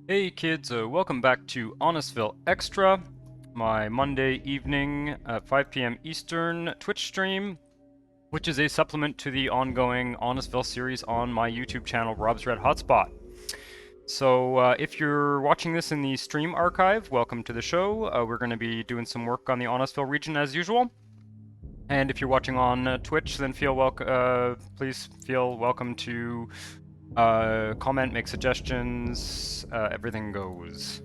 Hey kids, welcome back to Honestville Extra, my Monday evening at 5 p.m. Eastern Twitch stream, which is a supplement to the ongoing Honestville series on my YouTube channel, Rob's Red Hotspot. So if you're watching this in the stream archive, welcome to the show. We're going to be doing some work on the Honestville region as usual. And if you're watching on Twitch, then please feel welcome to comment, make suggestions, everything goes,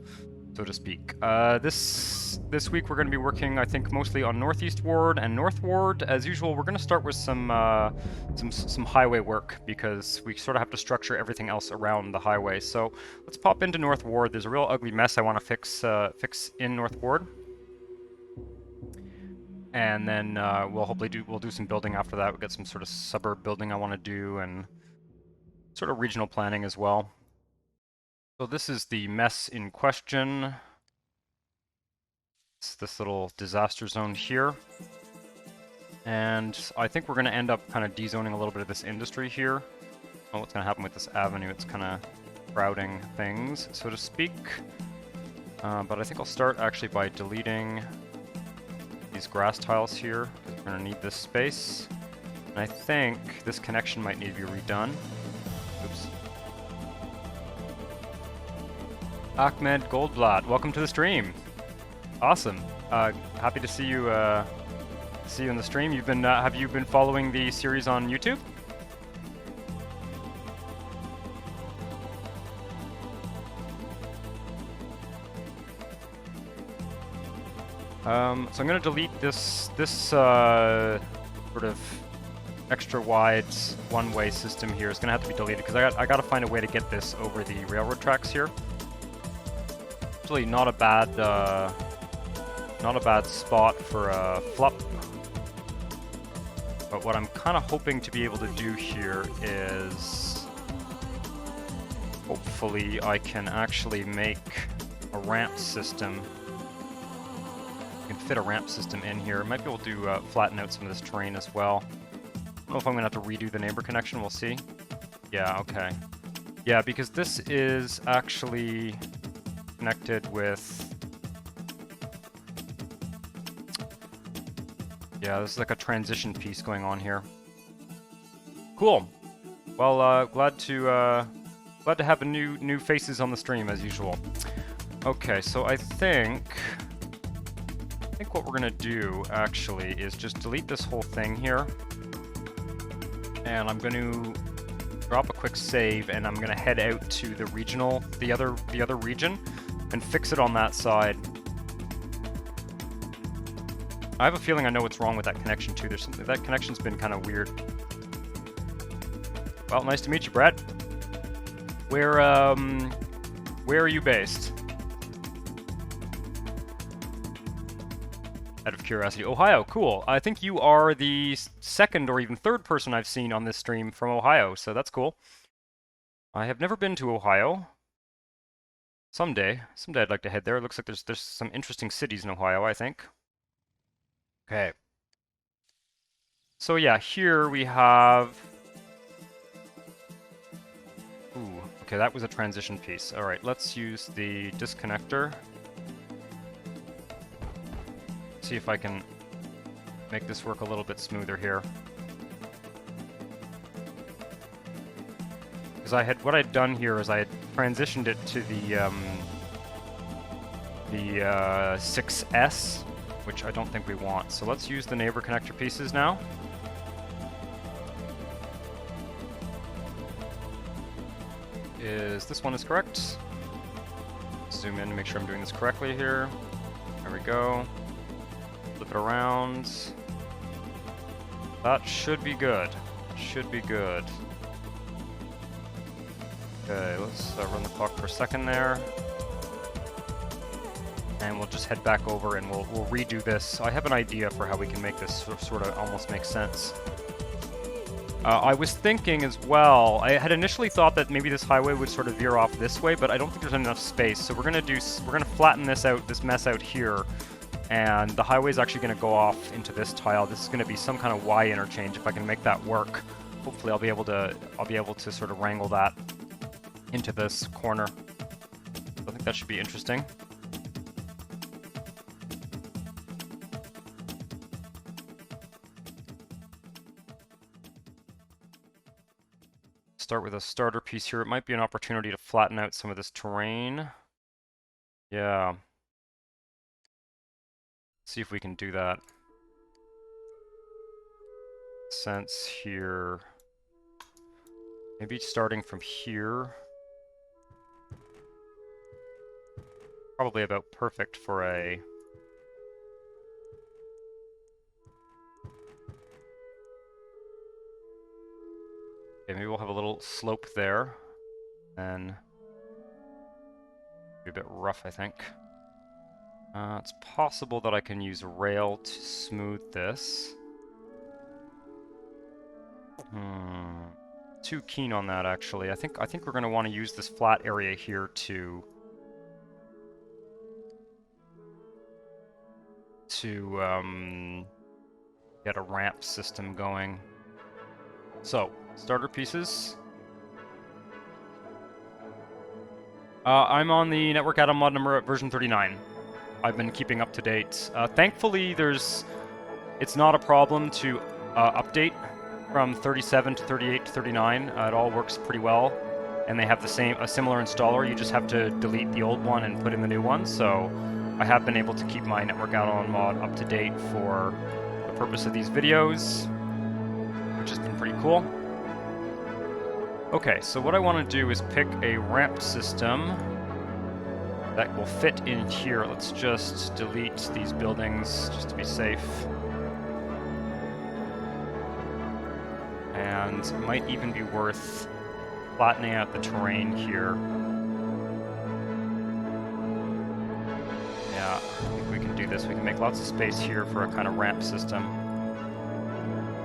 so to speak. This week we're going to be working, I think, mostly on Northeast Ward and North Ward. As usual, we're going to start with some highway work because we sort of have to structure everything else around the highway. So let's pop into North Ward. There's a real ugly mess I want to fix in North Ward. And then we'll do some building after that. We'll get some sort of suburb building I want to do and sort of regional planning as well. So this is the mess in question. It's this little disaster zone here. And I think we're going to end up kind of dezoning a little bit of this industry here. Well, what's going to happen with this avenue? It's kind of crowding things, so to speak. But I think I'll start actually by deleting these grass tiles here. We're going to need this space. And I think this connection might need to be redone. Oops. Ahmed Goldblatt, welcome to the stream. Awesome. Happy to see you in the stream. Have you been following the series on YouTube? So I'm going to delete this sort of extra wide one-way system here is going to have to be deleted because I got to find a way to get this over the railroad tracks here. Actually, not a bad spot for a flup. But what I'm kind of hoping to be able to do here is hopefully I can actually make a ramp system. I can fit a ramp system in here. I might be able to flatten out some of this terrain as well. I don't know if I'm going to have to redo the neighbor connection, we'll see. Yeah, okay. Yeah, because this is actually connected with... Yeah, this is like a transition piece going on here. Cool. Well, glad to have a new faces on the stream as usual. Okay, so I think what we're gonna do actually is just delete this whole thing here. And I'm going to drop a quick save, and I'm going to head out to the other region, and fix it on that side. I have a feeling I know what's wrong with that connection too. That connection's been kind of weird. Well, nice to meet you, Brett. Where are you based? Out of curiosity. Ohio, cool. I think you are the second or even third person I've seen on this stream from Ohio, so that's cool. I have never been to Ohio. Someday I'd like to head there. It looks like there's some interesting cities in Ohio, I think. Okay. So yeah, here we have... Ooh, okay, that was a transition piece. All right, let's use the disconnector. See if I can make this work a little bit smoother here. Because what I'd done here is I had transitioned it to the 6S, which I don't think we want. So let's use the neighbor connector pieces now. This one is correct. Zoom in to make sure I'm doing this correctly here. There we go. Flip it around. That should be good. Should be good. Okay, let's run the clock for a second there. And we'll just head back over and we'll redo this. I have an idea for how we can make this sort of almost make sense. I was thinking as well, I had initially thought that maybe this highway would sort of veer off this way, but I don't think there's enough space. So we're gonna flatten this mess out here. And the highway is actually going to go off into this tile. This is going to be some kind of Y interchange. If I can make that work, hopefully I'll be able to sort of wrangle that into this corner. That should be interesting. Start with a starter piece here. It might be an opportunity to flatten out some of this terrain. Yeah. See if we can do that. Sense here. Maybe starting from here. Probably about perfect for a... Okay, maybe we'll have a little slope there. And be a bit rough, I think. It's possible that I can use rail to smooth this. Too keen on that, actually. I think we're going to want to use this flat area here to get a ramp system going. So, starter pieces. I'm on the Network Atom mod number at version 39. I've been keeping up to date. Thankfully, it's not a problem to update from 37 to 38 to 39. It all works pretty well, and they have a similar installer. You just have to delete the old one and put in the new one. So I have been able to keep my Network Atom mod up to date for the purpose of these videos, which has been pretty cool. Okay, so what I want to do is pick a ramp system that will fit in here. Let's just delete these buildings just to be safe. And it might even be worth flattening out the terrain here. Yeah, I think we can do this. We can make lots of space here for a kind of ramp system.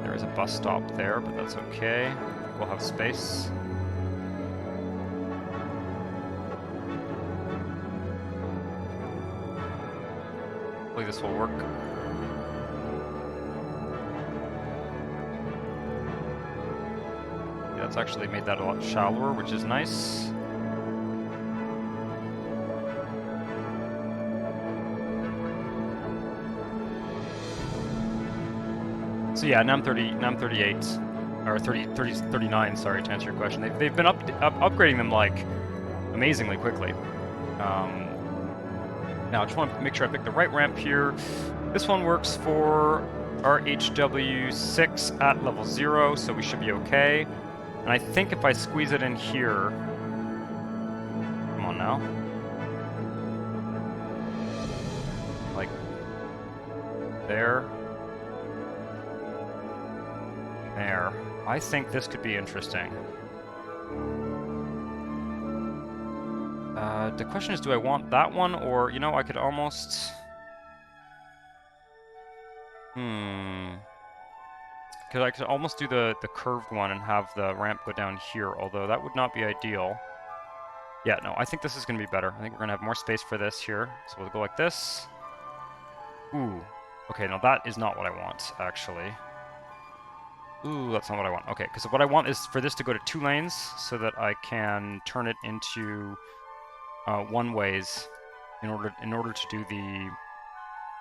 There is a bus stop there, but that's okay. We'll have space. Hopefully this will work. Yeah, that's actually made that a lot shallower, which is nice. So yeah, now I'm 38, or 39, sorry, to answer your question. They've been upgrading them, like, amazingly quickly. Now, I just want to make sure I pick the right ramp here. This one works for RHW6 at level 0, so we should be okay. And I think if I squeeze it in here... Come on now. Like... there. There. I think this could be interesting. The question is, do I want that one, or, you know, I could almost... Because I could almost do the curved one and have the ramp go down here, although that would not be ideal. Yeah, no, I think this is going to be better. I think we're going to have more space for this here. So we'll go like this. Ooh. Okay, no, that is not what I want, actually. Ooh, that's not what I want. Okay, because what I want is for this to go to 2 lanes so that I can turn it into one-ways in order to do the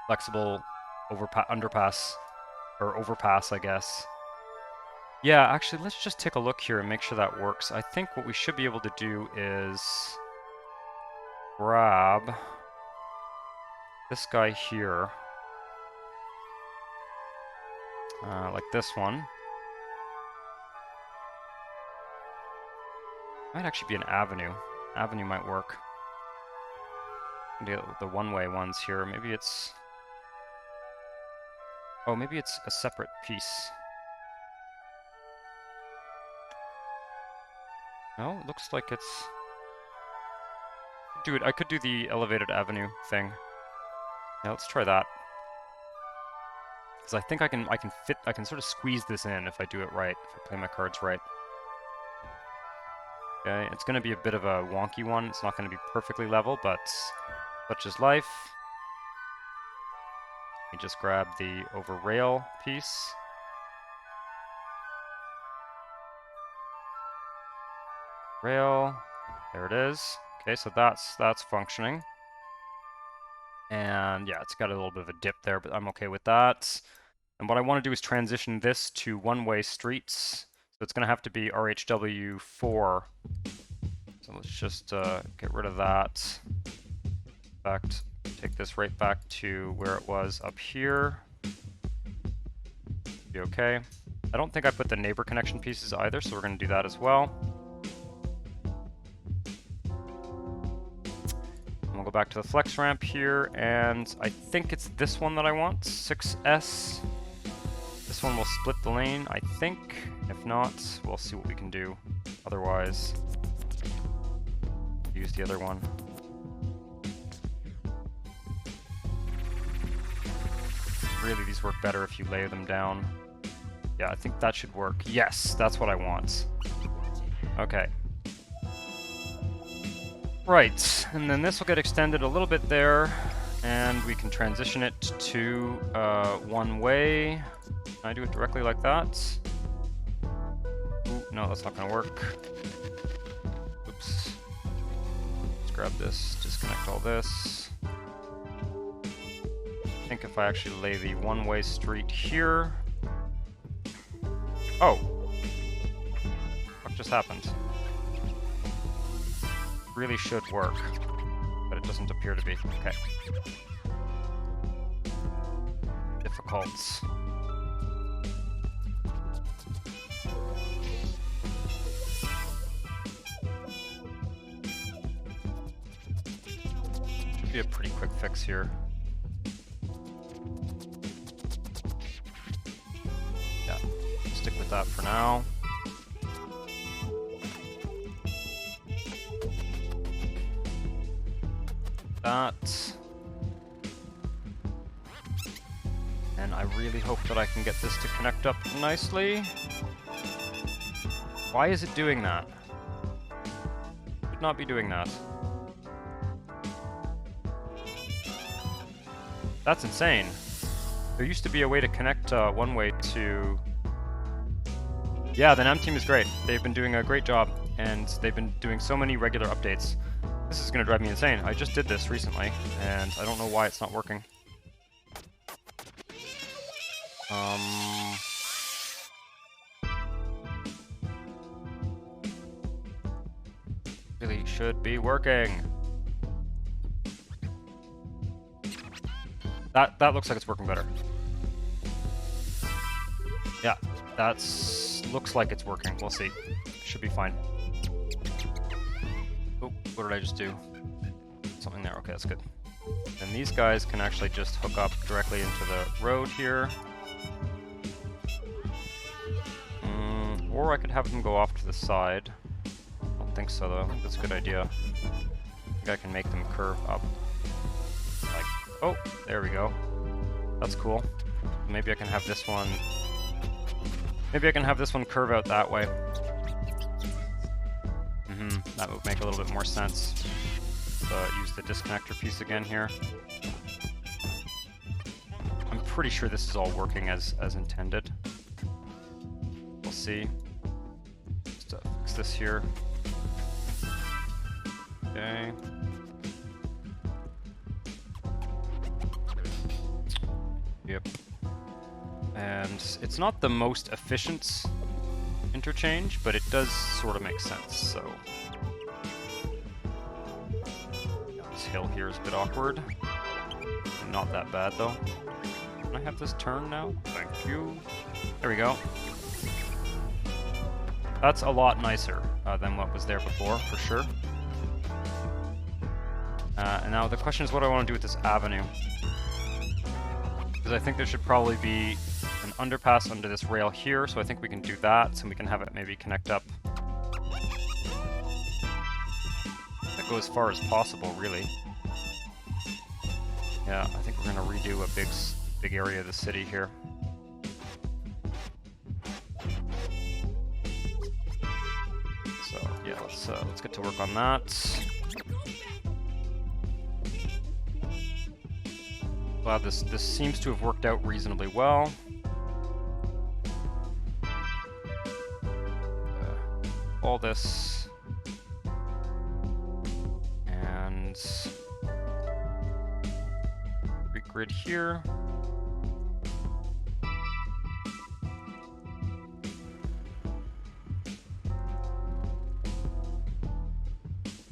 flexible underpass, or overpass, I guess. Yeah, actually, let's just take a look here and make sure that works. I think what we should be able to do is grab this guy here, like this one. Might actually be an avenue. Avenue might work. The one-way ones here. Maybe it's... Oh, maybe it's a separate piece. No, it looks like it's... Dude, I could do the elevated avenue thing. Yeah, let's try that. Because I think I can sort of squeeze this in if I do it right, if I play my cards right. Okay, it's going to be a bit of a wonky one. It's not going to be perfectly level, but such is life. Let me just grab the over rail piece. Rail. There it is. Okay, so that's functioning. And yeah, it's got a little bit of a dip there, but I'm okay with that. And what I want to do is transition this to one-way streets. So it's going to have to be RHW4. So let's just get rid of that. In fact, take this right back to where it was up here. Be okay. I don't think I put the neighbor connection pieces either, so we're going to do that as well. And we'll go back to the flex ramp here, and I think it's this one that I want, 6S. This one will split the lane, I think. If not, we'll see what we can do. Otherwise, use the other one. Really, these work better if you lay them down. Yeah, I think that should work. Yes, that's what I want. Okay. Right, and then this will get extended a little bit there, and we can transition it to one way. Can I do it directly like that? Ooh, no, that's not gonna work. Oops. Let's grab this, disconnect all this. I think if I actually lay the one-way street here... Oh! What just happened? Really should work, but it doesn't appear to be. Okay. Difficult. Should be a pretty quick fix here. Yeah, stick with that for now. That. And I really hope that I can get this to connect up nicely. Why is it doing that? It should not be doing that. That's insane. There used to be a way to connect one way to... Yeah, the NAM team is great. They've been doing a great job, and they've been doing so many regular updates. This is going to drive me insane. I just did this recently, and I don't know why it's not working. Really should be working. That looks like it's working better. Yeah, looks like it's working. We'll see. Should be fine. Oh, what did I just do? Something there. Okay, that's good. And these guys can actually just hook up directly into the road here. Or I could have them go off to the side. I don't think so, though. I think that's a good idea. I think I can make them curve up. Like, oh, there we go. That's cool. Maybe I can have this one... Maybe I can have this one curve out that way. That would make a little bit more sense. Use the disconnector piece again here. I'm pretty sure this is all working as intended. We'll see. Just fix this here. Okay. Yep. And it's not the most efficient interchange, but it does sort of make sense, so... This hill here is a bit awkward. Not that bad, though. Can I have this turn now? Thank you. There we go. That's a lot nicer than what was there before, for sure. And now the question is what I want to do with this avenue. Because I think there should probably be an underpass under this rail here, so I think we can do that, so we can have it maybe connect up. That go as far as possible, really. Yeah, I think we're going to redo a big area of the city here. So yeah, let's get to work on that. Wow, this seems to have worked out reasonably well. All this. grid here.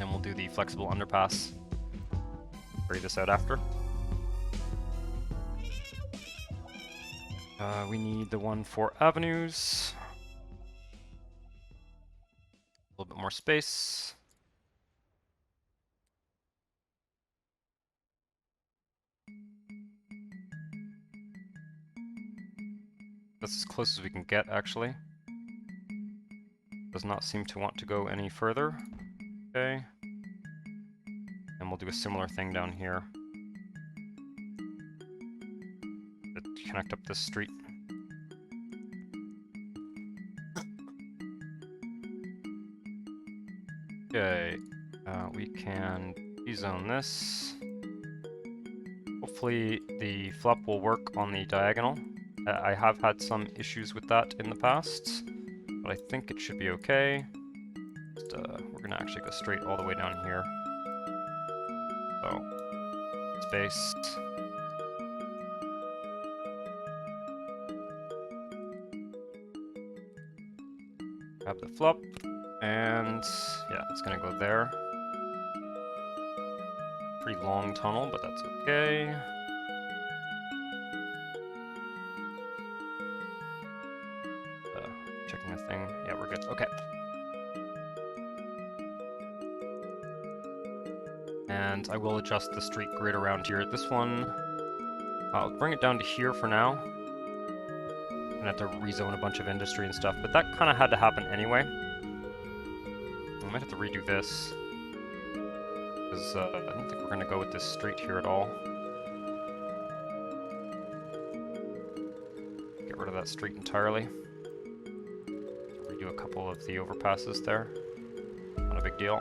And we'll do the flexible underpass. Carry this out after. We need the one for avenues. A little bit more space. That's as close as we can get, actually. Does not seem to want to go any further. Okay. And we'll do a similar thing down here. Connect up this street. Okay, we can rezone this. Hopefully the flop will work on the diagonal. I have had some issues with that in the past, but I think it should be okay. Just, we're gonna actually go straight all the way down here. So, space. Grab the flop, and yeah, it's gonna go there. Pretty long tunnel, but that's okay. Checking the thing. Yeah, we're good. Okay. And I will adjust the street grid around here. This one, I'll bring it down to here for now. I'm gonna have to rezone a bunch of industry and stuff, but that kind of had to happen anyway. I might have to redo this, because I don't think we're gonna go with this street here at all. Get rid of that street entirely. Redo a couple of the overpasses there. Not a big deal.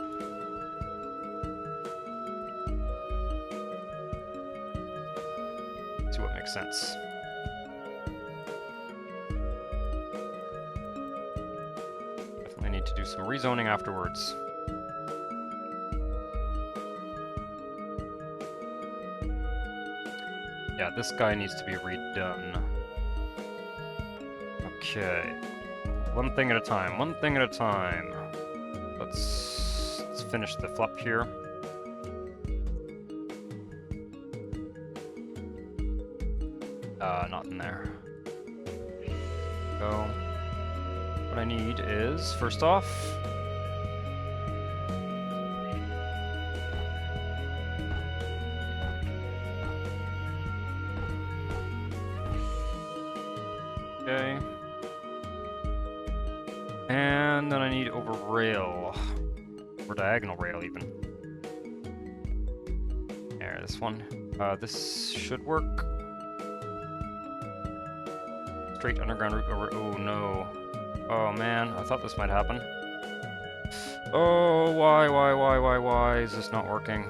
See what makes sense. Definitely need to do some rezoning afterwards. Yeah, this guy needs to be redone. Okay. One thing at a time, one thing at a time. Let's finish the flop here. Not in there. Go. What I need is, first off, okay. And then I need over rail, or diagonal rail even. There, this one. This should work. Straight underground route over. Oh no. Oh man, I thought this might happen. Oh, why is this not working?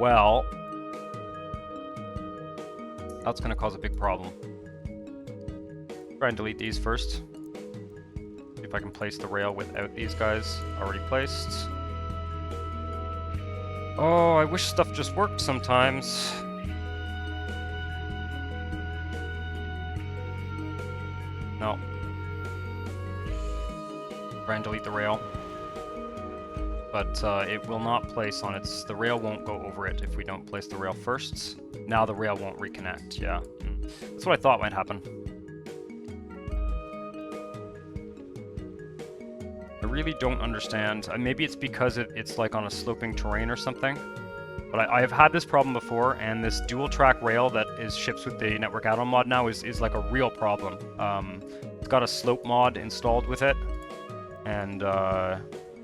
Well, that's gonna cause a big problem. Try and delete these first. See if I can place the rail without these guys already placed. Oh, I wish stuff just worked sometimes. No. Try and delete the rail. But it will not place on its... The rail won't go over it if we don't place the rail first. Now the rail won't reconnect, yeah. That's what I thought might happen. I really don't understand. Maybe it's because it's like on a sloping terrain or something. But I have had this problem before, and this dual track rail that ships with the network add-on mod now is like a real problem. It's got a slope mod installed with it, and the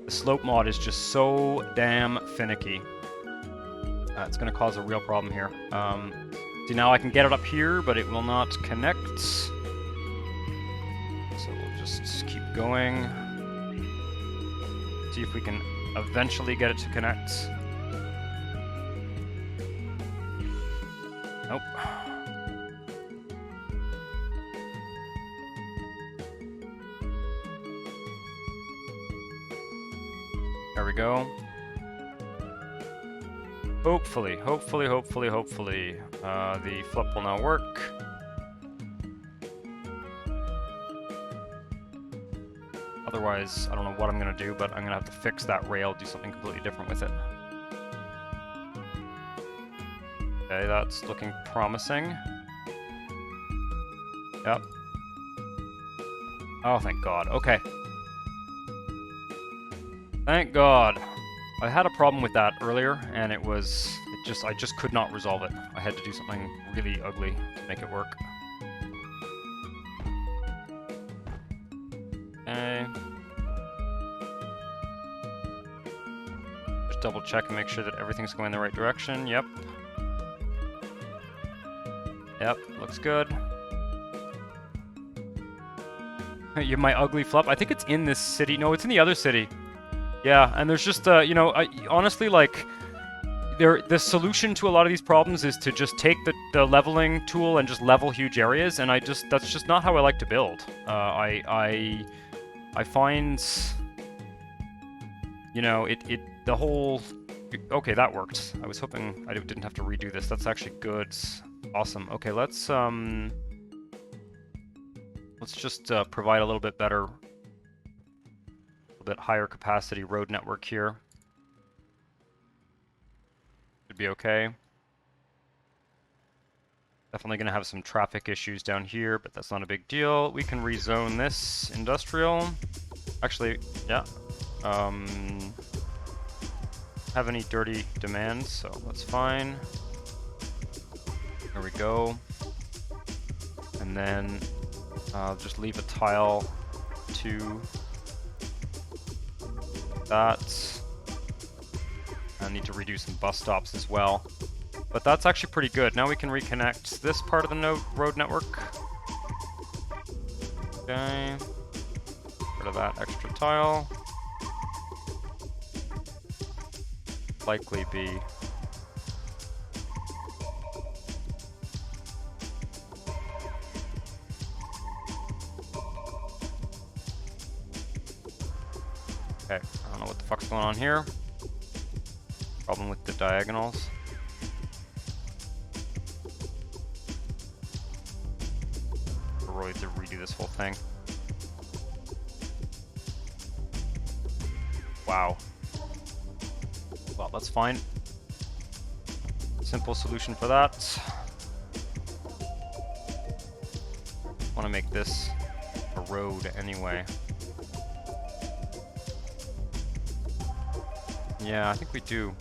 slope mod is just so damn finicky. It's going to cause a real problem here. See, now I can get it up here, but it will not connect. So we'll just keep going. See if we can eventually get it to connect. Nope. There we go. Hopefully, the flip will now work. Otherwise, I don't know what I'm gonna do, but I'm gonna have to fix that rail, do something completely different with it. Okay, that's looking promising. Yep. Oh, thank God. Okay. Thank God. I had a problem with that earlier, and I just could not resolve it. I had to do something really ugly to make it work. Okay. Just double check and make sure that everything's going in the right direction. Yep. Yep, looks good. You have my ugly flop. I think it's in this city. No, it's in the other city. Yeah, and there's just, you know, honestly, like, the solution to a lot of these problems is to just take the leveling tool and just level huge areas, and that's just not how I like to build. I find, you know, the whole... Okay, that worked. I was hoping I didn't have to redo this. That's actually good. Awesome. Okay, let's just provide a little bit better, a bit higher capacity road network here. Should be okay. Definitely going to have some traffic issues down here, but that's not a big deal. We can rezone this industrial. Actually, yeah. Have any dirty demands, so that's fine. There we go. And then I'll just leave a tile to that. I need to redo some bus stops as well. But that's actually pretty good. Now we can reconnect this part of the road network. Okay. Rid of that extra tile. Likely be... Okay, I don't know what the fuck's going on here. Problem with the diagonals. We're really to redo this whole thing. Wow. Well, that's fine. Simple solution for that. Want to make this a road anyway. Yeah, I think we do.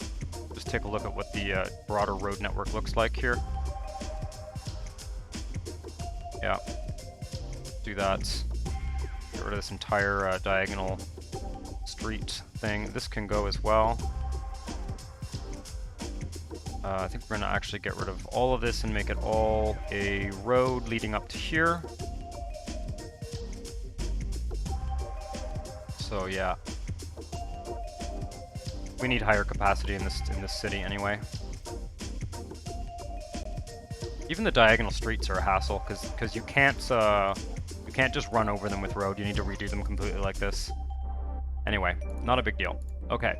Just take a look at what the broader road network looks like here. Yeah. Do that. Get rid of this entire diagonal street thing. This can go as well. I think we're going to actually get rid of all of this and make it all a road leading up to here. So yeah. We need higher capacity in this city anyway. Even the diagonal streets are a hassle because you can't just run over them with road. You need to redo them completely like this. Anyway, not a big deal. Okay.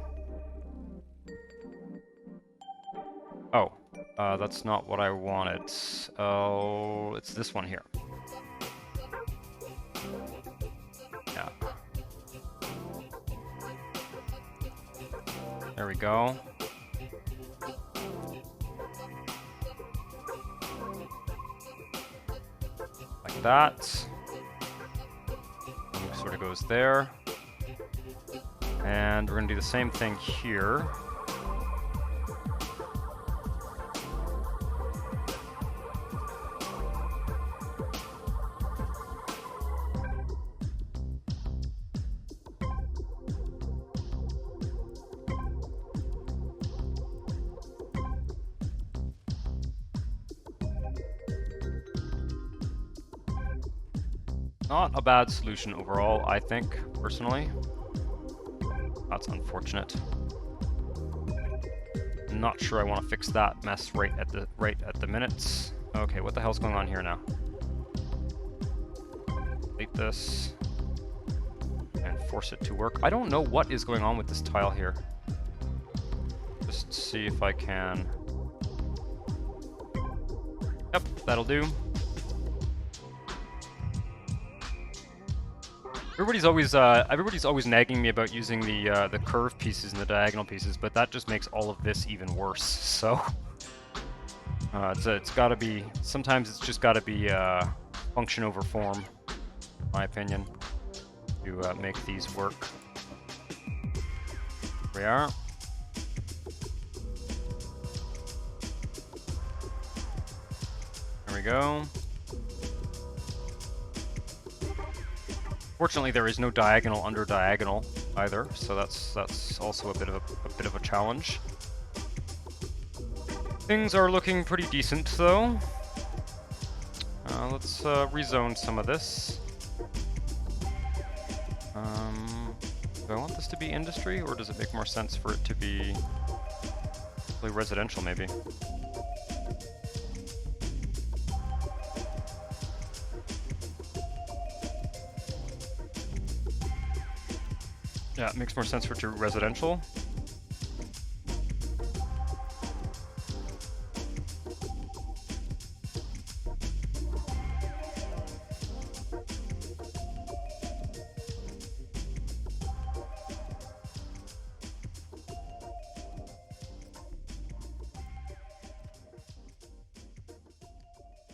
Oh, that's not what I wanted. Oh, it's this one here. Yeah. There we go. Like that. And sort of goes there. And we're going to do the same thing here. Not a bad solution overall, I think, personally. That's unfortunate. Not sure I want to fix that mess right at the minute. Okay, what the hell's going on here now? Delete this and force it to work. I don't know what is going on with this tile here. Just see if I can. Yep, that'll do. Everybody's always nagging me about using the curve pieces and the diagonal pieces, but that just makes all of this even worse. So it's got to be. Sometimes it's just got to be function over form, in my opinion, to make these work. Here we are. There we go. Fortunately, there is no diagonal under diagonal either, so that's also a bit of a challenge. Things are looking pretty decent though. Let's rezone some of this. Do I want this to be industry, or does it make more sense for it to be residential maybe? Yeah, it makes more sense for it to be residential.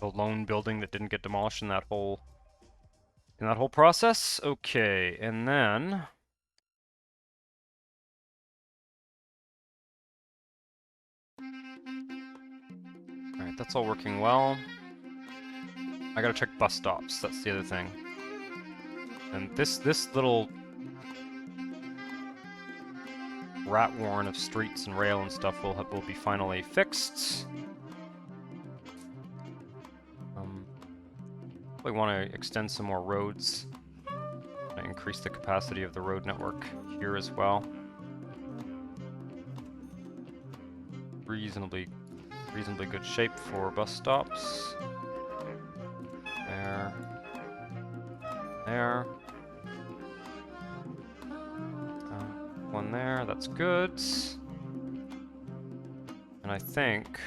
The lone building that didn't get demolished in that whole process. Okay, and then alright, that's all working well. I gotta check bus stops, that's the other thing. And this little rat warren of streets and rail and stuff will be finally fixed. We want to extend some more roads, increase the capacity of the road network here as well. Reasonably good shape for bus stops. There. One there, that's good. And I think,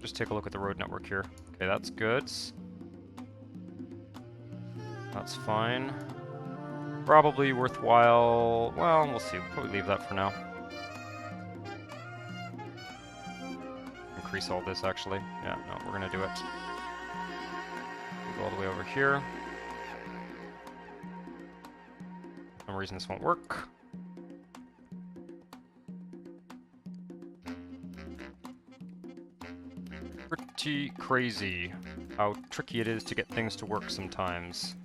just take a look at the road network here. Okay, that's good. That's fine. Probably worthwhile. Well, we'll see. We'll probably leave that for now. Increase all this, actually. Yeah, no, we're gonna do it. Go all the way over here. For some reason this won't work. Pretty crazy how tricky it is to get things to work sometimes.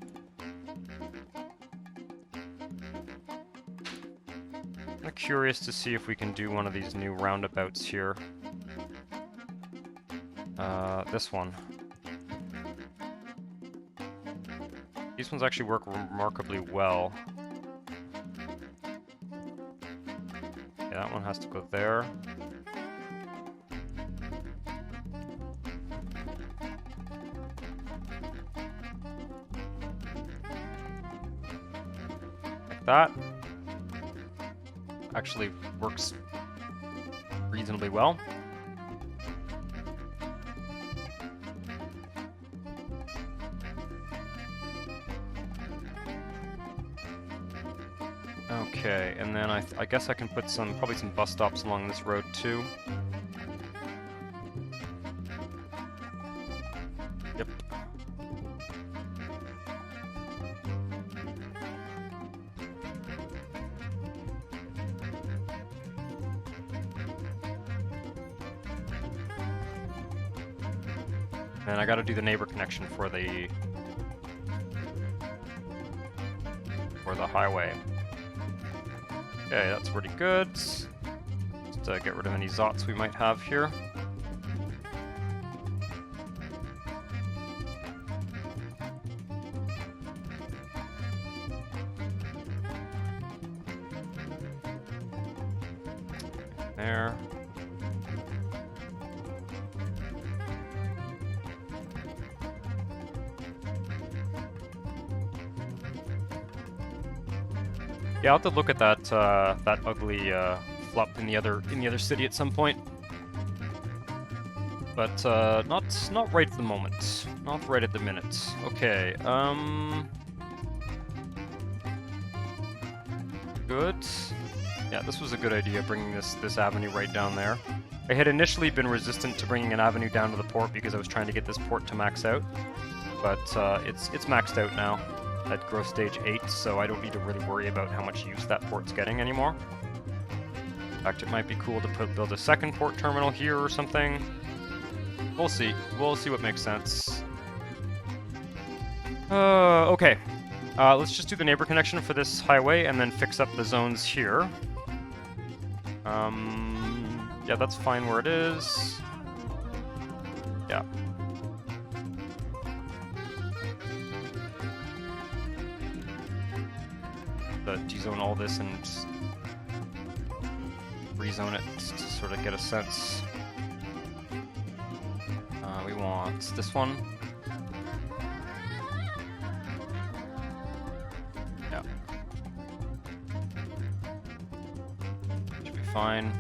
I'm curious to see if we can do one of these new roundabouts here. This one. These ones actually work remarkably well. Okay, that one has to go there. Like that. Actually works reasonably well. Okay, and then I guess I can put probably some bus stops along this road too. Yep. And I gotta do the neighbor connection for the highway. Okay, that's pretty good. Just get rid of any zots we might have here. There. Yeah, I'll have to look at that that ugly flip-flop in the other city at some point. But not right at the moment. Not right at the minute. Okay. Good. Yeah, this was a good idea, bringing this avenue right down there. I had initially been resistant to bringing an avenue down to the port because I was trying to get this port to max out, but it's maxed out now at growth stage 8, so I don't need to really worry about how much use that port's getting anymore. In fact, it might be cool to build a second port terminal here or something. We'll see. We'll see what makes sense. Okay. Let's just do the neighbor connection for this highway and then fix up the zones here. Yeah, that's fine where it is. Yeah. Dezone all this and rezone it to sort of get a sense. We want this one. Yeah. Should be fine.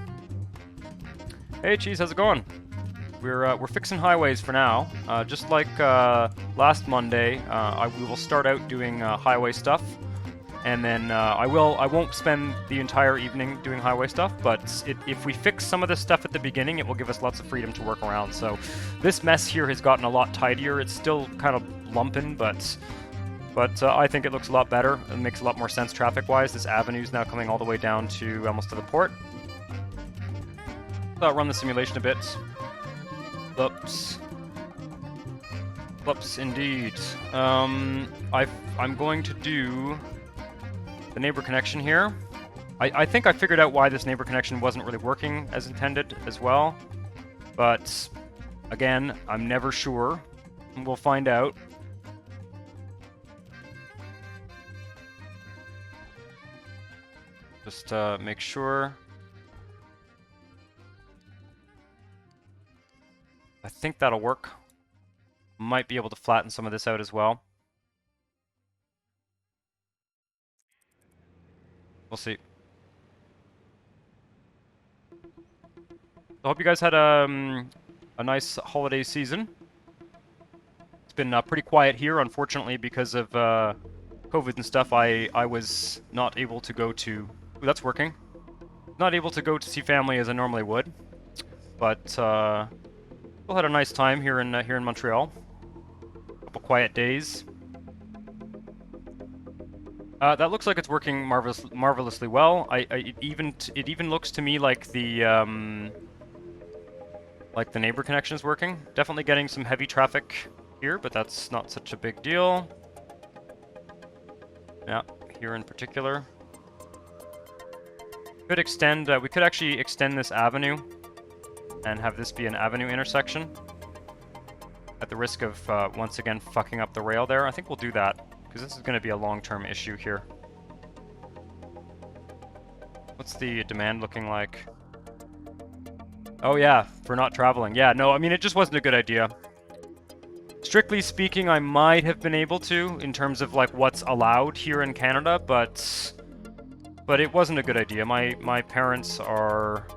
Hey Cheese, how's it going? We're fixing highways for now. Just like last Monday, we will start out doing highway stuff. And then I won't spend the entire evening doing highway stuff, but if we fix some of this stuff at the beginning, it will give us lots of freedom to work around. So this mess here has gotten a lot tidier. It's still kind of lumping, but I think it looks a lot better. It makes a lot more sense traffic-wise. This avenue's now coming all the way down to almost to the port. So I'll run the simulation a bit. Oops. Whoops, indeed. I'm going to do the neighbor connection here. I think I figured out why this neighbor connection wasn't really working as intended as well. But, again, I'm never sure. We'll find out. Just make sure. I think that'll work. Might be able to flatten some of this out as well. We'll see. I hope you guys had a nice holiday season. It's been pretty quiet here, unfortunately, because of COVID and stuff. I was not able to go to... Ooh, that's working. Not able to go to see family as I normally would. But still had a nice time here in Montreal. A couple quiet days. That looks like it's working marvelously well. It even looks to me like the neighbor connection is working. Definitely getting some heavy traffic here, but that's not such a big deal. Yeah, here in particular. Could extend. We could actually extend this avenue and have this be an avenue intersection. At the risk of once again fucking up the rail there, I think we'll do that. Because this is going to be a long-term issue here. What's the demand looking like? Oh yeah, for not traveling. Yeah, no, I mean, it just wasn't a good idea. Strictly speaking, I might have been able to, in terms of, like, what's allowed here in Canada, but it wasn't a good idea. My parents are,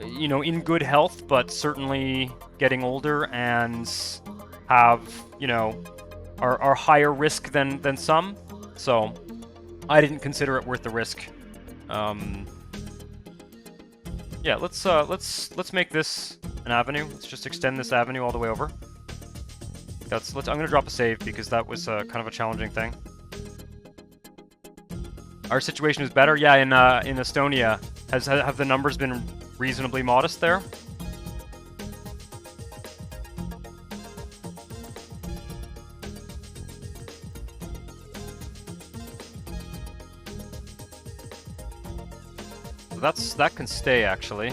you know, in good health, but certainly getting older and have, you know... are higher risk than some, so I didn't consider it worth the risk. Yeah, let's make this an avenue. Let's just extend this avenue all the way over. I'm gonna drop a save because that was kind of a challenging thing. Our situation is better. Yeah, in Estonia, have the numbers been reasonably modest there? That can stay, actually.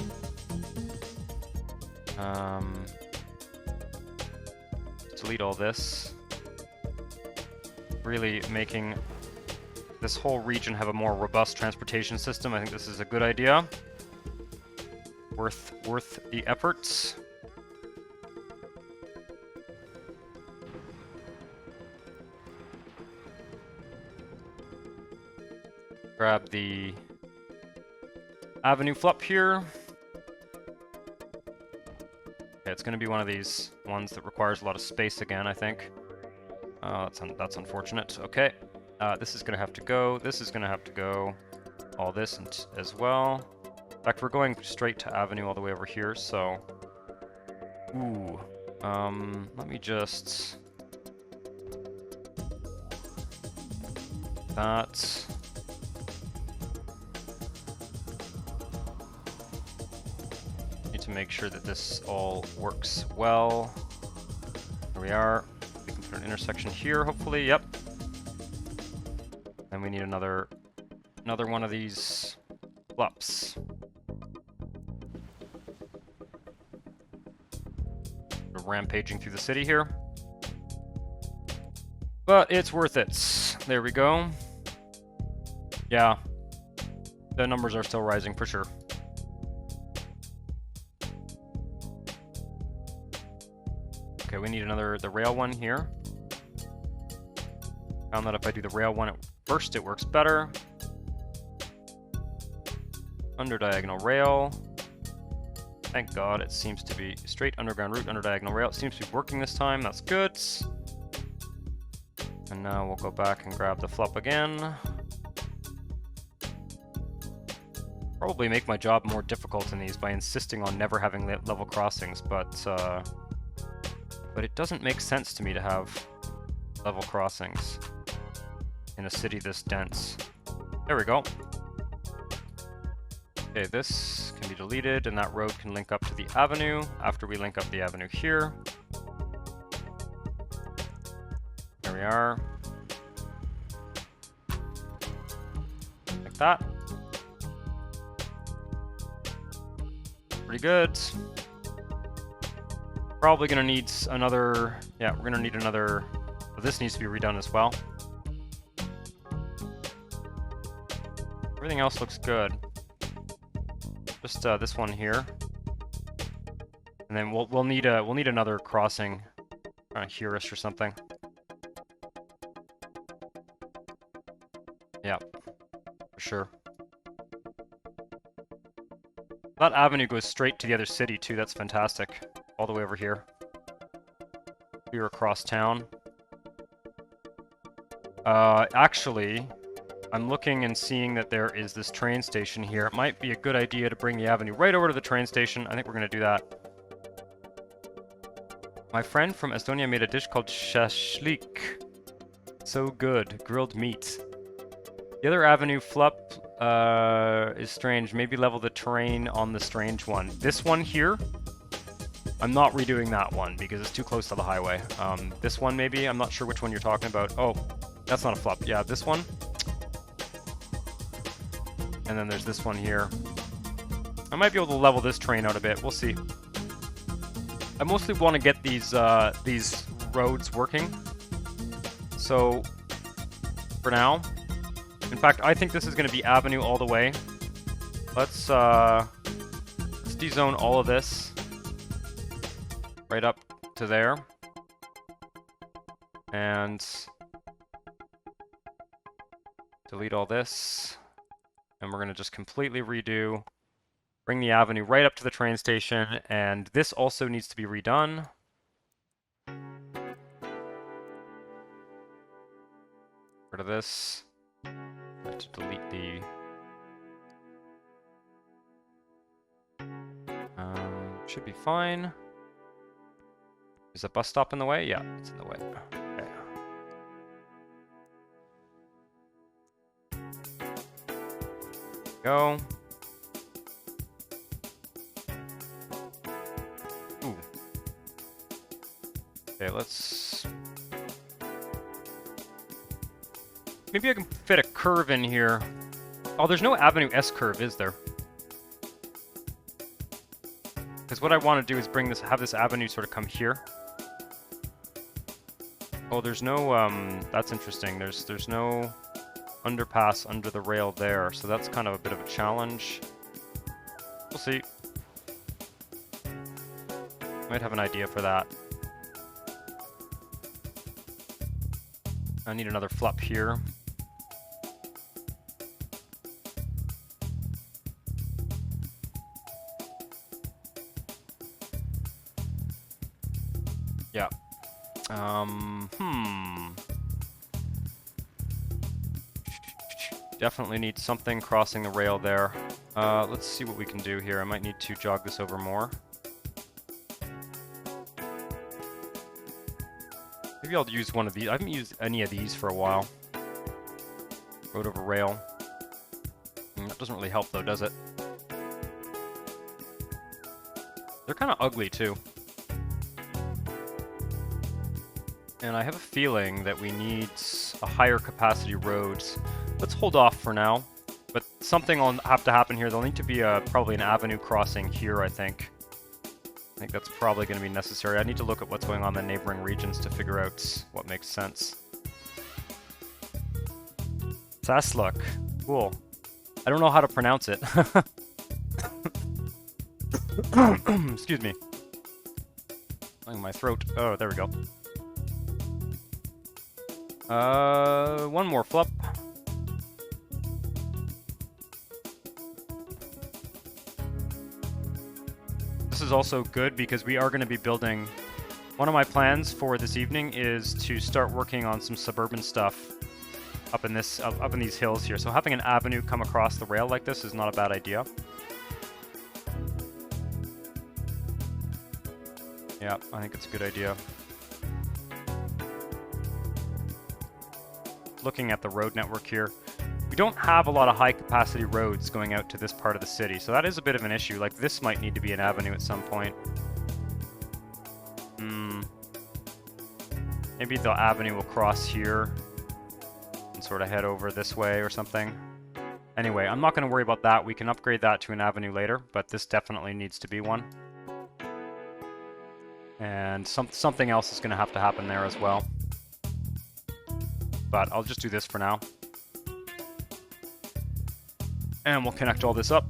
Delete all this. Really making this whole region have a more robust transportation system. I think this is a good idea. Worth the efforts. Grab the avenue flop here. Okay, it's going to be one of these ones that requires a lot of space again, I think. That's unfortunate. Okay, this is going to have to go. This is going to have to go. All this as well. In fact, we're going straight to avenue all the way over here, so... Ooh. Let me just... That... Need to make sure that this all works well. Here we are. We can put an intersection here, hopefully. Yep. And we need another one of these flops. We're rampaging through the city here. But it's worth it. There we go. Yeah. The numbers are still rising for sure. Okay, we need the rail one here. Found that if I do the rail one at first, it works better. Under diagonal rail. Thank God, it seems to be straight underground route under diagonal rail. It seems to be working this time. That's good. And now we'll go back and grab the flop again. Probably make my job more difficult in these by insisting on never having level crossings, but it doesn't make sense to me to have level crossings in a city this dense. There we go. Okay, this can be deleted, and that road can link up to the avenue after we link up the avenue here. There we are. Like that. Pretty good. Probably gonna need another... Yeah, we're gonna need another... Well, this needs to be redone as well. Everything else looks good. Just this one here, and then we'll need another crossing, here-ish or something. Yeah, for sure. That avenue goes straight to the other city too. That's fantastic. All the way over here. Here across town. Actually, I'm looking and seeing that there is this train station here. It might be a good idea to bring the avenue right over to the train station. I think we're going to do that. My friend from Estonia made a dish called shashlik. So good. Grilled meat. The other avenue flop is strange. Maybe level the terrain on the strange one. This one here, I'm not redoing that one because it's too close to the highway. This one maybe? I'm not sure which one you're talking about. Oh, that's not a flop. Yeah, this one. And then there's this one here. I might be able to level this train out a bit. We'll see. I mostly want to get these roads working. So, for now. In fact, I think this is going to be avenue all the way. Let's dezone all of this. Right up to there. And delete all this. And we're going to just completely redo, bring the avenue right up to the train station, and this also needs to be redone. Rid of this. To delete the... should be fine. Is a bus stop in the way? Yeah, it's in the way. Okay. Go. Ooh. Okay, let's... Maybe I can fit a curve in here. Oh, there's no Avenue S curve, is there? Because what I want to do is bring this, have this avenue sort of come here. Oh, there's no, that's interesting. There's no underpass under the rail there, so that's kind of a bit of a challenge. We'll see. Might have an idea for that. I need another flop here. Yeah. Definitely need something crossing the rail there. Let's see what we can do here. I might need to jog this over more. Maybe I'll use one of these. I haven't used any of these for a while. Road over rail. That doesn't really help though, does it? They're kind of ugly too. And I have a feeling that we need a higher capacity road. Let's hold off for now. But something will have to happen here. There'll need to be probably an avenue crossing here, I think. I think that's probably going to be necessary. I need to look at what's going on in the neighboring regions to figure out what makes sense. Sasluk. Cool. I don't know how to pronounce it. Excuse me. Oh, my throat. Oh, there we go. One more flip. This is also good because we are going to be building... One of my plans for this evening is to start working on some suburban stuff up in these hills here. So having an avenue come across the rail like this is not a bad idea. Yeah, I think it's a good idea. Looking at the road network here, we don't have a lot of high-capacity roads going out to this part of the city, so that is a bit of an issue. Like, this might need to be an avenue at some point. Maybe the avenue will cross here and sort of head over this way or something. Anyway, I'm not going to worry about that. We can upgrade that to an avenue later, but this definitely needs to be one. And something else is going to have to happen there as well. But I'll just do this for now. And we'll connect all this up.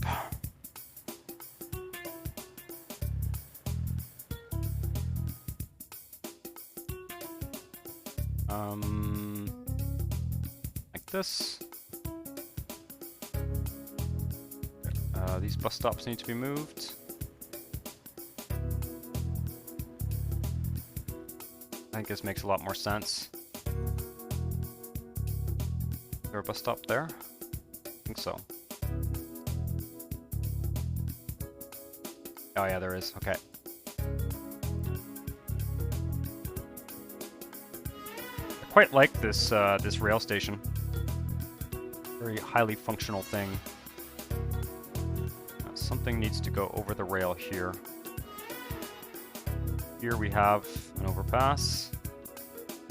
Like this. These bus stops need to be moved. I think this makes a lot more sense. Is there a bus stop there? I think so. Oh yeah, there is. Okay. I quite like this this rail station. Very highly functional thing. Something needs to go over the rail here. Here we have an overpass,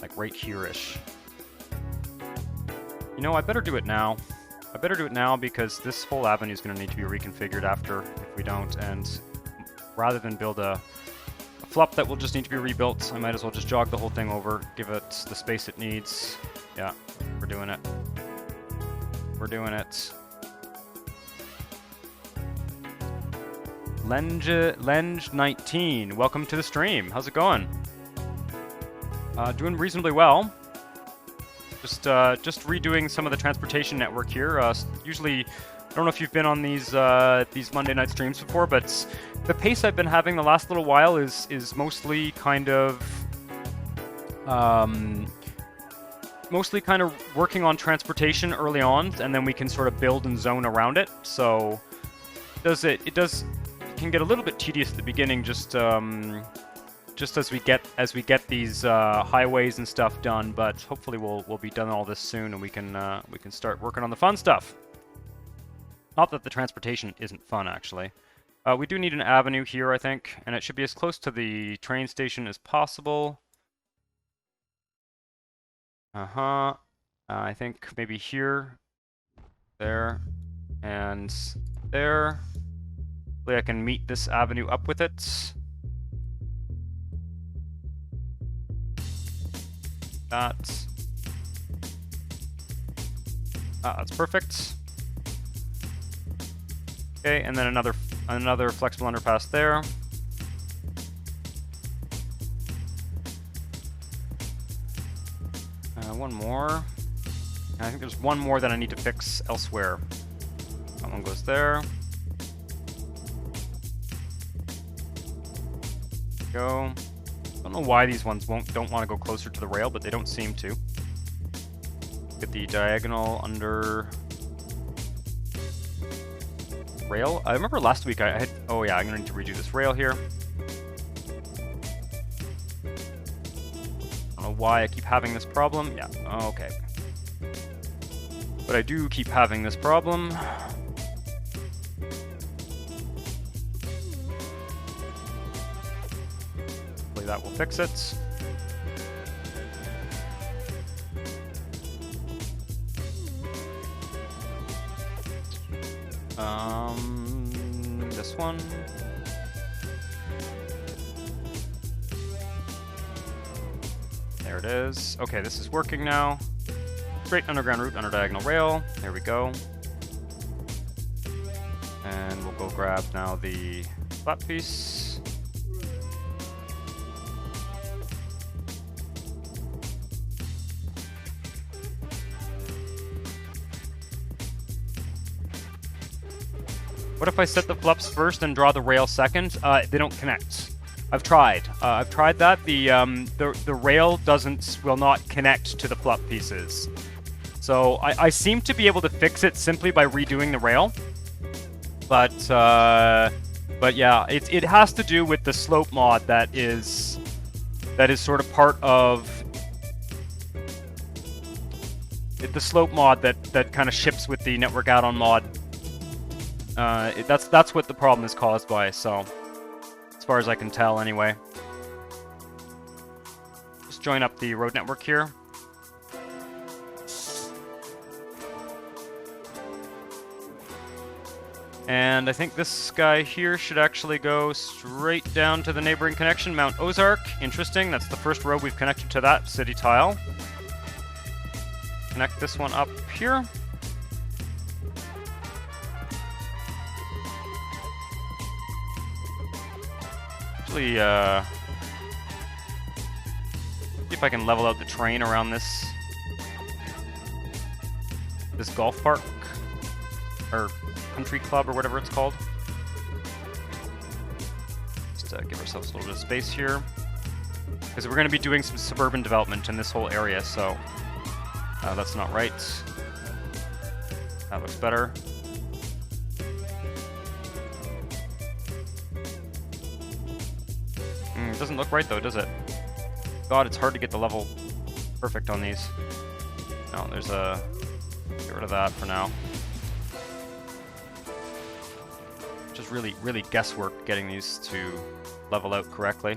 like right here-ish. You know, I better do it now. I better do it now because this whole avenue is going to need to be reconfigured after if we don't, and rather than build a flop that will just need to be rebuilt, I might as well just jog the whole thing over, give it the space it needs. Yeah, we're doing it. We're doing it. Lenge19, welcome to the stream. How's it going? Doing reasonably well. Just redoing some of the transportation network here. Usually, I don't know if you've been on these Monday night streams before, but the pace I've been having the last little while is mostly kind of working on transportation early on, and then we can sort of build and zone around it. So it can get a little bit tedious at the beginning, just as we get these highways and stuff done. But hopefully we'll be done all this soon, and we can start working on the fun stuff. Not that the transportation isn't fun, actually. We do need an avenue here, I think, and it should be as close to the train station as possible. I think maybe here, there, and there. Hopefully I can meet this avenue up with it. That's perfect. Okay, and then another flexible underpass there. One more. I think there's one more that I need to fix elsewhere. That one goes there. Go. know why these ones don't want to go closer to the rail, but they don't seem to. Get the diagonal under rail. I remember last week I had... Oh yeah, I'm going to need to redo this rail here. I don't know why I keep having this problem. Yeah, okay. But I do keep having this problem. Hopefully that will fix it. This one. There it is. Okay, this is working now. Straight underground route under diagonal rail. There we go. And we'll go grab now the flat piece. What if I set the flups first and draw the rail second? They don't connect. I've tried. I've tried that. The rail will not connect to the flup pieces. So I seem to be able to fix it simply by redoing the rail. But yeah, it has to do with the slope mod that is sort of part of the slope mod that kind of ships with the network add-on mod. That's what the problem is caused by, so as far as I can tell anyway. Just join up the road network here. And I think this guy here should actually go straight down to the neighboring connection, Mount Ozark. Interesting, that's the first road we've connected to that city tile. Connect this one up here. Actually, see if I can level out the terrain around this golf park, or country club, or whatever it's called. Just give ourselves a little bit of space here, because we're going to be doing some suburban development in this whole area, so that's not right. That looks better. It doesn't look right though, does it? God, it's hard to get the level perfect on these. No, there's a... Get rid of that for now. Just really, really guesswork getting these to level out correctly.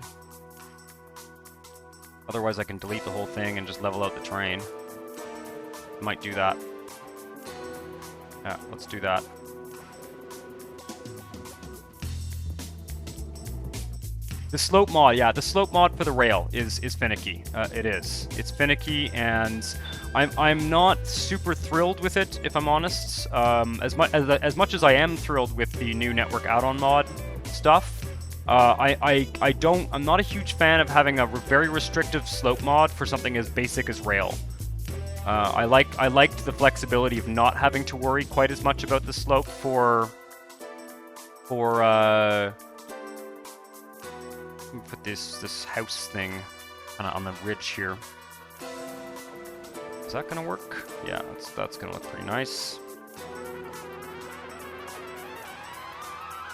Otherwise I can delete the whole thing and just level out the terrain. Might do that. Yeah, let's do that. The slope mod, yeah, the slope mod for the rail is finicky. It is. It's finicky, and I'm not super thrilled with it, if I'm honest. As much as I am thrilled with the new network add-on mod stuff, I'm not a huge fan of having a very restrictive slope mod for something as basic as rail. I liked the flexibility of not having to worry quite as much about the slope for put this house thing kind of on the ridge here. Is that gonna work? Yeah, that's gonna look pretty nice.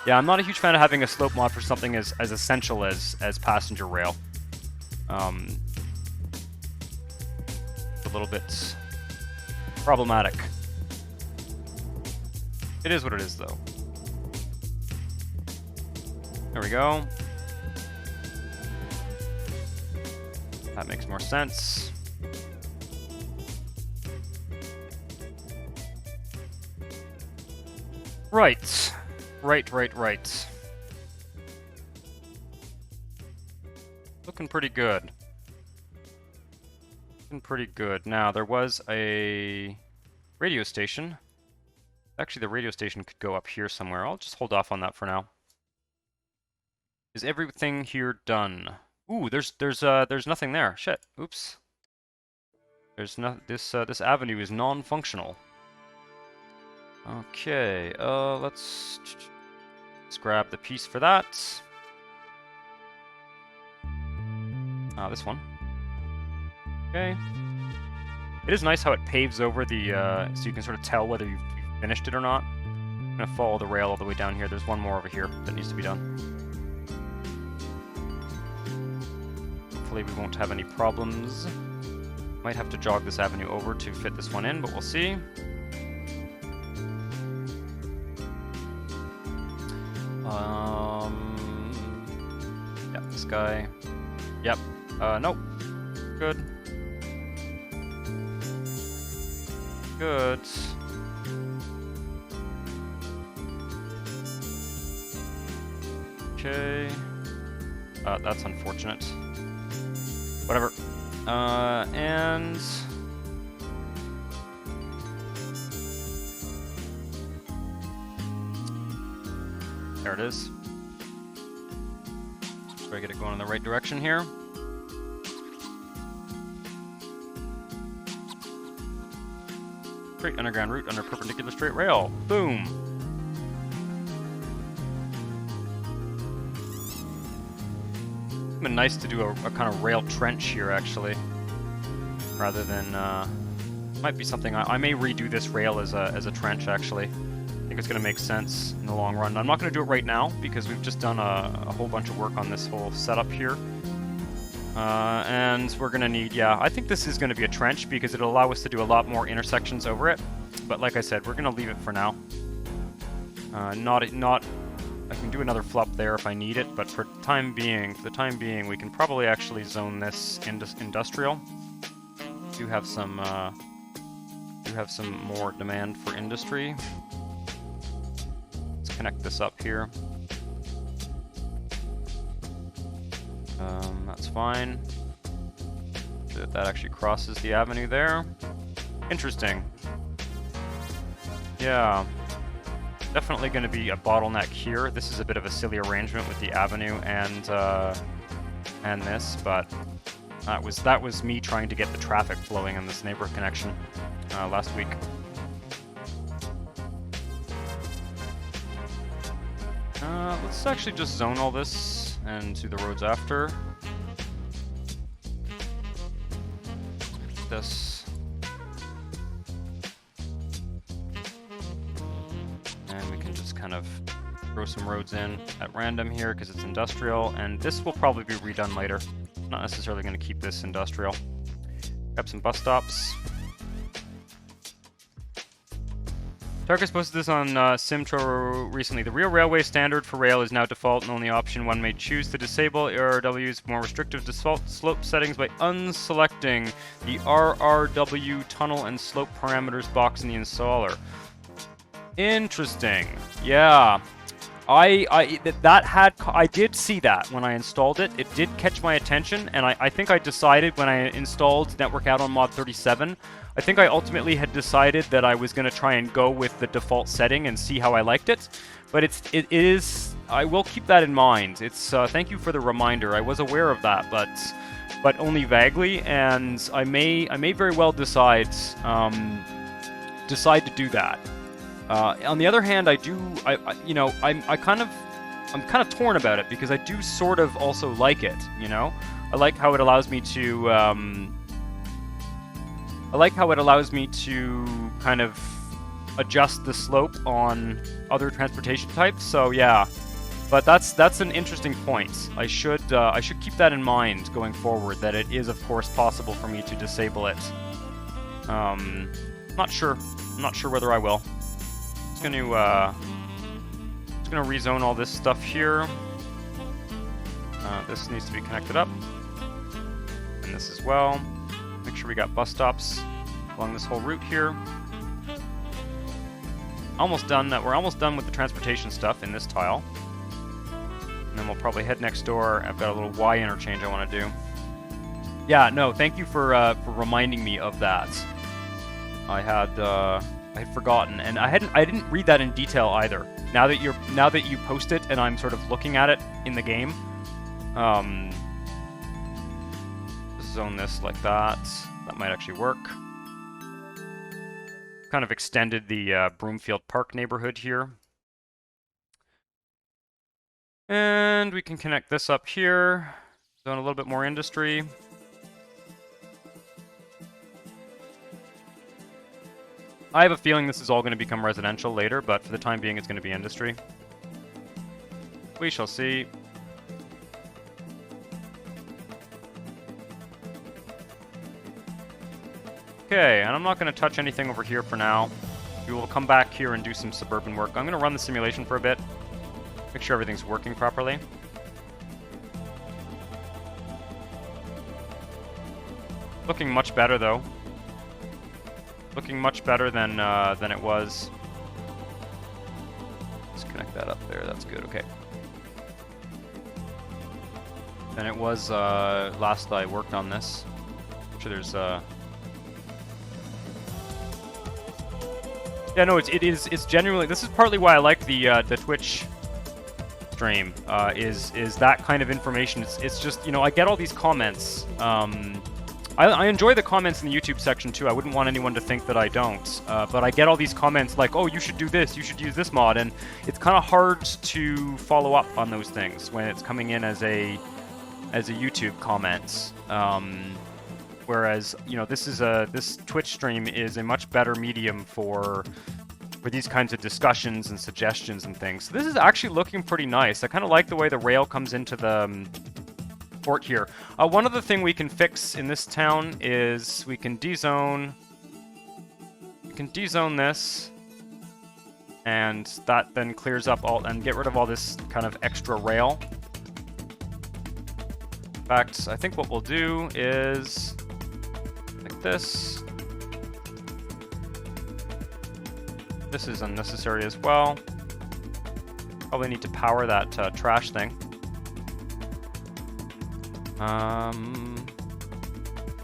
Yeah, I'm not a huge fan of having a slope mod for something as essential as passenger rail. A little bit problematic. It is what it is, though. There we go. That makes more sense. Right. Looking pretty good. Looking pretty good. Now, there was a radio station. Actually, the radio station could go up here somewhere. I'll just hold off on that for now. Is everything here done? Ooh, there's nothing there. Shit. Oops. There's no this avenue is non-functional. Okay. Let's grab the piece for that. This one. Okay. It is nice how it paves over the, so you can sort of tell whether you've finished it or not. I'm gonna follow the rail all the way down here. There's one more over here that needs to be done. Hopefully we won't have any problems. Might have to jog this avenue over to fit this one in, but we'll see. Yeah, this guy. Yep. Nope. Good. Good. Okay. That's unfortunate. Whatever. And... there it is. Try to get it going in the right direction here. Straight underground route under perpendicular straight rail. Boom! It's been nice to do a kind of rail trench here, actually. Rather than, might be something, I may redo this rail as a trench, actually. I think it's going to make sense in the long run. I'm not going to do it right now, because we've just done a whole bunch of work on this whole setup here. And we're going to need, yeah, I think this is going to be a trench, because it'll allow us to do a lot more intersections over it. But like I said, we're going to leave it for now. I can do another flup there if I need it, but for the time being, we can probably actually zone this industrial. Do have some more demand for industry. Let's connect this up here. That's fine. That actually crosses the avenue there. Interesting. Yeah. Definitely going to be a bottleneck here. This is a bit of a silly arrangement with the avenue and this, but that was me trying to get the traffic flowing in this neighborhood connection last week. Let's actually just zone all this and do the roads after. This. And we can just kind of throw some roads in at random here because it's industrial, and this will probably be redone later. Not necessarily going to keep this industrial. Grab some bus stops. Tarkus posted this on Simtro recently. The real railway standard for rail is now default and only option. One may choose to disable RRW's more restrictive default slope settings by unselecting the RRW tunnel and slope parameters box in the installer. Interesting. Yeah. I did see that when I installed it. It did catch my attention, and I think I decided when I installed Network Add-on Mod 37, I think I ultimately had decided that I was going to try and go with the default setting and see how I liked it. But it is, I will keep that in mind. It's thank you for the reminder. I was aware of that, but only vaguely, and I may very well decide to do that. On the other hand, I'm kind of torn about it because I do sort of also like it, you know? I like how it allows me to, kind of adjust the slope on other transportation types, so yeah. But that's an interesting point. I should keep that in mind going forward, that it is, of course, possible for me to disable it. I'm not sure whether I will. Just gonna rezone all this stuff here. This needs to be connected up, and this as well. Make sure we got bus stops along this whole route here. Almost done. We're almost done with the transportation stuff in this tile, and then we'll probably head next door. I've got a little Y interchange I want to do. Yeah, no, thank you for reminding me of that. I had forgotten, and I didn't read that in detail either. Now that you post it and I'm sort of looking at it in the game, zone this like that. That might actually work. Kind of extended the Broomfield Park neighborhood here, and we can connect this up here. Zone a little bit more industry. I have a feeling this is all going to become residential later, but for the time being, it's going to be industry. We shall see. Okay, and I'm not going to touch anything over here for now. We will come back here and do some suburban work. I'm going to run the simulation for a bit. Make sure everything's working properly. Looking much better, though. Looking much better than it was. Let's connect that up there. That's good. Okay. Than it was last I worked on this. I'm sure there's yeah, no, it's genuinely. This is partly why I like the Twitch stream. Is that kind of information? It's just, you know, I get all these comments. I enjoy the comments in the YouTube section too. I wouldn't want anyone to think that I don't. But I get all these comments like, oh, you should do this, you should use this mod, and it's kind of hard to follow up on those things when it's coming in as a YouTube comment. Whereas, you know, this Twitch stream is a much better medium for these kinds of discussions and suggestions and things. So this is actually looking pretty nice. I kind of like the way the rail comes into the port here. One other thing we can fix in this town is we can dezone. We can dezone this, and that then clears up all and get rid of all this kind of extra rail. In fact, I think what we'll do is like this. This is unnecessary as well. Probably need to power that trash thing.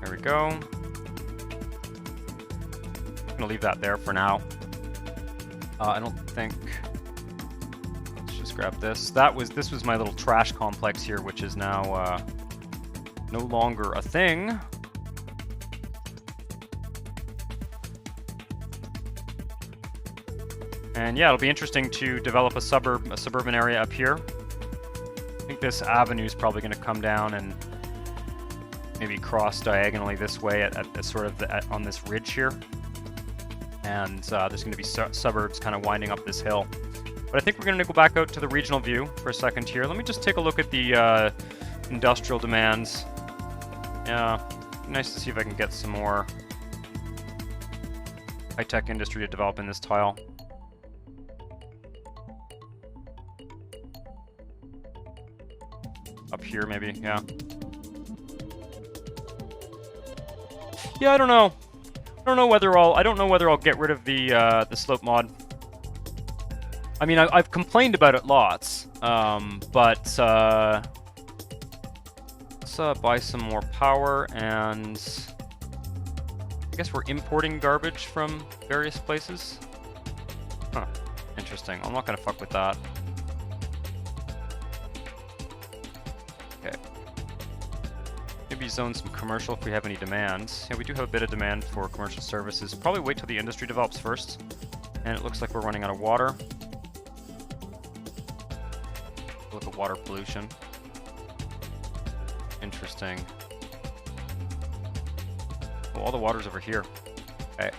There we go. I'm gonna leave that there for now. I don't think. Let's just grab this. This was my little trash complex here, which is now no longer a thing. And yeah, it'll be interesting to develop a suburban area up here. I think this avenue is probably going to come down and maybe cross diagonally this way at the sort of on this ridge here. And there's going to be suburbs kind of winding up this hill. But I think we're going to go back out to the regional view for a second here. Let me just take a look at the industrial demands. Yeah, nice to see if I can get some more high-tech industry to develop in this tile. Up here, maybe, yeah. Yeah, I don't know. I don't know whether I'll get rid of the slope mod. I mean, I've complained about it lots, but let's buy some more power, and I guess we're importing garbage from various places. Huh. Interesting. I'm not gonna fuck with that. Okay. Maybe zone some commercial if we have any demands. Yeah, we do have a bit of demand for commercial services. Probably wait till the industry develops first. And it looks like we're running out of water. Look at water pollution. Interesting. Oh, all the water's over here. Okay.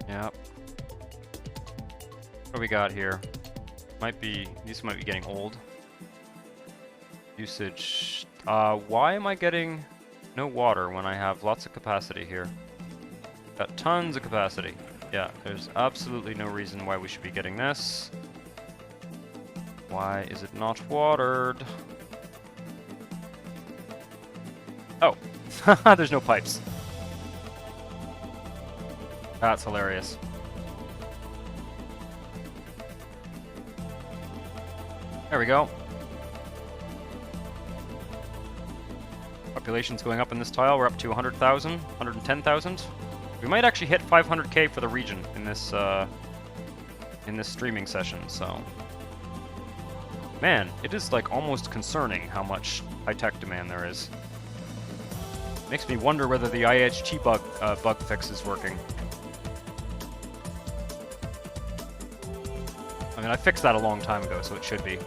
Yep. What do we got here? These might be getting old. Usage. Why am I getting no water when I have lots of capacity here? Got tons of capacity. Yeah, there's absolutely no reason why we should be getting this. Why is it not watered? Oh, there's no pipes. That's hilarious. There we go. Population's going up in this tile. We're up to 100,000, 110,000. We might actually hit 500k for the region in this streaming session. So, man, it is like almost concerning how much high-tech demand there is. Makes me wonder whether the IHT bug fix is working. I mean, I fixed that a long time ago, so it should be.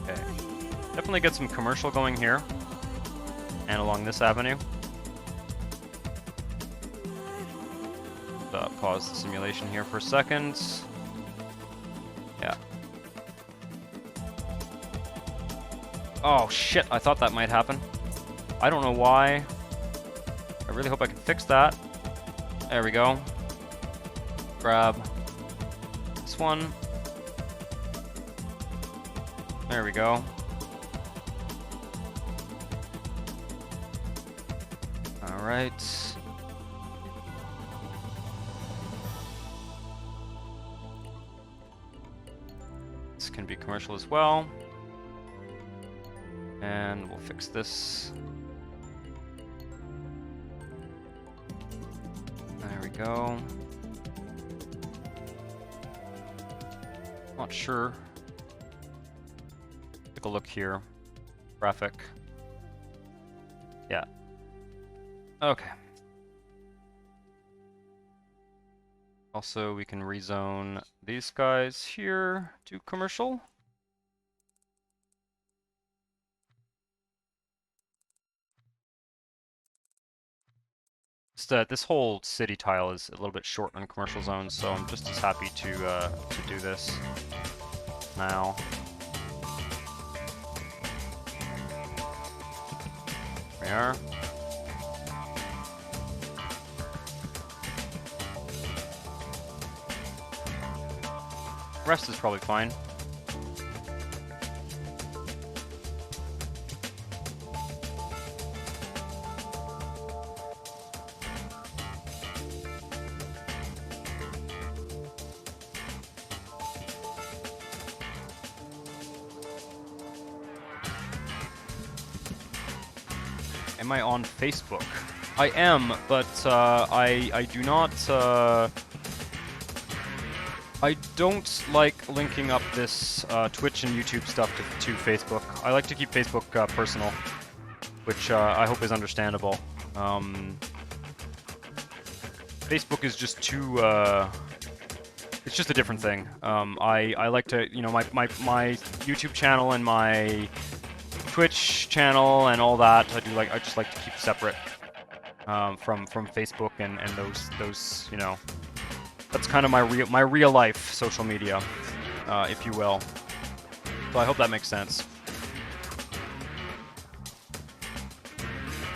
Okay. Definitely get some commercial going here. And along this avenue. Pause the simulation here for a second. Yeah. Oh shit, I thought that might happen. I don't know why. I really hope I can fix that. There we go. Grab this one. There we go. Alright. This can be commercial as well. And we'll fix this. There we go. Not sure. Take a look here. Graphic. Yeah. Okay. Also, we can rezone these guys here to commercial. This whole city tile is a little bit short on commercial zones, so I'm just as happy to do this now. There we are. Rest is probably fine. Am I on Facebook? I am, but I do not. I don't like linking up this Twitch and YouTube stuff to Facebook. I like to keep Facebook personal, which I hope is understandable. Facebook is just too. It's just a different thing. I like to, you know, my YouTube channel and my Twitch channel and all that. I just like to keep separate from Facebook and those you know. That's kind of my real life social media, if you will. So I hope that makes sense.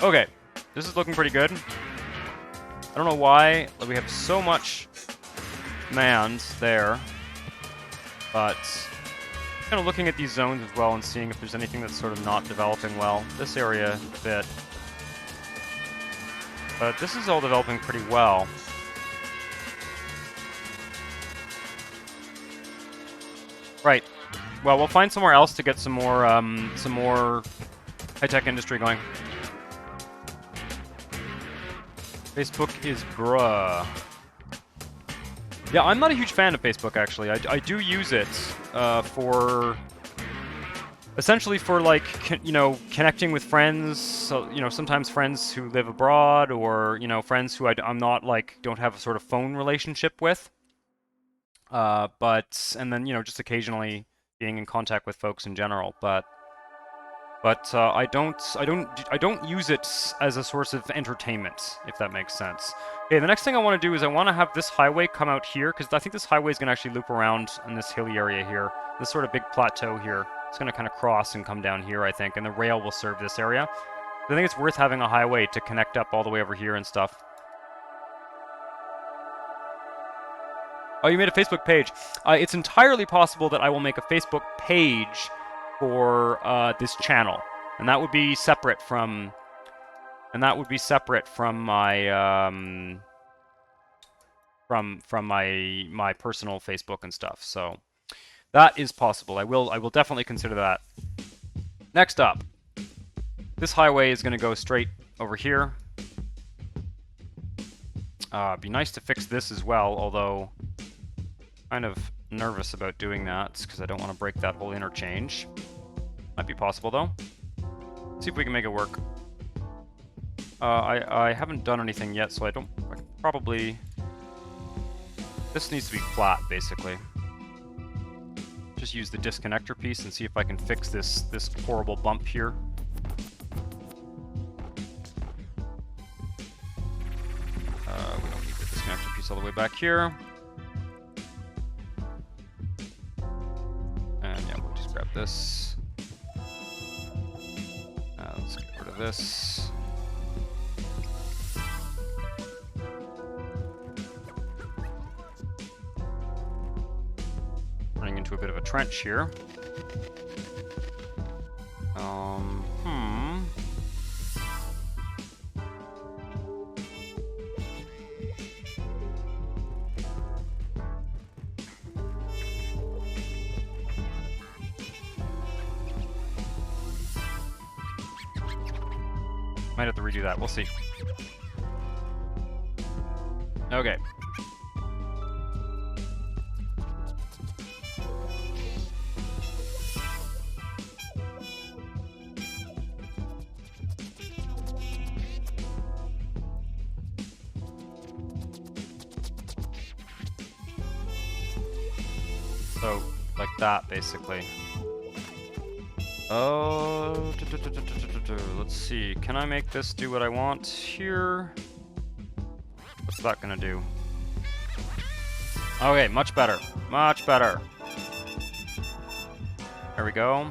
Okay, this is looking pretty good. I don't know why we have so much command there, but kind of looking at these zones as well and seeing if there's anything that's sort of not developing well. This area a bit, but this is all developing pretty well. Right. Well, we'll find somewhere else to get some more high-tech industry going. Facebook is bruh. Yeah, I'm not a huge fan of Facebook, actually. I do use it for... essentially for, like, you know, connecting with friends. So, you know, sometimes friends who live abroad or, you know, friends who I'm not, like, don't have a sort of phone relationship with. And then, you know, just occasionally being in contact with folks in general, but I don't use it as a source of entertainment, if that makes sense. Okay, the next thing I want to do is I want to have this highway come out here, because I think this highway is going to actually loop around in this hilly area here, this sort of big plateau here. It's going to kind of cross and come down here, I think, and the rail will serve this area. I think it's worth having a highway to connect up all the way over here and stuff. Oh, you made a Facebook page. It's entirely possible that I will make a Facebook page for this channel, and that would be separate from. my from my personal Facebook and stuff. So that is possible. I will definitely consider that. Next up, this highway is going to go straight over here. Be nice to fix this as well, although kind of nervous about doing that because I don't want to break that whole interchange. Might be possible though. See if we can make it work. I haven't done anything yet, so I can probably This needs to be flat, basically. Just use the disconnector piece and see if I can fix this horrible bump here. We don't need the disconnector piece all the way back here. And yeah, we'll just grab this. Let's get rid of this. Running into a bit of a trench here. Might have to redo that. We'll see. Okay. So, like that, basically. Oh, let's see. Can I make this do what I want here? What's that gonna do? Okay, much better. Much better. There we go.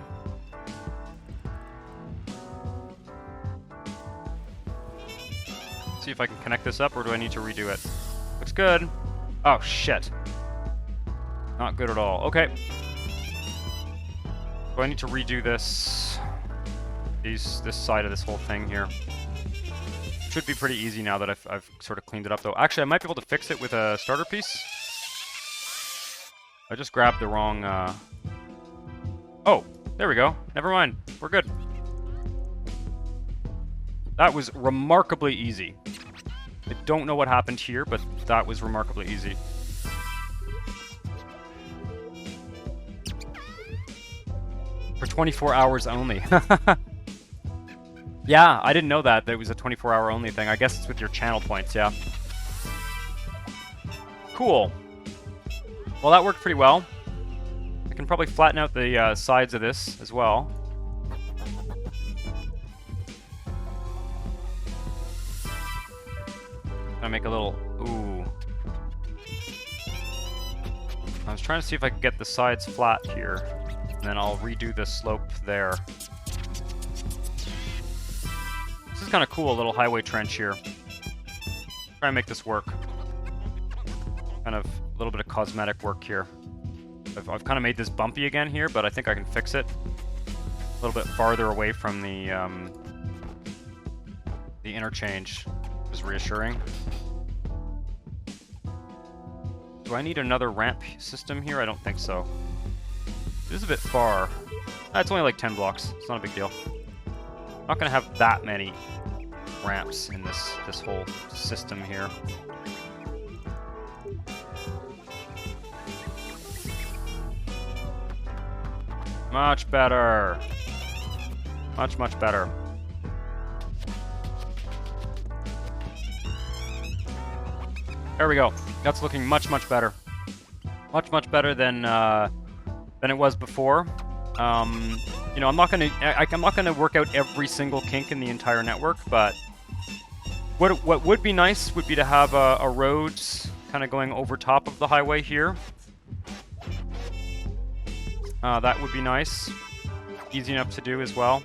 See if I can connect this up, or do I need to redo it? Looks good. Oh, shit. Not good at all. Okay. Do I need to redo this? This side of this whole thing here. Should be pretty easy now that I've sort of cleaned it up, though. Actually, I might be able to fix it with a starter piece. I just grabbed the wrong... Oh, there we go. Never mind. We're good. That was remarkably easy. I don't know what happened here, but that was remarkably easy. For 24 hours only. Yeah, I didn't know that it was a 24-hour only thing. I guess it's with your channel points, yeah. Cool. Well, that worked pretty well. I can probably flatten out the sides of this as well. I make a little... Ooh. I was trying to see if I could get the sides flat here. And then I'll redo the slope there. This is kind of cool, a little highway trench here. Try and make this work. Kind of a little bit of cosmetic work here. I've kind of made this bumpy again here, but I think I can fix it. A little bit farther away from the interchange, which is reassuring. Do I need another ramp system here? I don't think so. It is a bit far. It's only like 10 blocks. It's not a big deal. I'm not going to have that many ramps in this whole system here. Much better. Much, much better. There we go. That's looking much, much better. Much, much better than it was before. You know, I'm not gonna work out every single kink in the entire network, but what would be nice would be to have a road kind of going over top of the highway here. That would be nice. Easy enough to do as well.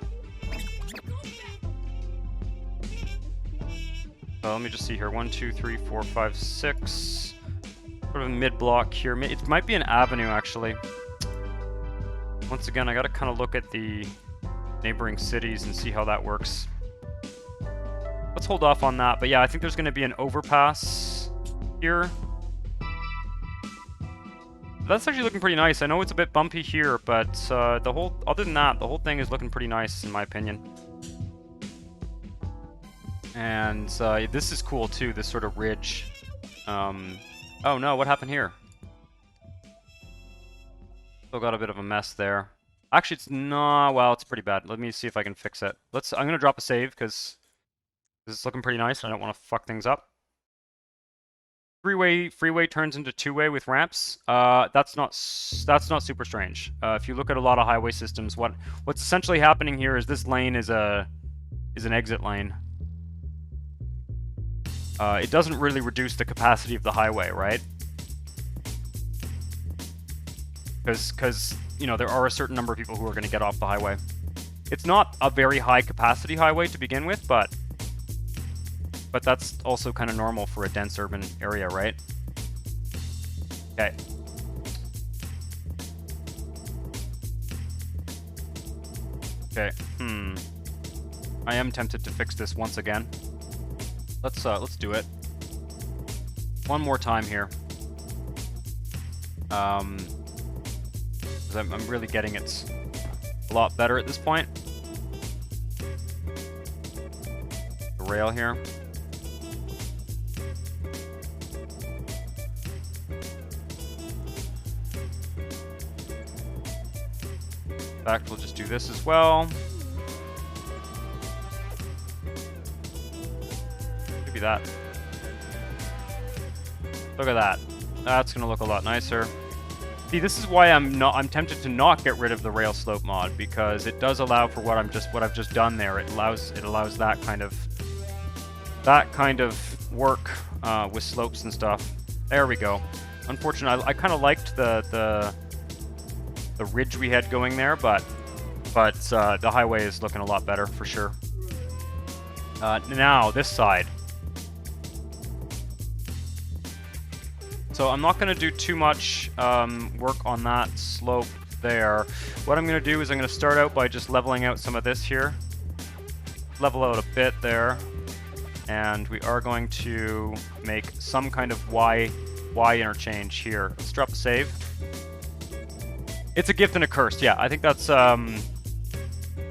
So let me just see here. 1, 2, 3, 4, 5, 6. Sort of a mid-block here. It might be an avenue, actually. Once again, I gotta kind of look at the neighboring cities and see how that works. Let's hold off on that. But yeah, I think there's gonna be an overpass here. That's actually looking pretty nice. I know it's a bit bumpy here, but other than that, the whole thing is looking pretty nice in my opinion. And this is cool too, this sort of ridge. Oh no, what happened here? Still got a bit of a mess there. Actually, it's not, well, it's pretty bad. Let me see if I can fix it. I'm gonna drop a save because this is looking pretty nice and I don't want to fuck things up. freeway turns into two-way with ramps, that's not super strange. If you look at a lot of highway systems, what's essentially happening here is this lane is an exit lane. It doesn't really reduce the capacity of the highway, right? Because you know, there are a certain number of people who are going to get off the highway. It's not a very high capacity highway to begin with, but that's also kind of normal for a dense urban area, right? Okay. Okay. I am tempted to fix this once again. Let's do it. One more time here. Because I'm really getting it a lot better at this point. The rail here. In fact, we'll just do this as well. Maybe that. Look at that. That's gonna look a lot nicer. See, this is why I'm tempted to not get rid of the rail slope mod, because it does allow for what I've just done there. It allows that kind of work with slopes and stuff. There we go. Unfortunately, I kind of liked the ridge we had going there, but the highway is looking a lot better for sure. Now this side. So I'm not going to do too much work on that slope there. What I'm going to do is I'm going to start out by just leveling out some of this here. Level out a bit there. And we are going to make some kind of Y interchange here. Let's drop a save. It's a gift and a curse. Yeah, I think that's...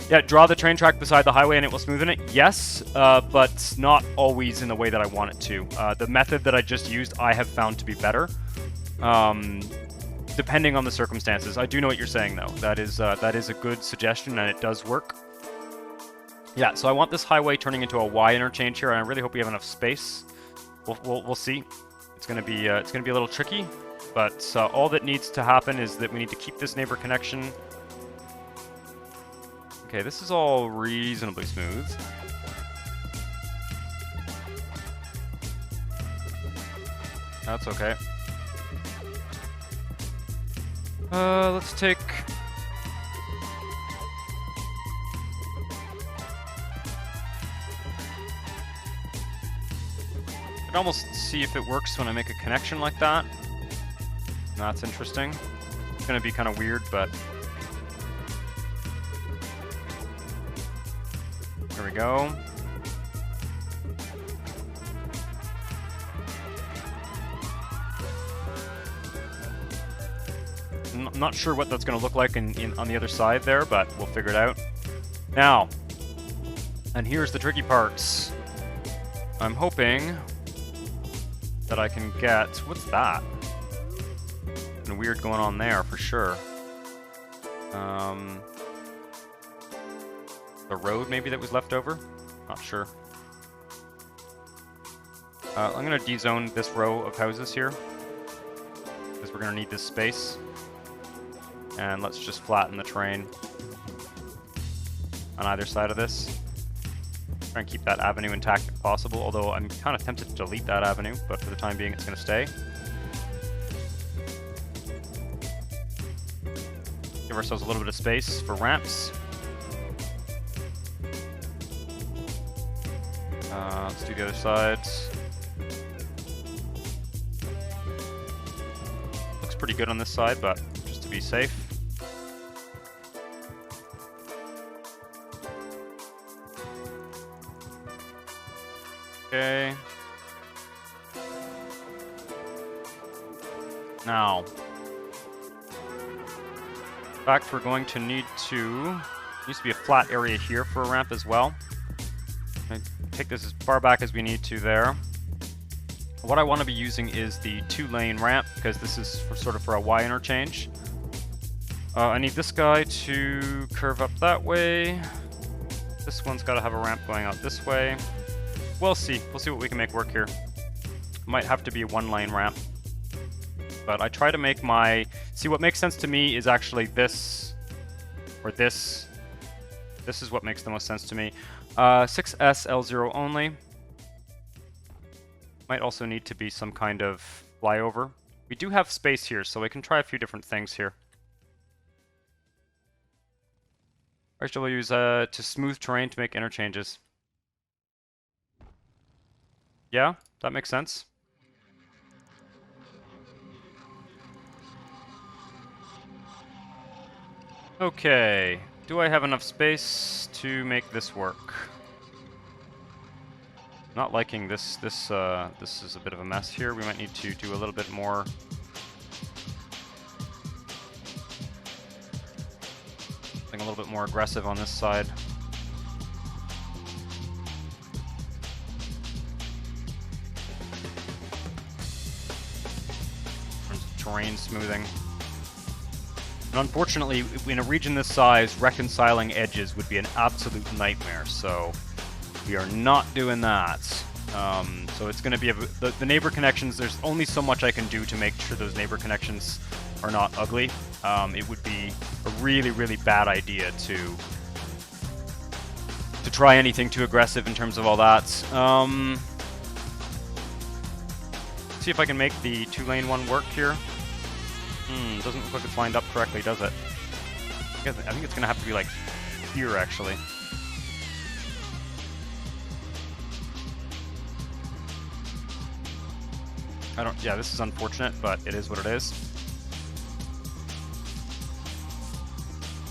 yeah, draw the train track beside the highway and it will smoothen it. Yes, but not always in the way that I want it to. The method that I just used, I have found to be better, depending on the circumstances. I do know what you're saying, though. That is a good suggestion, and it does work. Yeah, so I want this highway turning into a Y interchange here, and I really hope we have enough space. We'll see. It's gonna be a little tricky, but all that needs to happen is that we need to keep this neighbor connection. Okay, this is all reasonably smooth. That's okay. Let's take... I can almost see if it works when I make a connection like that. That's interesting. It's gonna be kind of weird, but... There we go. I'm not sure what that's going to look like on the other side there, but we'll figure it out. Now, and here's the tricky parts. I'm hoping that I can get... What's that? Something weird going on there, for sure. The road, maybe, that was left over? Not sure. I'm going to de-zone this row of houses here, because we're going to need this space. And let's just flatten the terrain on either side of this. Try and keep that avenue intact if possible, although I'm kind of tempted to delete that avenue, but for the time being it's going to stay. Give ourselves a little bit of space for ramps. Let's do the other sides. Looks pretty good on this side, but just to be safe. Okay. Now, in fact, we're going to need to... There needs to be a flat area here for a ramp as well. Take this as far back as we need to there. What I want to be using is the 2-lane ramp, because this is sort of for a Y interchange. I need this guy to curve up that way. This one's got to have a ramp going out this way. We'll see. We'll see what we can make work here. might have to be a 1-lane ramp. But I try to make my... See, what makes sense to me is actually this, or this. This is what makes the most sense to me. 6S L0 only. Might also need to be some kind of flyover. We do have space here, so we can try a few different things here. Or shall we use to smooth terrain to make interchanges? Yeah, that makes sense. Okay, do I have enough space to make this work? Not liking this. This is a bit of a mess here. We might need to do a little bit more. Something a little bit more aggressive on this side. In terms of terrain smoothing. And unfortunately, in a region this size, reconciling edges would be an absolute nightmare, so we are not doing that. So it's going to be the neighbor connections. There's only so much I can do to make sure those neighbor connections are not ugly. It would be a really, really bad idea to try anything too aggressive in terms of all that. See if I can make the 2-lane one work here. Doesn't look like it's lined up correctly, does it? I think it's going to have to be like here, actually. Yeah, this is unfortunate, but it is what it is.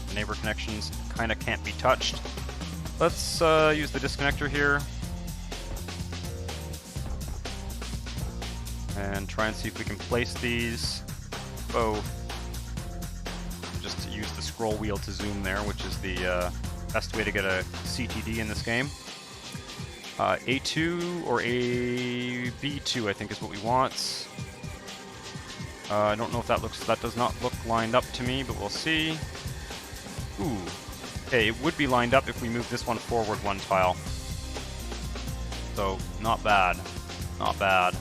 The neighbor connections kind of can't be touched. Let's use the disconnector here. And try and see if we can place these both. Just to use the scroll wheel to zoom there, which is the best way to get a CTD in this game. A2 or AB2, I think, is what we want. I don't know if that does not look lined up to me, but we'll see. Ooh, okay, it would be lined up if we move this one forward 1 tile. So, not bad. Not bad.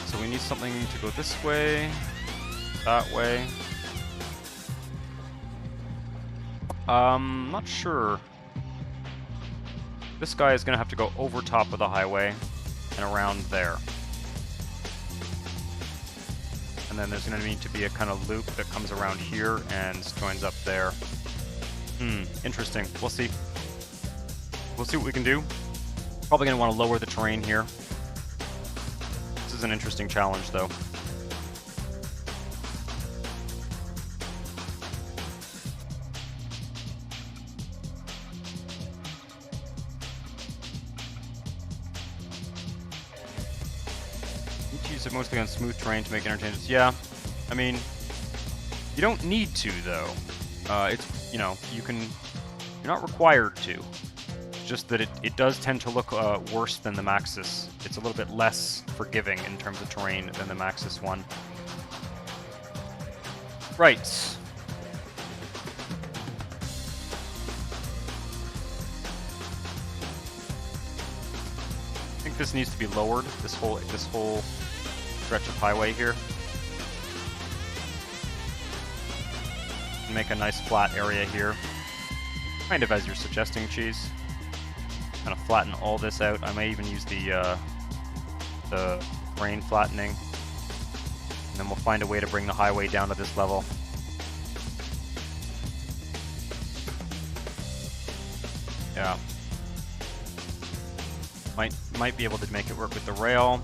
So we need something to go this way, that way. Not sure. This guy is going to have to go over top of the highway and around there. And then there's going to need to be a kind of loop that comes around here and joins up there. Interesting. We'll see. We'll see what we can do. Probably going to want to lower the terrain here. This is an interesting challenge, though. Use it mostly on smooth terrain to make interchanges. Yeah, I mean, you don't need to, though. It's, you know, you're not required to. It's just that it does tend to look worse than the Maxis. It's a little bit less forgiving in terms of terrain than the Maxis one. Right. I think this needs to be lowered, this whole stretch of highway here. And make a nice flat area here. Kind of as you're suggesting, Cheese. Kind of flatten all this out. I may even use the terrain flattening. And then we'll find a way to bring the highway down to this level. Yeah. Might be able to make it work with the rail.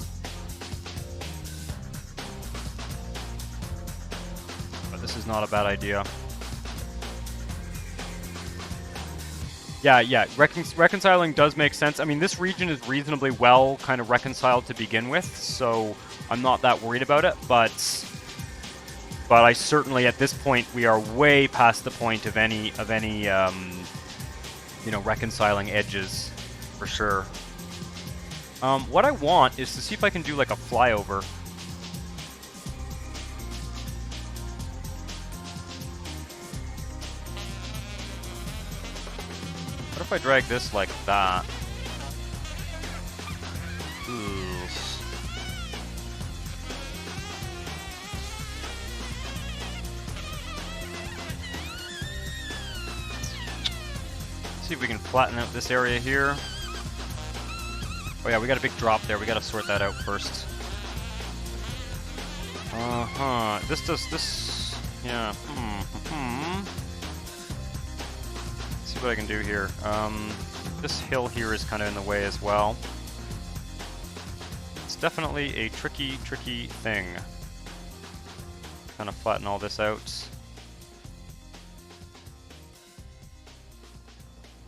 But this is not a bad idea. Yeah, reconciling does make sense. I mean, this region is reasonably well kind of reconciled to begin with, so I'm not that worried about it, but I certainly, at this point, we are way past the point of any you know, reconciling edges, for sure. What I want is to see if I can do like a flyover. What if I drag this like that? Ooh. See if we can flatten out this area here. Oh yeah, we got a big drop there. We gotta sort that out first. This does this. Yeah. Let's see what I can do here. This hill here is kind of in the way as well. It's definitely a tricky thing. Kind of flatten all this out.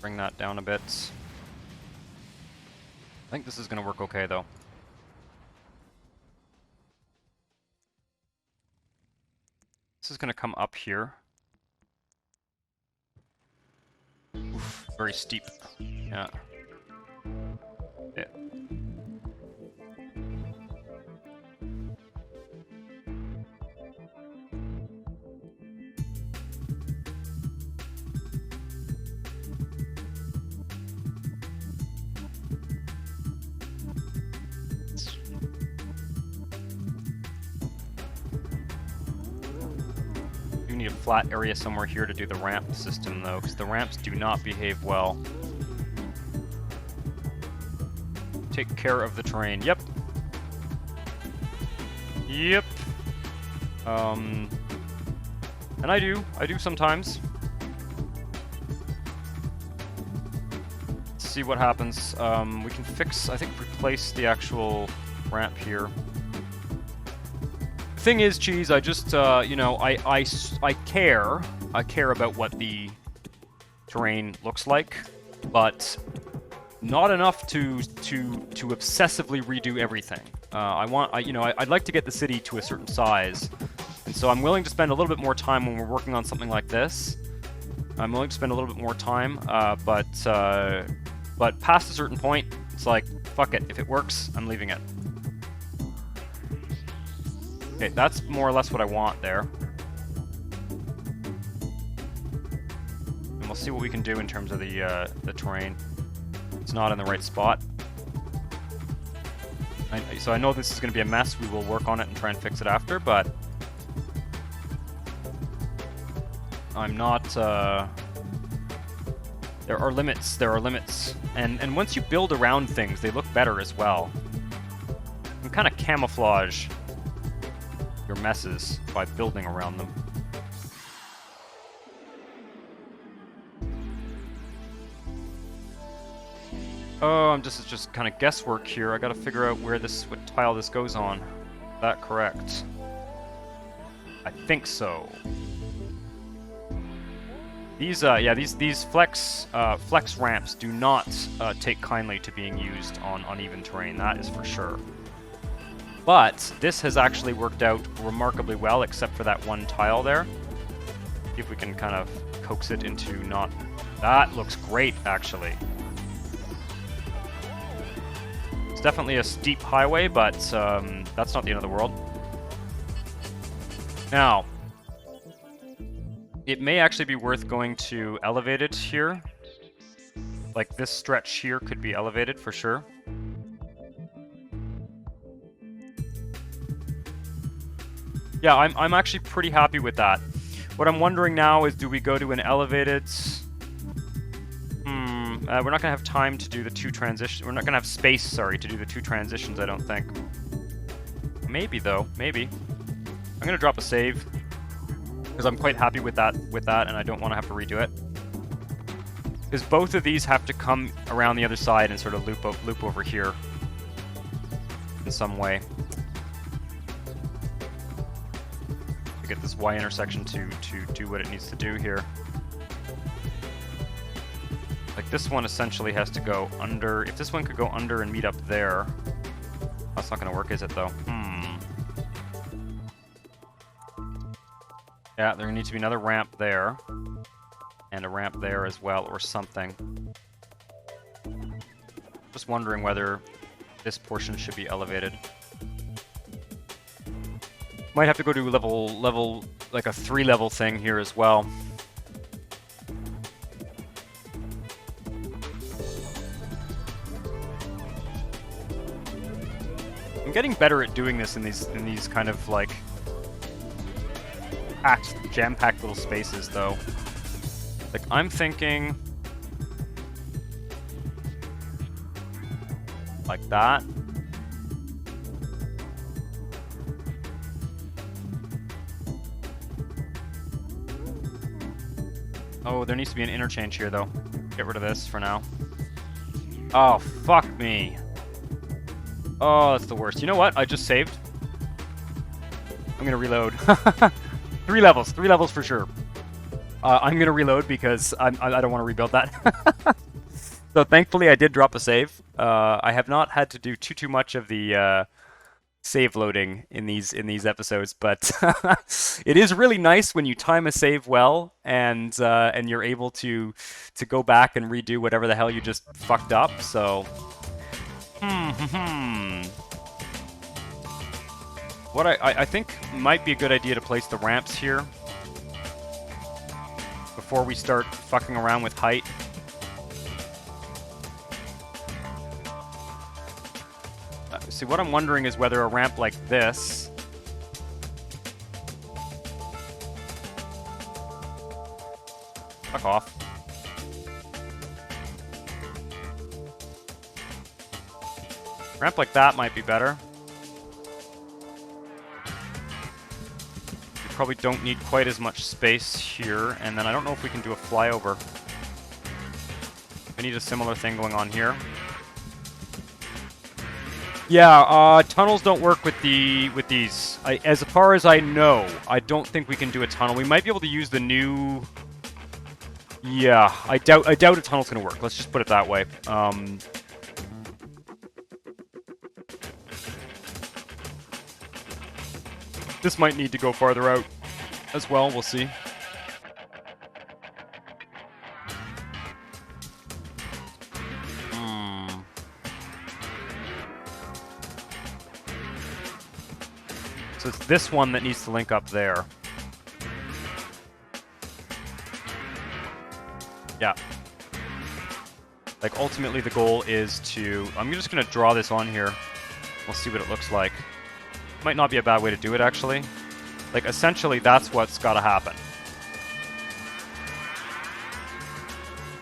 Bring that down a bit. I think this is going to work okay, though. This is going to come up here. Oof, very steep. Yeah. Yeah. Need a flat area somewhere here to do the ramp system, though, because the ramps do not behave well. Take care of the terrain. Yep. Yep. And I do sometimes. Let's see what happens. We can fix, I think, replace the actual ramp here. Thing is, Cheese, I just, you know, I care about what the terrain looks like, but not enough to obsessively redo everything. I'd like to get the city to a certain size, and so I'm willing to spend a little bit more time when we're working on something like this. I'm willing to spend a little bit more time, but past a certain point, it's like, fuck it. If it works, I'm leaving it. Okay, that's more or less what I want there. And we'll see what we can do in terms of the terrain. It's not in the right spot. So I know this is going to be a mess. We will work on it and try and fix it after, but I'm not... There are limits. There are limits. And once you build around things, they look better as well. You can kind of camouflage your messes by building around them. Oh, it's just kind of guesswork here. I gotta figure out what tile this goes on. Is that correct? I think so. These flex ramps do not take kindly to being used on uneven terrain. That is for sure. But this has actually worked out remarkably well, except for that one tile there. See if we can kind of coax it into not... That looks great, actually. It's definitely a steep highway, but that's not the end of the world. Now, it may actually be worth going to elevated here. Like this stretch here could be elevated for sure. Yeah, I'm actually pretty happy with that. What I'm wondering now is, do we go to an elevated... we're not going to have time to do the two transitions. We're not going to have space, sorry, to do the two transitions, I don't think. Maybe, though. Maybe. I'm going to drop a save, because I'm quite happy with that, and I don't want to have to redo it. Because both of these have to come around the other side and sort of loop over here in some way. Get this Y intersection to do what it needs to do here. Like this one essentially has to go under. If this one could go under and meet up there, that's not going to work, is it though? Yeah, there needs to be another ramp there, and a ramp there as well, or something. Just wondering whether this portion should be elevated. Might have to go to level, like a 3-level thing here as well. I'm getting better at doing this in these kind of like jam-packed little spaces, though. Like, I'm thinking like that. Oh, there needs to be an interchange here, though. Get rid of this for now. Oh, fuck me. Oh, that's the worst. You know what? I just saved. I'm gonna reload. 3 levels for sure. I'm gonna reload because I don't want to rebuild that. So thankfully I did drop a save. I have not had to do too much of the save loading in these episodes, but it is really nice when you time a save well and you're able to go back and redo whatever the hell you just fucked up. So what I think might be a good idea to place the ramps here before we start fucking around with height. See, what I'm wondering is whether a ramp like this fuck off. Ramp like that might be better. We probably don't need quite as much space here, and then I don't know if we can do a flyover. I need a similar thing going on here. Yeah, tunnels don't work with these. As far as I know, I don't think we can do a tunnel. We might be able to use the new. Yeah, I doubt a tunnel's gonna work. Let's just put it that way. This might need to go farther out as well. We'll see. So it's this one that needs to link up there. Yeah. Like, ultimately the goal is to... I'm just going to draw this on here. We'll see what it looks like. Might not be a bad way to do it, actually. Like, essentially, that's what's got to happen.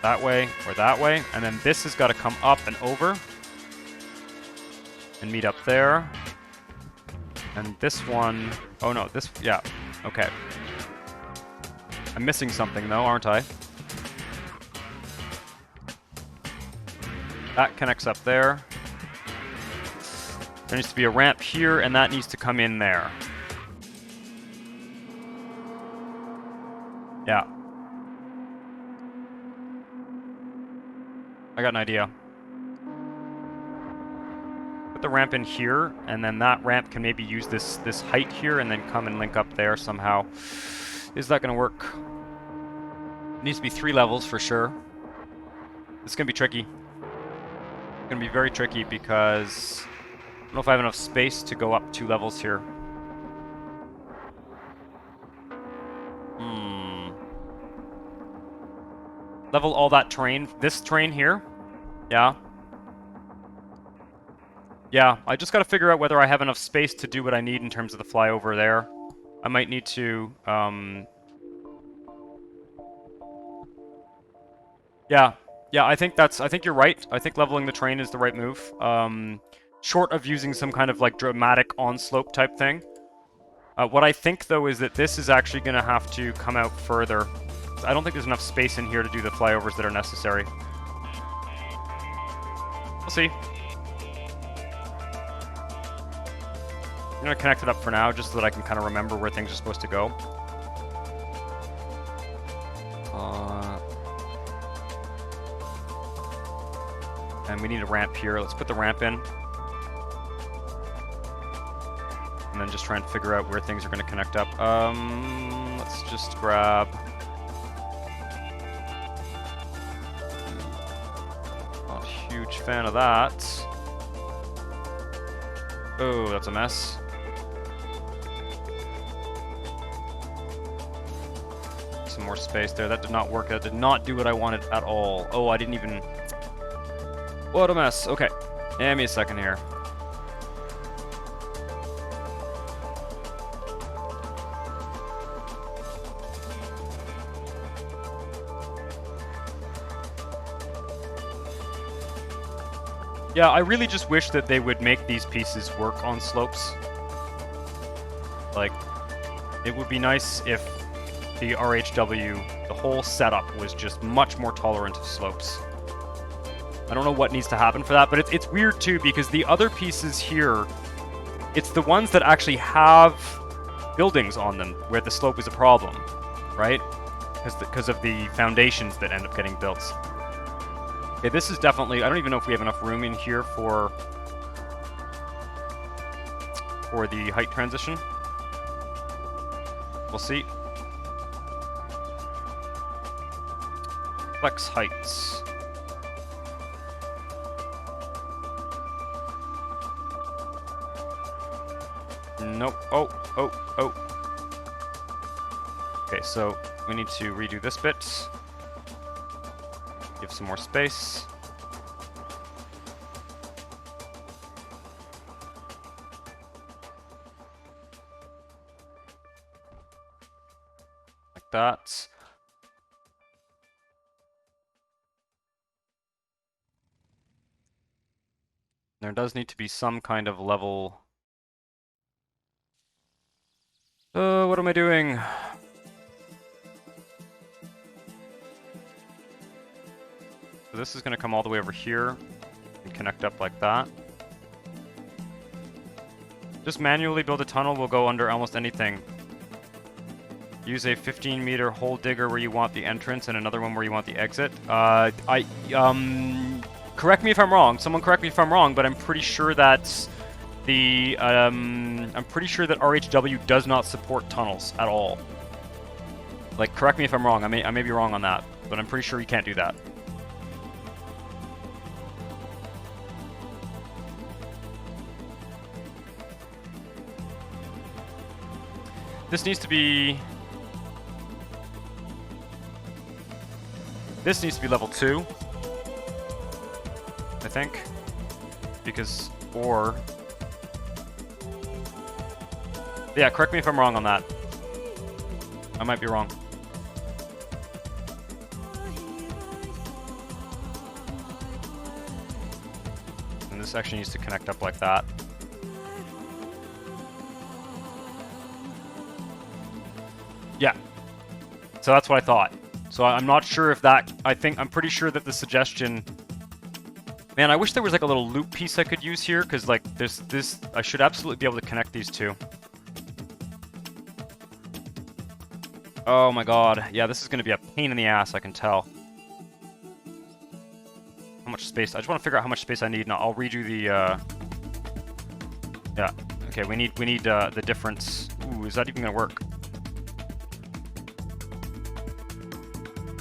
That way, or that way. And then this has got to come up and over. And meet up there. And this one... Oh, no, this... Yeah, okay. I'm missing something, though, aren't I? That connects up there. There needs to be a ramp here, and that needs to come in there. Yeah. I got an idea. Put the ramp in here, and then that ramp can maybe use this height here, and then come and link up there somehow. Is that going to work? It needs to be 3 levels for sure. It's going to be tricky. It's going to be very tricky because I don't know if I have enough space to go up 2 levels here. Level all that terrain. This terrain here. Yeah. Yeah, I just got to figure out whether I have enough space to do what I need in terms of the flyover there. I might need to, Yeah, I think you're right. I think leveling the terrain is the right move. Short of using some kind of, like, dramatic on-slope type thing. What I think, though, is that this is actually going to have to come out further. I don't think there's enough space in here to do the flyovers that are necessary. We'll see. I'm going to connect it up for now, just so that I can kind of remember where things are supposed to go. And we need a ramp here. Let's put the ramp in. And then just try and figure out where things are going to connect up. Let's just grab... Not a huge fan of that. Oh, that's a mess. Some more space there. That did not work. That did not do what I wanted at all. Oh, I didn't even... What a mess. Okay. Give me a second here. Yeah, I really just wish that they would make these pieces work on slopes. Like, it would be nice if the RHW, the whole setup, was just much more tolerant of slopes. I don't know what needs to happen for that, but it's weird too, because the other pieces here, it's the ones that actually have buildings on them where the slope is a problem, right? Because of the foundations that end up getting built. Okay, this is definitely... I don't even know if we have enough room in here for the height transition. We'll see. Flex heights. Nope. Oh. Okay, so we need to redo this bit. Give some more space. Like that. There does need to be some kind of level... what am I doing? So this is going to come all the way over here and connect up like that. Just manually build a tunnel, will go under almost anything. Use a 15-meter hole digger where you want the entrance and another one where you want the exit. Correct me if I'm wrong. Someone correct me if I'm wrong, but I'm pretty sure that I'm pretty sure that RHW does not support tunnels at all. Like, correct me if I'm wrong. I may be wrong on that, but I'm pretty sure you can't do that. This needs to be... This needs to be level 2. I think. Because... Or... Yeah, correct me if I'm wrong on that. I might be wrong. And this actually needs to connect up like that. Yeah. So that's what I thought. So I'm not sure if that... I'm pretty sure that the suggestion... Man, I wish there was like a little loop piece I could use here, because like this... I should absolutely be able to connect these two. Oh my god. Yeah, this is going to be a pain in the ass, I can tell. How much space? I just want to figure out how much space I need, and I'll redo the... Yeah. Okay, we need the difference. Ooh, is that even going to work?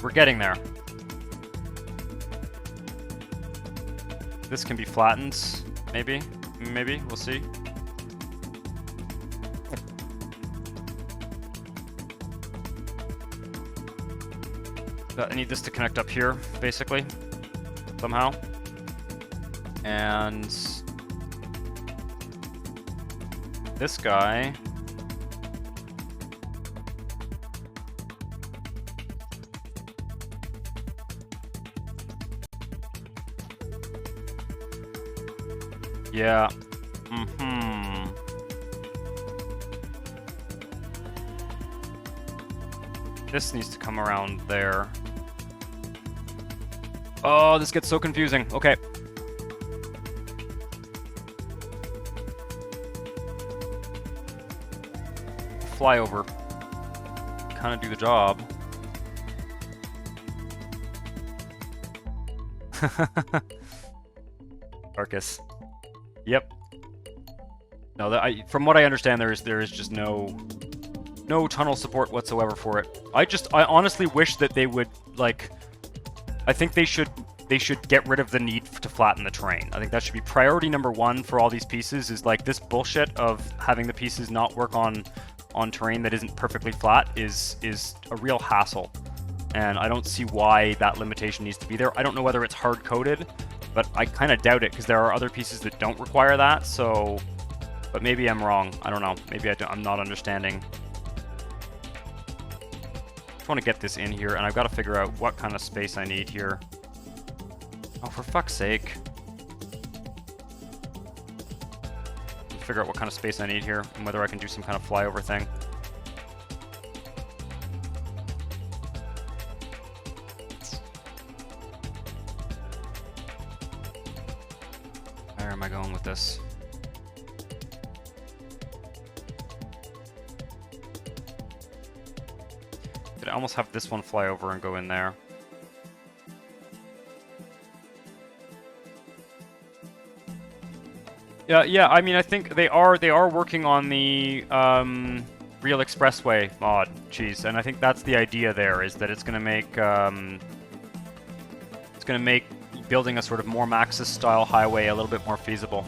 We're getting there. This can be flattened, maybe. Maybe, we'll see. I need this to connect up here, basically, somehow. And this guy... Yeah. This needs to come around there. Oh, this gets so confusing. Okay. Flyover. Kind of do the job. Arcus. Yep. No, from what I understand, there is just no tunnel support whatsoever for it. I honestly wish that they would, like, I think they should get rid of the need to flatten the terrain. I think that should be priority number 1 for all these pieces, is like this bullshit of having the pieces not work on terrain that isn't perfectly flat is a real hassle. And I don't see why that limitation needs to be there. I don't know whether it's hard-coded, but I kind of doubt it, because there are other pieces that don't require that, so... But maybe I'm wrong. I don't know. Maybe I'm not understanding. I just want to get this in here, and I've got to figure out what kind of space I need here. Oh, for fuck's sake. figure out what kind of space I need here and whether I can do some kind of flyover thing. Where am I going with this? Could I almost have this one fly over and go in there? Yeah. I mean, I think they are working on the Real Expressway mod. Jeez, and I think that's the idea there, is that it's gonna make building a sort of more Maxis style highway a little bit more feasible.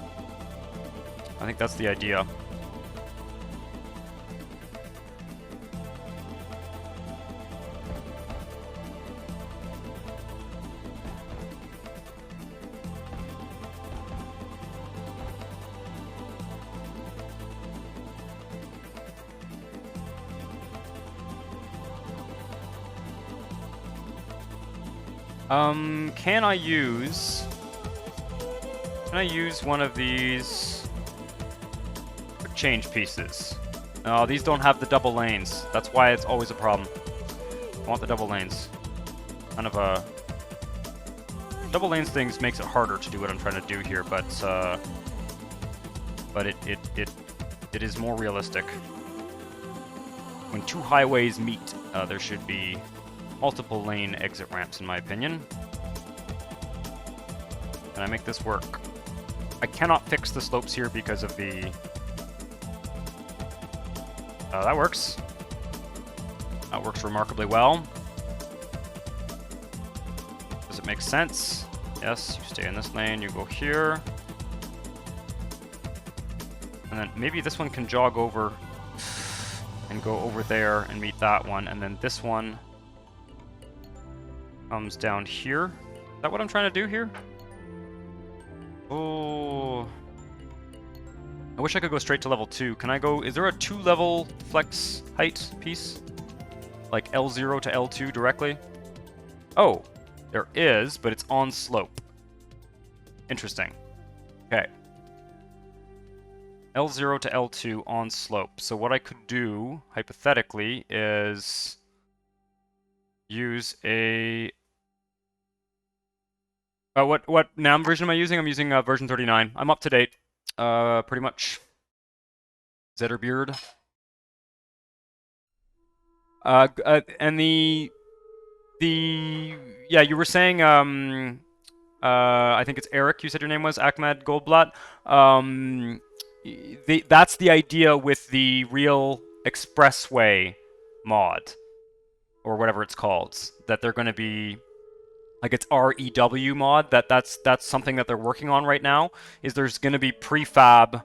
I think that's the idea. Can I use one of these change pieces? No, these don't have the double lanes. That's why it's always a problem. I want the double lanes. Kind of a... Double lanes things makes it harder to do what I'm trying to do here, but it is more realistic. When two highways meet, there should be multiple lane exit ramps, in my opinion. Can I make this work? I cannot fix the slopes here because of the... that works. That works remarkably well. Does it make sense? Yes, you stay in this lane, you go here. And then maybe this one can jog over and go over there and meet that one, and then this one comes down here. Is that what I'm trying to do here? Oh, I wish I could go straight to level 2. Can I go... Is there a 2-level flex height piece? Like L0 to L2 directly? Oh, there is, but it's on slope. Interesting. Okay. L0 to L2 on slope. So what I could do, hypothetically, is use a... what NAM version am I using? I'm using version 39. I'm up to date, pretty much. Zetterbeard. And yeah, you were saying, I think it's Eric, you said your name was, Ahmed Goldblatt. That's the idea with the Real Expressway mod, or whatever it's called, that they're going to be... Like it's REW mod, that's something that they're working on right now, is there's going to be prefab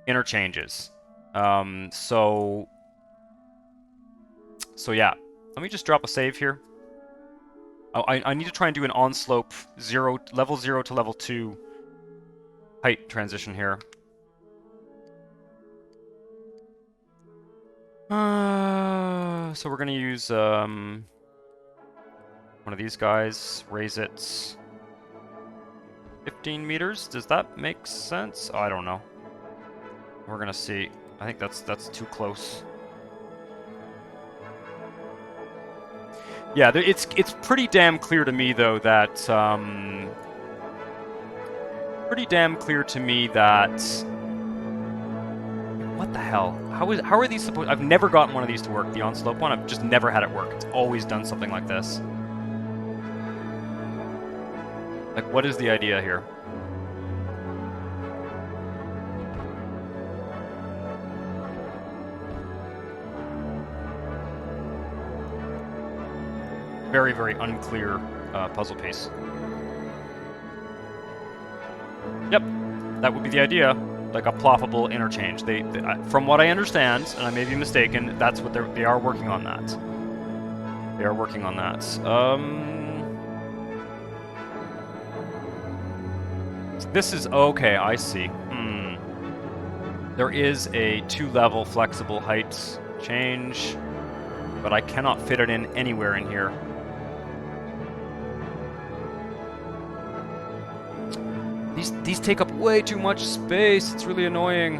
interchanges. So yeah, let me just drop a save here. Oh, I need to try and do an on-slope level 0 to level 2 height transition here. So we're going to use... one of these guys, raise it 15 meters. Does that make sense? Oh, I don't know. We're gonna see. I think that's too close. Yeah, it's pretty damn clear to me though that what the hell? How are these supposed? I've never gotten one of these to work. The on-slope one, I've just never had it work. It's always done something like this. Like, what is the idea here? Very, very unclear puzzle piece. Yep, that would be the idea. Like a ploppable interchange. They from what I understand, and I may be mistaken, that's what they are working on that. They are working on that. This is okay. I see. There is a 2-level flexible height change, but I cannot fit it in anywhere in here. These take up way too much space. It's really annoying.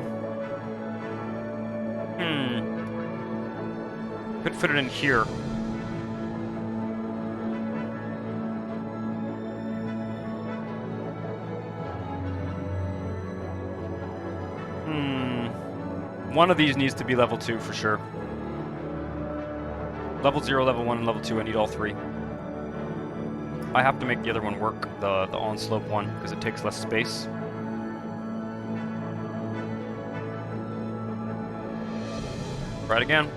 Could fit it in here. One of these needs to be level 2 for sure. Level 0, level 1, and level 2, I need all 3. I have to make the other one work, the on-slope one, because it takes less space. Try it again.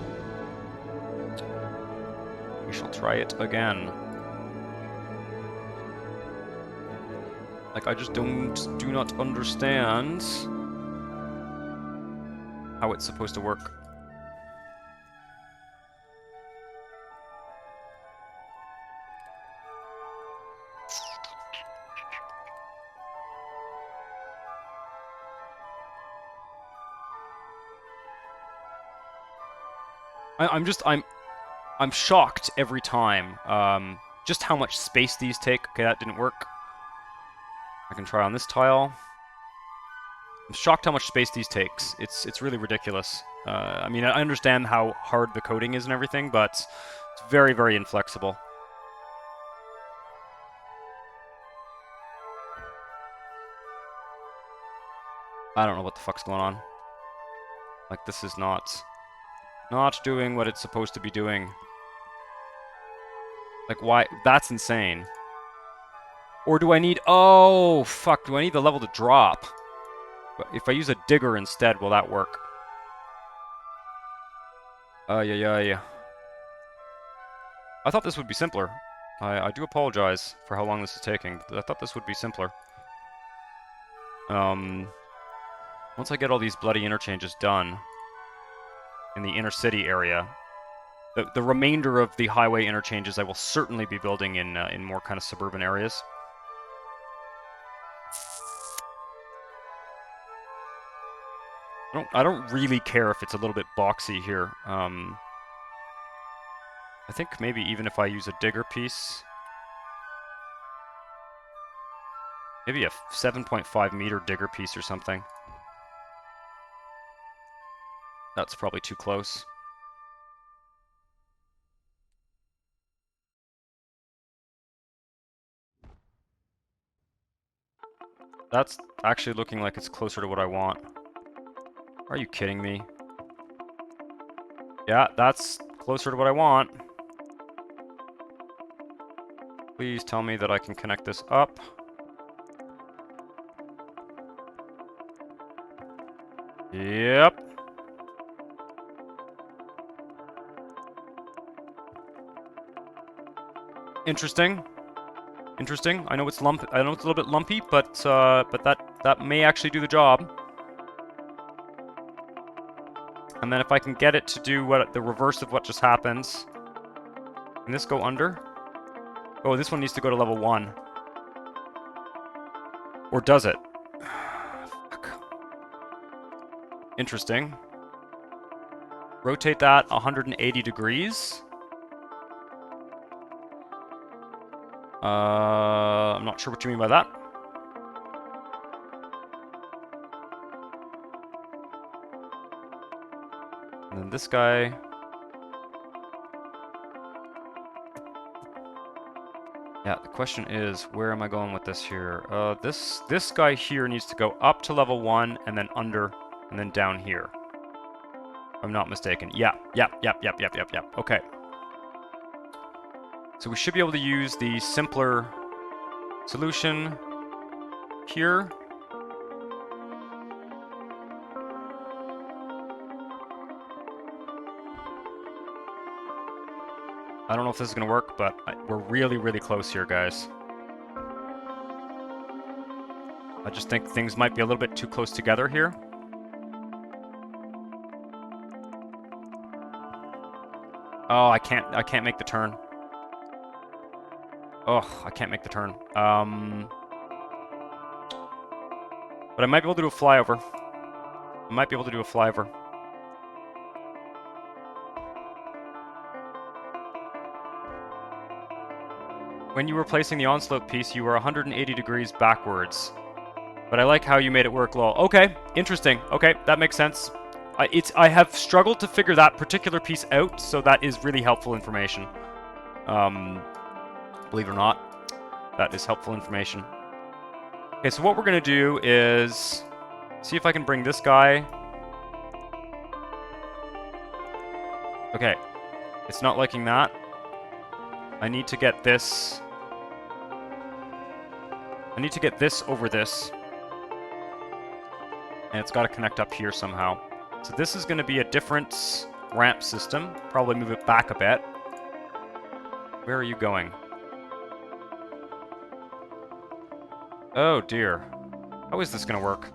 We shall try it again. Like, I just do not understand how it's supposed to work. I'm shocked every time. Just how much space these take. Okay, that didn't work. I can try on this tile. I'm shocked how much space these takes. It's really ridiculous. I mean, I understand how hard the coding is and everything, but it's very, very inflexible. I don't know what the fuck's going on. Like, this is not doing what it's supposed to be doing. Like, why? That's insane. Or do I need... Oh, fuck. Do I need the level to drop? If I use a digger instead, will that work? Yeah. I thought this would be simpler. I do apologize for how long this is taking, but I thought this would be simpler. Once I get all these bloody interchanges done in the inner city area, the remainder of the highway interchanges I will certainly be building in more kind of suburban areas. I don't really care if it's a little bit boxy here. I think maybe even if I use a digger piece, maybe a 7.5 meter digger piece or something. That's probably too close. That's actually looking like it's closer to what I want. Are you kidding me? Yeah, that's closer to what I want. Please tell me that I can connect this up. Yep. Interesting. I know it's lump. I know it's a little bit lumpy, but that may actually do the job. And then if I can get it to do what the reverse of what just happens, can this go under? Oh, this one needs to go to level 1. Or does it? Fuck. Interesting. Rotate that 180 degrees. I'm not sure what you mean by that. And then this guy... Yeah, the question is, where am I going with this here? This guy here needs to go up to level 1, and then under, and then down here. If I'm not mistaken. Yeah. Okay. So we should be able to use the simpler solution here. I don't know if this is going to work, but we're really, really close here, guys. I just think things might be a little bit too close together here. Oh, I can't make the turn. Oh, I can't make the turn. But I might be able to do a flyover. When you were placing the on-slope piece, you were 180 degrees backwards. But I like how you made it work, lol. Okay, interesting. Okay, that makes sense. I have struggled to figure that particular piece out, so that is really helpful information. Believe it or not, that is helpful information. Okay, so what we're gonna do is see if I can bring this guy. Okay, it's not liking that. I need to get this. I need to get this over this. And it's got to connect up here somehow. So this is going to be a different ramp system. Probably move it back a bit. Where are you going? Oh dear. How is this going to work?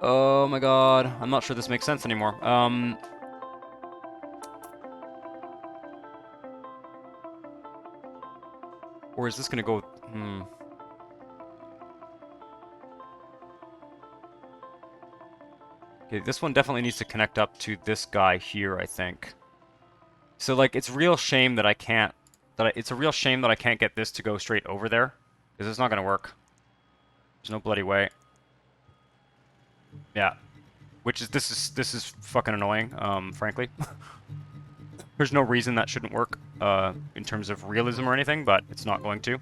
Oh my god. I'm not sure this makes sense anymore. Or is this going to go... Okay, this one definitely needs to connect up to this guy here, I think. So, like, it's a real shame that I can't... it's a real shame that I can't get this to go straight over there. Because it's not going to work. There's no bloody way. Yeah. Which is... This is fucking annoying, frankly. There's no reason that shouldn't work, in terms of realism or anything, but it's not going to.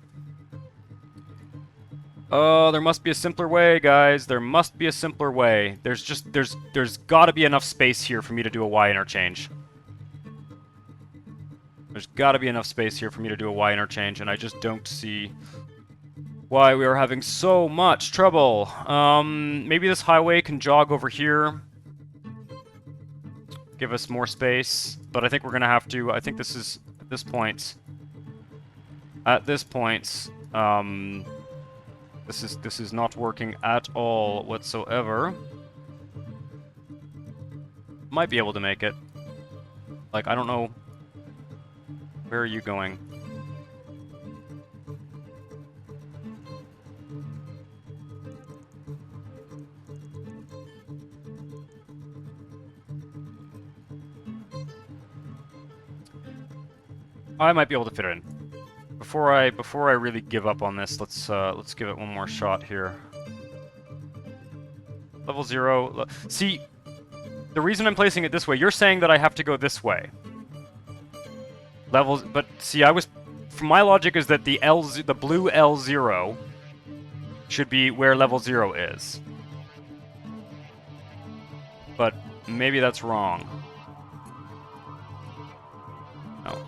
Oh, there must be a simpler way, guys. There must be a simpler way. There's gotta be enough space here for me to do a Y interchange. There's gotta be enough space here for me to do a Y interchange, and I just don't see why we are having so much trouble. Maybe this highway can jog over here. Give us more space, but I think we're gonna have to, I think this is, at this point, this is not working at all whatsoever. Might be able to make it. Like, I don't know. Where are you going? I might be able to fit it in. Before I really give up on this, let's give it one more shot here. Level 0. See, the reason I'm placing it this way, you're saying that I have to go this way. Levels, but see, from my logic is that the blue L0 should be where level 0 is. But maybe that's wrong. No.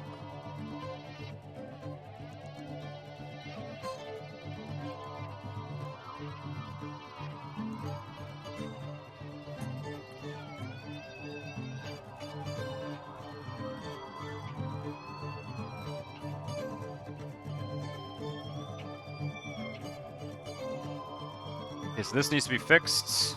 Okay, so this needs to be fixed.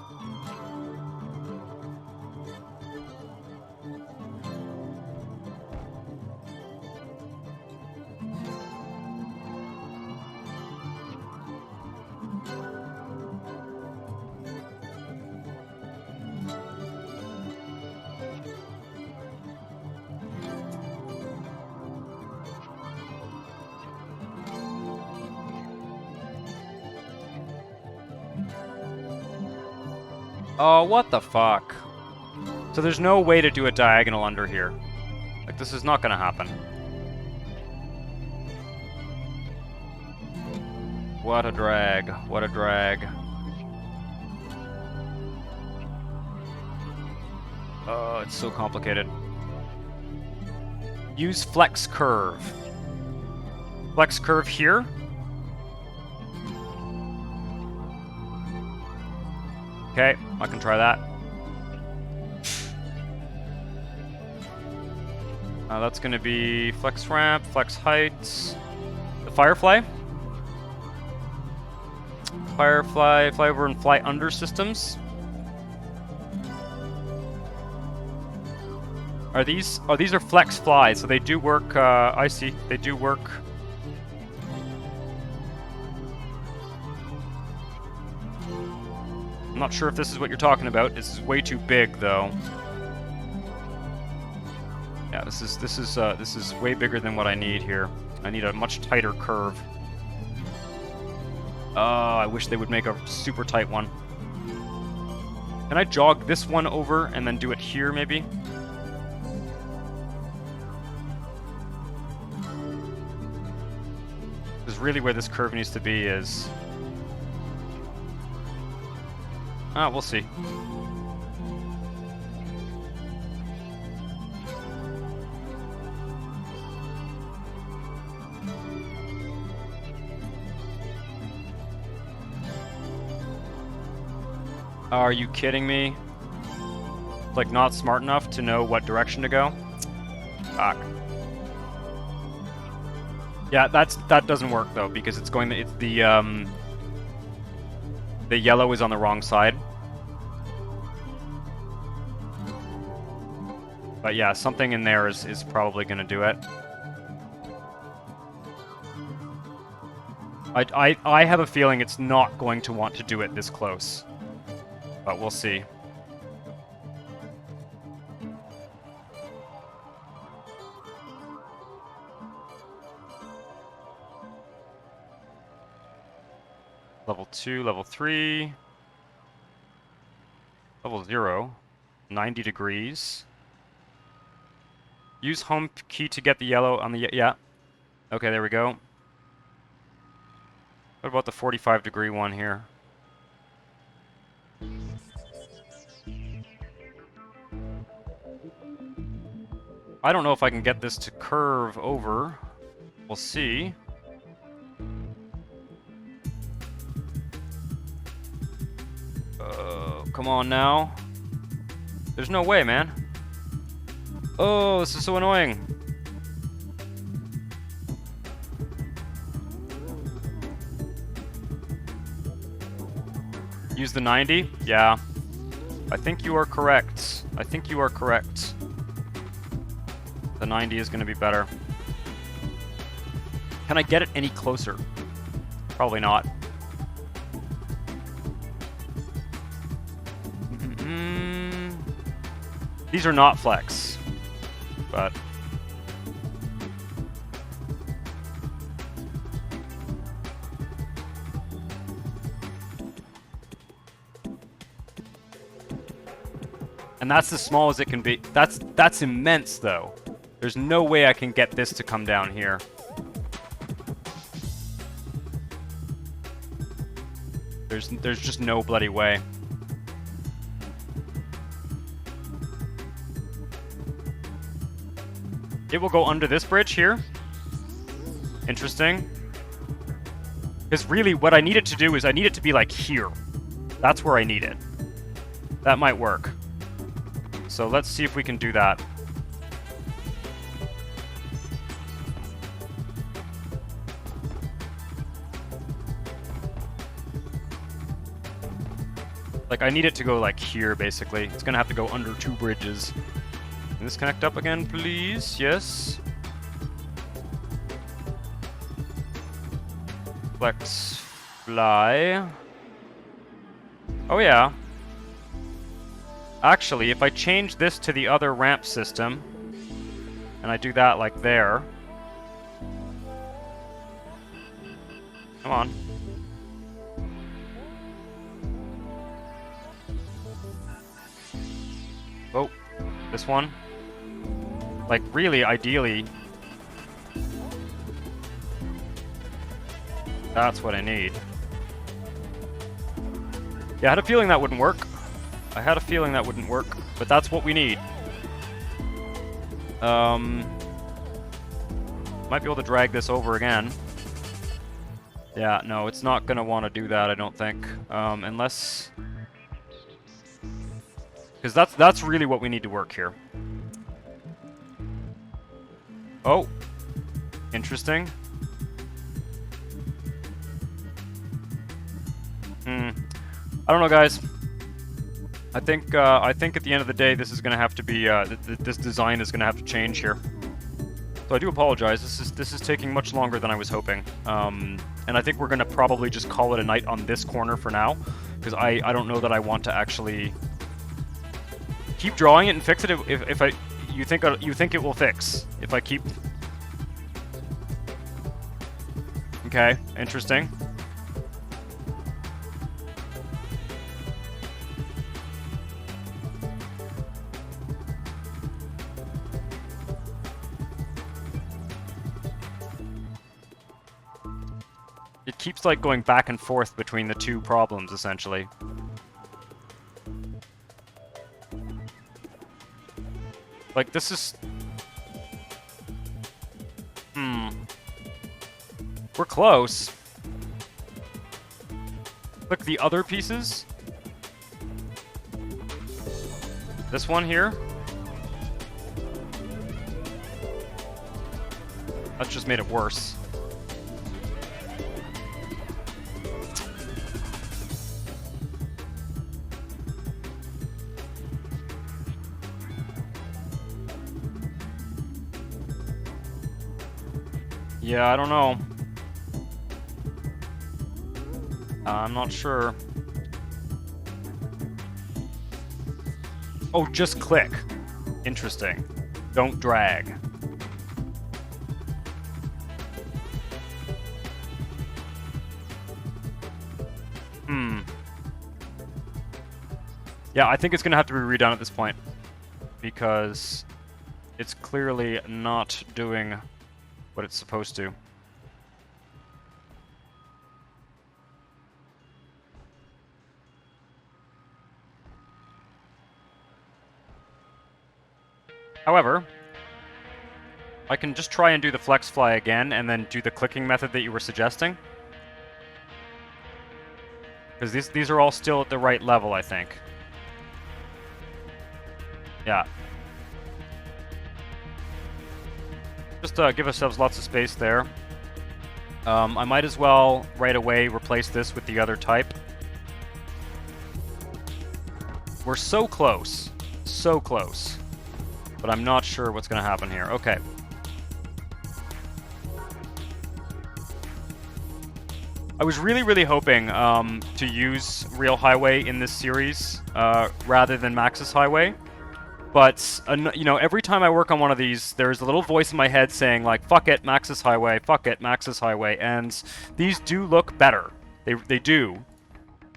Oh, what the fuck? So there's no way to do a diagonal under here. Like, this is not gonna happen. What a drag. What a drag. Oh, it's so complicated. Use flex curve. Flex curve here? Okay, I can try that. That's going to be flex ramp, flex heights. The Firefly. Firefly, fly over and fly under systems. Are these? Oh, these are flex flies, so they do work. I see. They do work. I'm not sure if this is what you're talking about. This is way too big, though. Yeah, this is way bigger than what I need here. I need a much tighter curve. I wish they would make a super tight one. Can I jog this one over and then do it here, maybe? Because really where this curve needs to be is... we'll see. Are you kidding me? Like, not smart enough to know what direction to go? Fuck. Yeah, that doesn't work though, because it's going. It's the yellow is on the wrong side. But yeah, something in there is probably going to do it. I have a feeling it's not going to want to do it this close. But we'll see. Level 2, level 3. Level 0. 90 degrees. Use home key to get the yellow on the... Yeah. Okay, there we go. What about the 45-degree one here? I don't know if I can get this to curve over. We'll see. Come on now. There's no way, man. Oh, this is so annoying. Use the 90? Yeah. I think you are correct. I think you are correct. The 90 is going to be better. Can I get it any closer? Probably not. These are not flex, but... And that's as small as it can be. That's immense, though. There's no way I can get this to come down here. There's just no bloody way. It will go under this bridge here. Interesting. Because really, what I need it to do is I need it to be like here. That's where I need it. That might work. So let's see if we can do that. Like, I need it to go like here, basically. It's gonna have to go under 2 bridges. Can this connect up again, please? Yes. Flex, fly. Oh yeah. Actually, if I change this to the other ramp system, and I do that like there. Come on. Oh, this one. Like, really, ideally, that's what I need. Yeah, I had a feeling that wouldn't work. I had a feeling that wouldn't work, but that's what we need. Might be able to drag this over again. Yeah, no, it's not gonna want to do that, I don't think. Unless... Because that's really what we need to work here. Oh. Interesting. I don't know, guys. I think at the end of the day, this is going to have to be this design is going to have to change here. So I do apologize. This is taking much longer than I was hoping. And I think we're going to probably just call it a night on this corner for now, because I don't know that I want to actually keep drawing it and fix it if you think it will fix if I keep. Okay, interesting. It keeps, like, going back and forth between the two problems, essentially. Like, this is... We're close. Look, the other pieces. This one here. That's just made it worse. Yeah, I don't know. I'm not sure. Oh, just click. Interesting. Don't drag. Yeah, I think it's gonna have to be redone at this point. Because it's clearly not doing what it's supposed to. However, I can just try and do the flex fly again and then do the clicking method that you were suggesting. Because these are all still at the right level, I think. Yeah. Just give ourselves lots of space there. I might as well right away replace this with the other type. We're so close. So close. But I'm not sure what's going to happen here. Okay. I was really, really hoping to use Real Highway in this series rather than Maxis Highway. But, you know, every time I work on one of these, there's a little voice in my head saying, like, fuck it, Maxis Highway, fuck it, Maxis Highway. And these do look better. They do.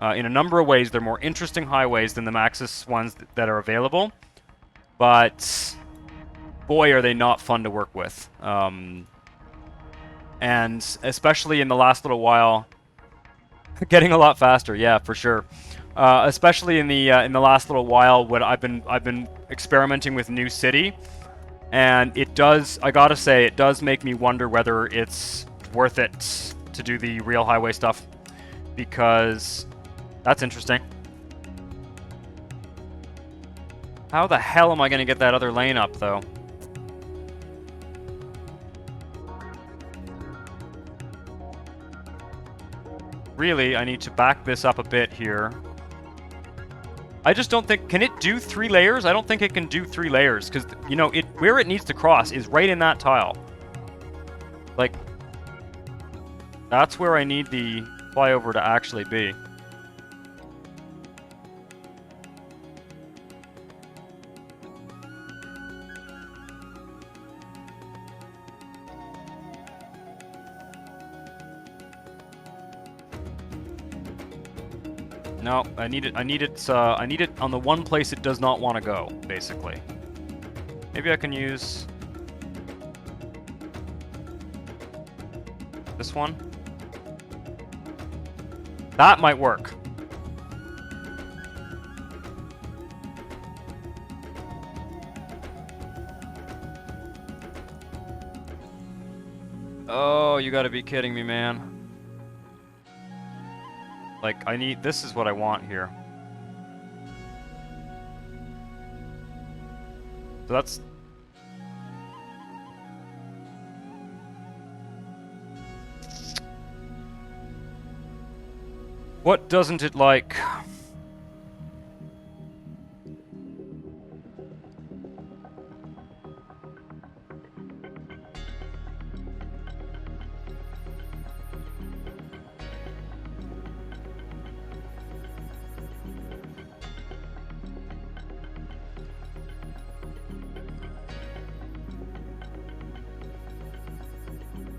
In a number of ways, they're more interesting highways than the Maxis ones that are available. But, boy, are they not fun to work with. And especially in the last little while, getting a lot faster, yeah, for sure. Especially in the last little while, when I've been experimenting with New City, and it does, I gotta say, it does make me wonder whether it's worth it to do the Real Highway stuff, because that's interesting. How the hell am I gonna get that other lane up, though? Really, I need to back this up a bit here. I just don't think... Can it do 3 layers? I don't think it can do 3 layers, because, you know, where it needs to cross is right in that tile. Like, that's where I need the flyover to actually be. No, I need it on the one place it does not want to go, basically. Maybe I can use this one. That might work. Oh, you gotta be kidding me, man. Like, this is what I want here. So that's... What doesn't it like?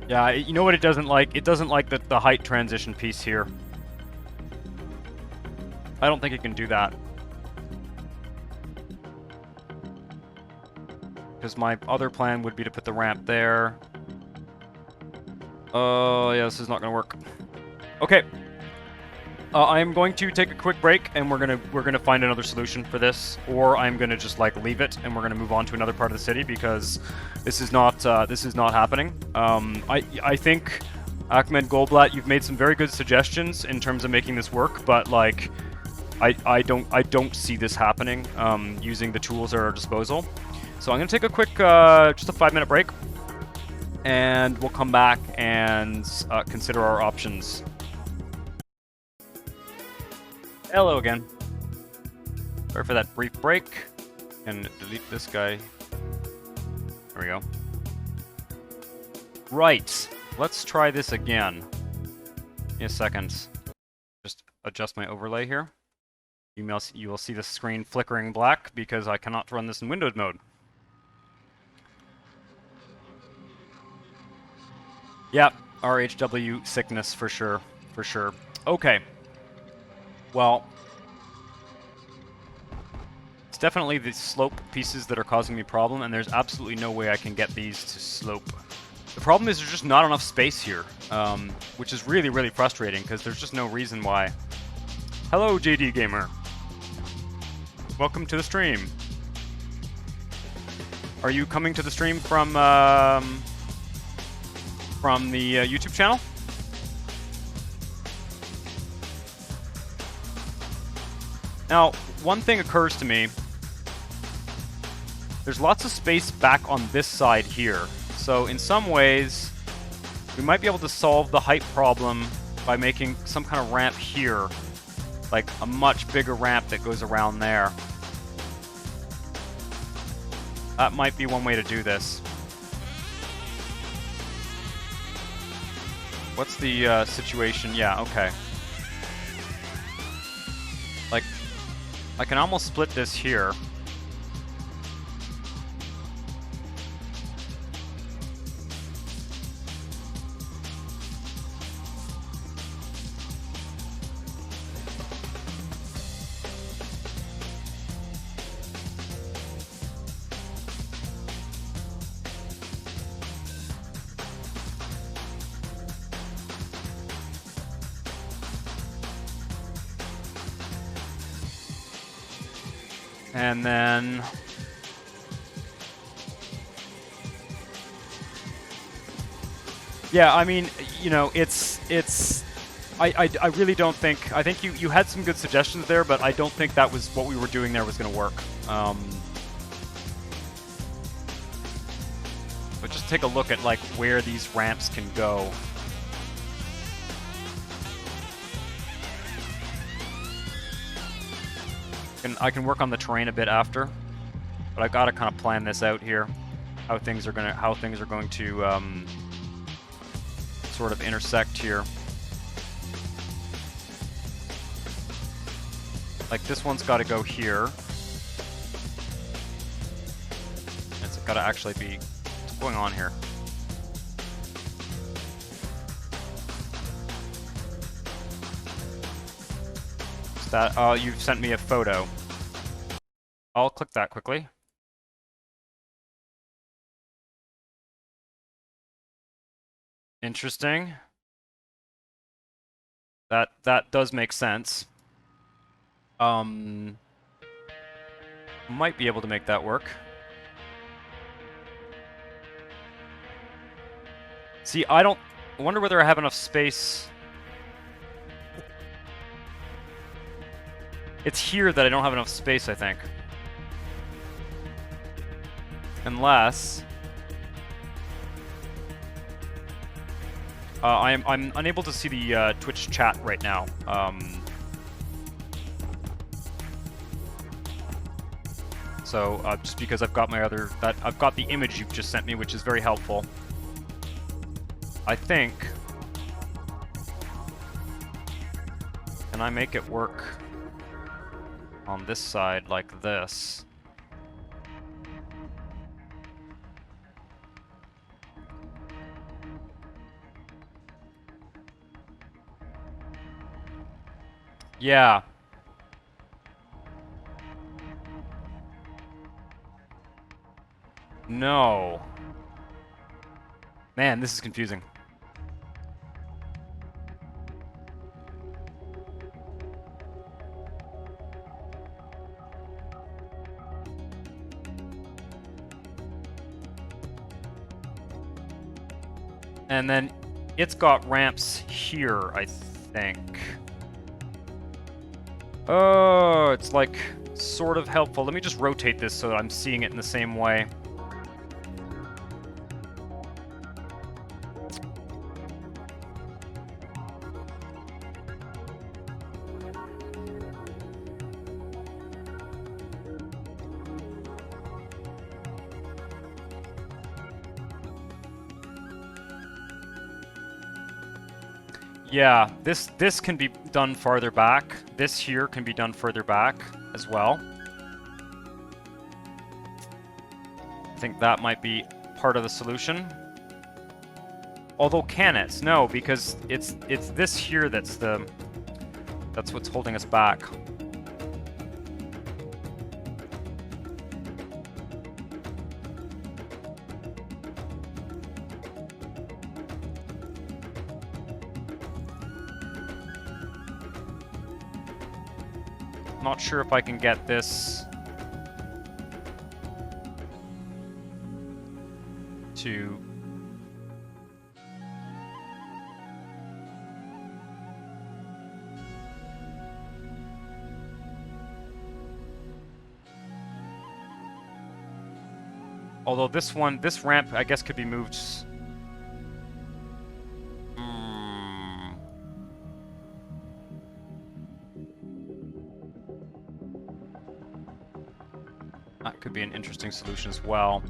Yeah, you know what it doesn't like? It doesn't like the height transition piece here. I don't think it can do that. Because my other plan would be to put the ramp there. Oh, yeah, this is not going to work. Okay. I am going to take a quick break, and we're gonna find another solution for this, or I'm gonna just like leave it, and we're gonna move on to another part of the city because this is not happening. I think Ahmed Goldblatt, you've made some very good suggestions in terms of making this work, but like I don't see this happening using the tools at our disposal. So I'm gonna take a quick just a 5-minute break, and we'll come back and consider our options. Hello again. Sorry for that brief break. And delete this guy. There we go. Right. Let's try this again. Give me a second. Just adjust my overlay here. You will see the screen flickering black because I cannot run this in Windows mode. Yep, RHW sickness for sure. For sure. Okay. Well, it's definitely the slope pieces that are causing me a problem, and there's absolutely no way I can get these to slope. The problem is there's just not enough space here, which is really, really frustrating, because there's just no reason why. Hello, JD Gamer. Welcome to the stream. Are you coming to the stream from the YouTube channel? Now, one thing occurs to me. There's lots of space back on this side here. So in some ways, we might be able to solve the height problem by making some kind of ramp here. Like a much bigger ramp that goes around there. That might be one way to do this. What's the situation? Yeah, okay. Like, I can almost split this here. And then yeah, I mean, you know, I really don't think, I think you had some good suggestions there, but I don't think that was what we were doing there was going to work. But just take a look at like where these ramps can go. I can work on the terrain a bit after, but I've got to kind of plan this out here, how things are going to sort of intersect here. Like this one's got to go here. It's got to actually be, what's going on here? That, you've sent me a photo. I'll click that quickly. Interesting. That does make sense. Might be able to make that work. See, I wonder whether I have enough space. It's here that I don't have enough space, I think. Unless I'm unable to see the Twitch chat right now. So just because I've got I've got the image you've just sent me, which is very helpful. I think. Can I make it work on this side like this? Yeah. No. Man, this is confusing. And then it's got ramps here, I think. Oh, it's like sort of helpful. Let me just rotate this so that I'm seeing it in the same way. Yeah, this can be done farther back. This here can be done further back as well. I think that might be part of the solution. Although can it? No, because it's this here that's what's holding us back. Not sure if I can get this to... Although this ramp, I guess, could be moved... That could be an interesting solution as well.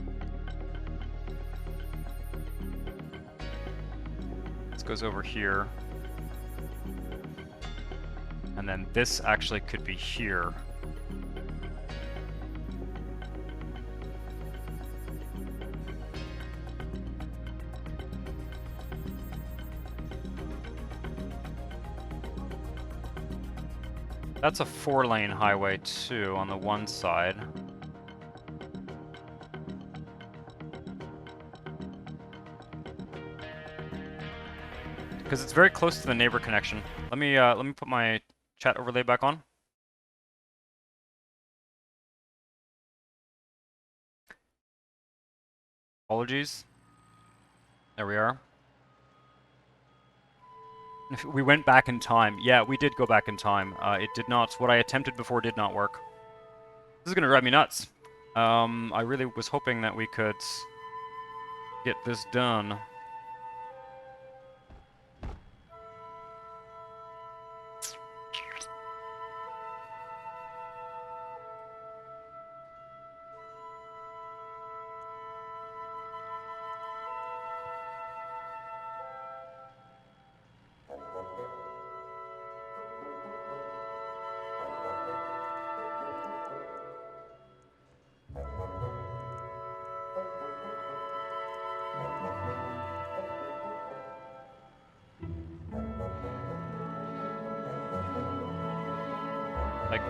This goes over here. And then this actually could be here. That's a 4-lane highway too on the one side. Because it's very close to the neighbor connection. Let me put my chat overlay back on. Apologies. There we are. We went back in time. Yeah, we did go back in time. It did not. What I attempted before did not work. This is gonna drive me nuts. I really was hoping that we could get this done. Like,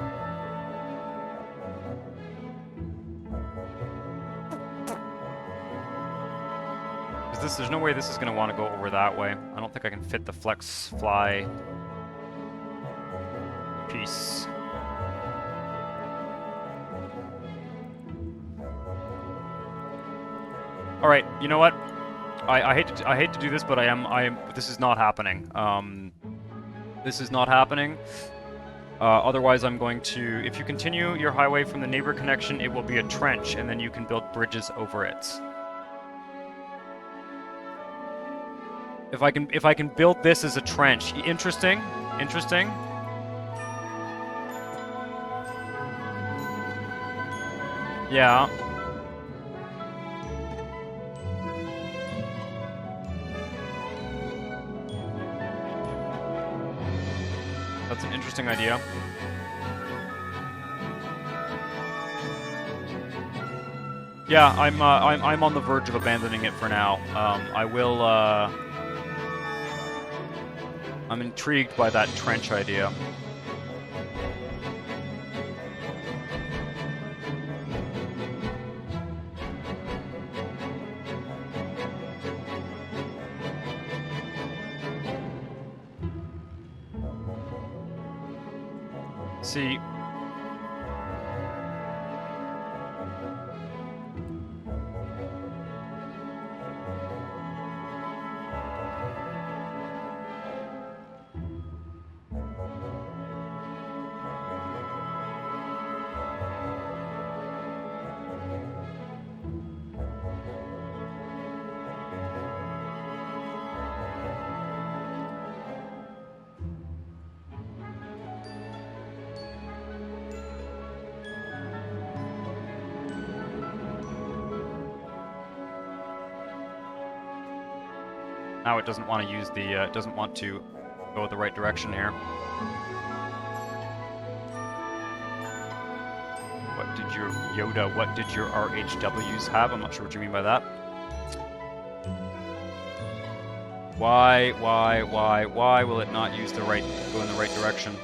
there's no way this is going to want to go over that way. I don't think I can fit the flex fly piece. All right, you know what? I hate to do this, but this is not happening. This is not happening. Otherwise, I'm going to... If you continue your highway from the neighbor connection, it will be a trench, and then you can build bridges over it. If I can build this as a trench, interesting. Yeah. That's an interesting idea. Yeah, I'm on the verge of abandoning it for now. I will. I'm intrigued by that trench idea. See, Now it doesn't want to use the, doesn't want to go the right direction here. What did your Yoda, what did your RHWs have? I'm not sure what you mean by that. Why will it not use the right, go in the right direction?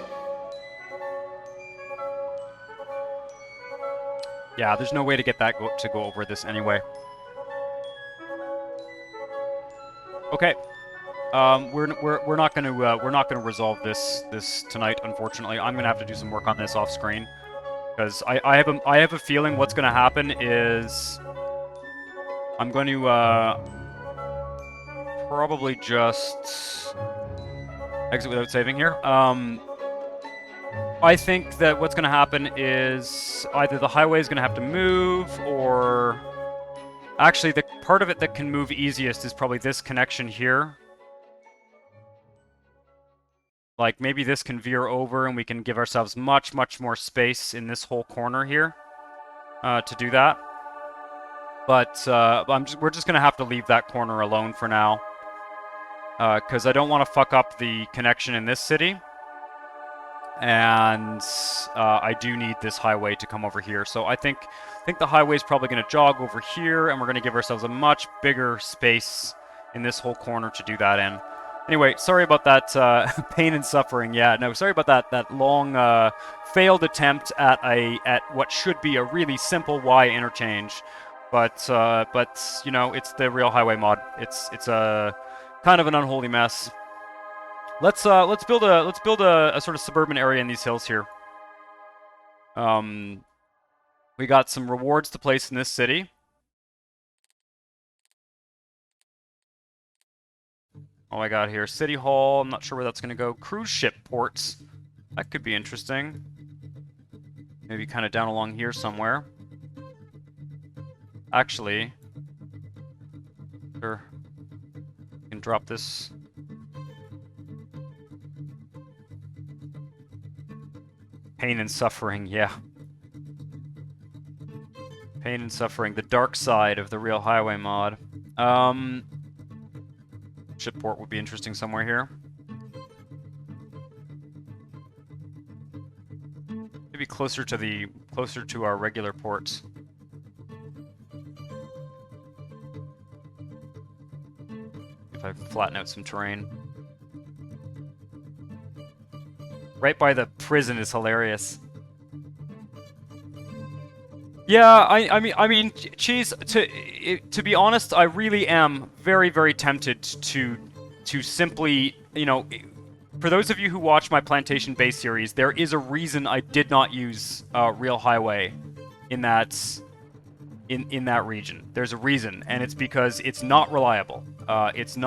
Yeah, there's no way to get that to go over this anyway. Okay. We're not gonna resolve this tonight, unfortunately. I'm gonna have to do some work on this off screen. Because I have a feeling what's going to happen is I'm going to probably just exit without saving here. I think that what's going to happen is either the highway is going to have to move, or actually the part of it that can move easiest is probably this connection here. Like, maybe this can veer over and we can give ourselves much more space in this whole corner here to do that. But we're just going to have to leave that corner alone for now. Because I don't want to fuck up the connection in this city. And I do need this highway to come over here. So I think the highway is probably going to jog over here, and we're going to give ourselves a much bigger space in this whole corner to do that in. Anyway, sorry about that pain and suffering. Yeah, no, sorry about that long failed attempt at what should be a really simple Y interchange, but you know, it's the real highway mod. It's a kind of an unholy mess. Let's build a sort of suburban area in these hills here. We got some rewards to place in this city. Oh, I got here City Hall. I'm not sure where that's going to go. Cruise ship ports. That could be interesting. Maybe kind of down along here somewhere. Actually, sure. We can drop this. Pain and suffering, yeah. Pain and suffering. The dark side of the real highway mod. Shipport would be interesting somewhere here. Maybe closer to our regular ports. If I flatten out some terrain. Right by the prison is hilarious. Yeah, I mean, Cheese, to be honest, I really am very tempted to simply, you know, for those of you who watch my Plantation Base series, there is a reason I did not use Real Highway in that region. There's a reason, and it's because it's not reliable. It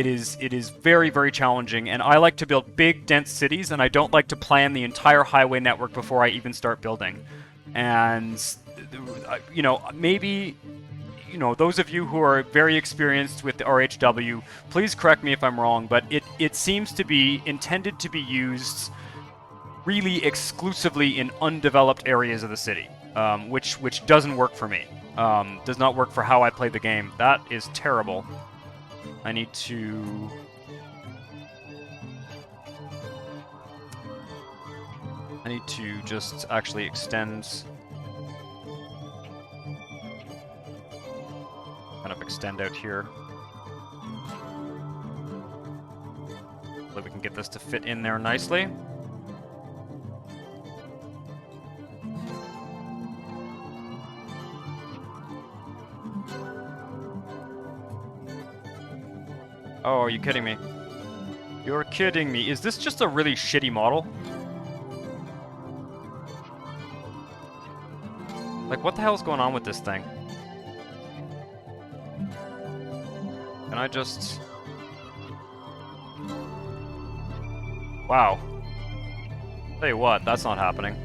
is very challenging, and I like to build big, dense cities, and I don't like to plan the entire highway network before I even start building. And, you know, maybe, you know, those of you who are very experienced with the RHW, please correct me if I'm wrong, but it seems to be intended to be used really exclusively in undeveloped areas of the city, which doesn't work for me. Does not work for how I play the game. That is terrible. I need to... just actually extend... kind of extend out here. So we can get this to fit in there nicely. Oh, are you kidding me? You're kidding me. Is this just a really shitty model? Like, what the hell is going on with this thing? Can I just... Wow. Tell you what, that's not happening.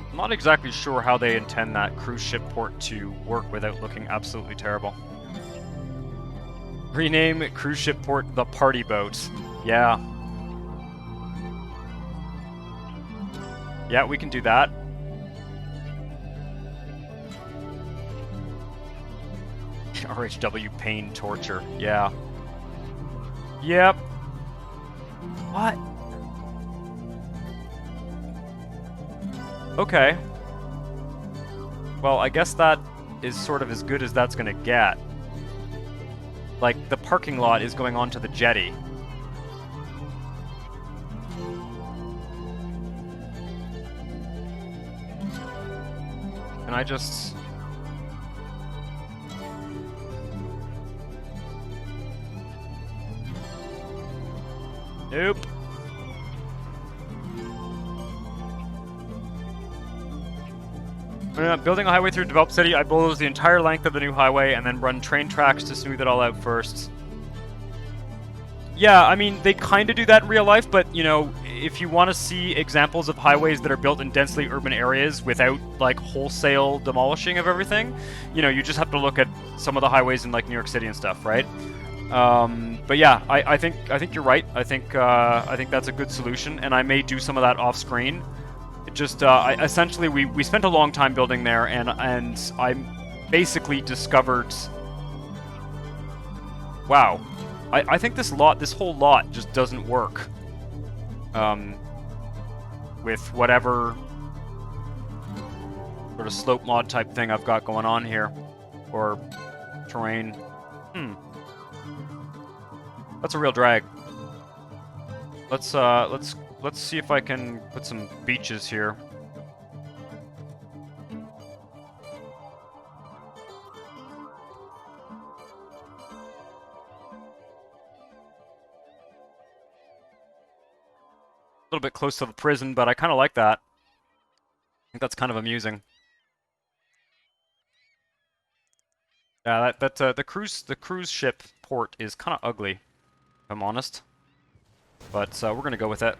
I'm not exactly sure how they intend that cruise ship port to work without looking absolutely terrible. Rename cruise ship port the Party Boat. Yeah. Yeah, we can do that. RHW pain torture. Yeah. Yep. What? Okay. Well, I guess that is sort of as good as that's gonna get. Like, the parking lot is going onto the jetty. Can I just... Nope. Building a highway through a developed city, I bulldoze the entire length of the new highway and then run train tracks to smooth it all out first. Yeah, I mean, they kind of do that in real life, but, you know, if you want to see examples of highways that are built in densely urban areas without, like, wholesale demolishing of everything, you know, you just have to look at some of the highways in, like, New York City and stuff, right? But yeah, I think you're right. I think that's a good solution, and I may do some of that off screen. It just essentially we spent a long time building there, and I basically discovered. Wow, I think this whole lot just doesn't work. With whatever sort of slope mod type thing I've got going on here, or terrain. That's a real drag. Let's see if I can put some beaches here. A little bit close to the prison, but I kind of like that. I think that's kind of amusing. Yeah, the cruise ship port is kind of ugly, if I'm honest. But we're gonna go with it.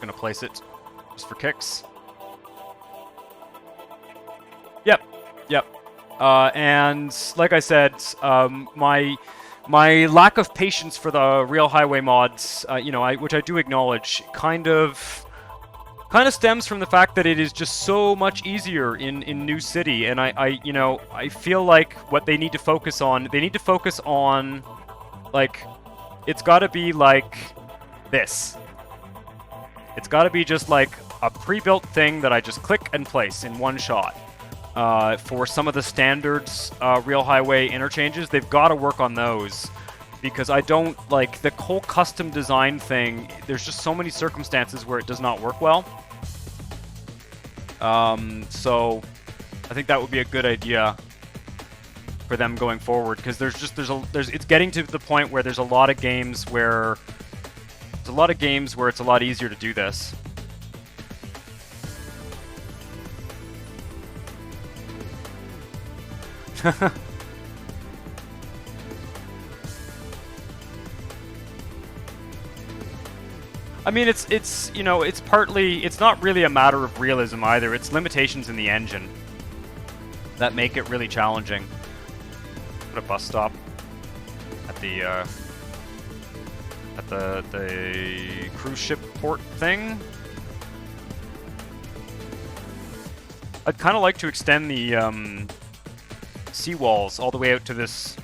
Gonna place it just for kicks. Yep. And like I said, my lack of patience for the real highway mods, you know, which I do acknowledge, kind of stems from the fact that it is just so much easier in New City, and I feel like what they need to focus on, like, it's got to be like this. It's got to be just like a pre-built thing that I just click and place in one shot. For some of the standards real highway interchanges, they've got to work on those, because I don't like the whole custom design thing. There's just so many circumstances where it does not work well. So I think that would be a good idea for them going forward, because it's getting to the point where there's a lot of games where it's a lot easier to do this. I mean, it's you know, it's not really a matter of realism either. It's limitations in the engine that make it really challenging. Put a bus stop at the cruise ship port thing. I'd kind of like to extend the seawalls all the way out to this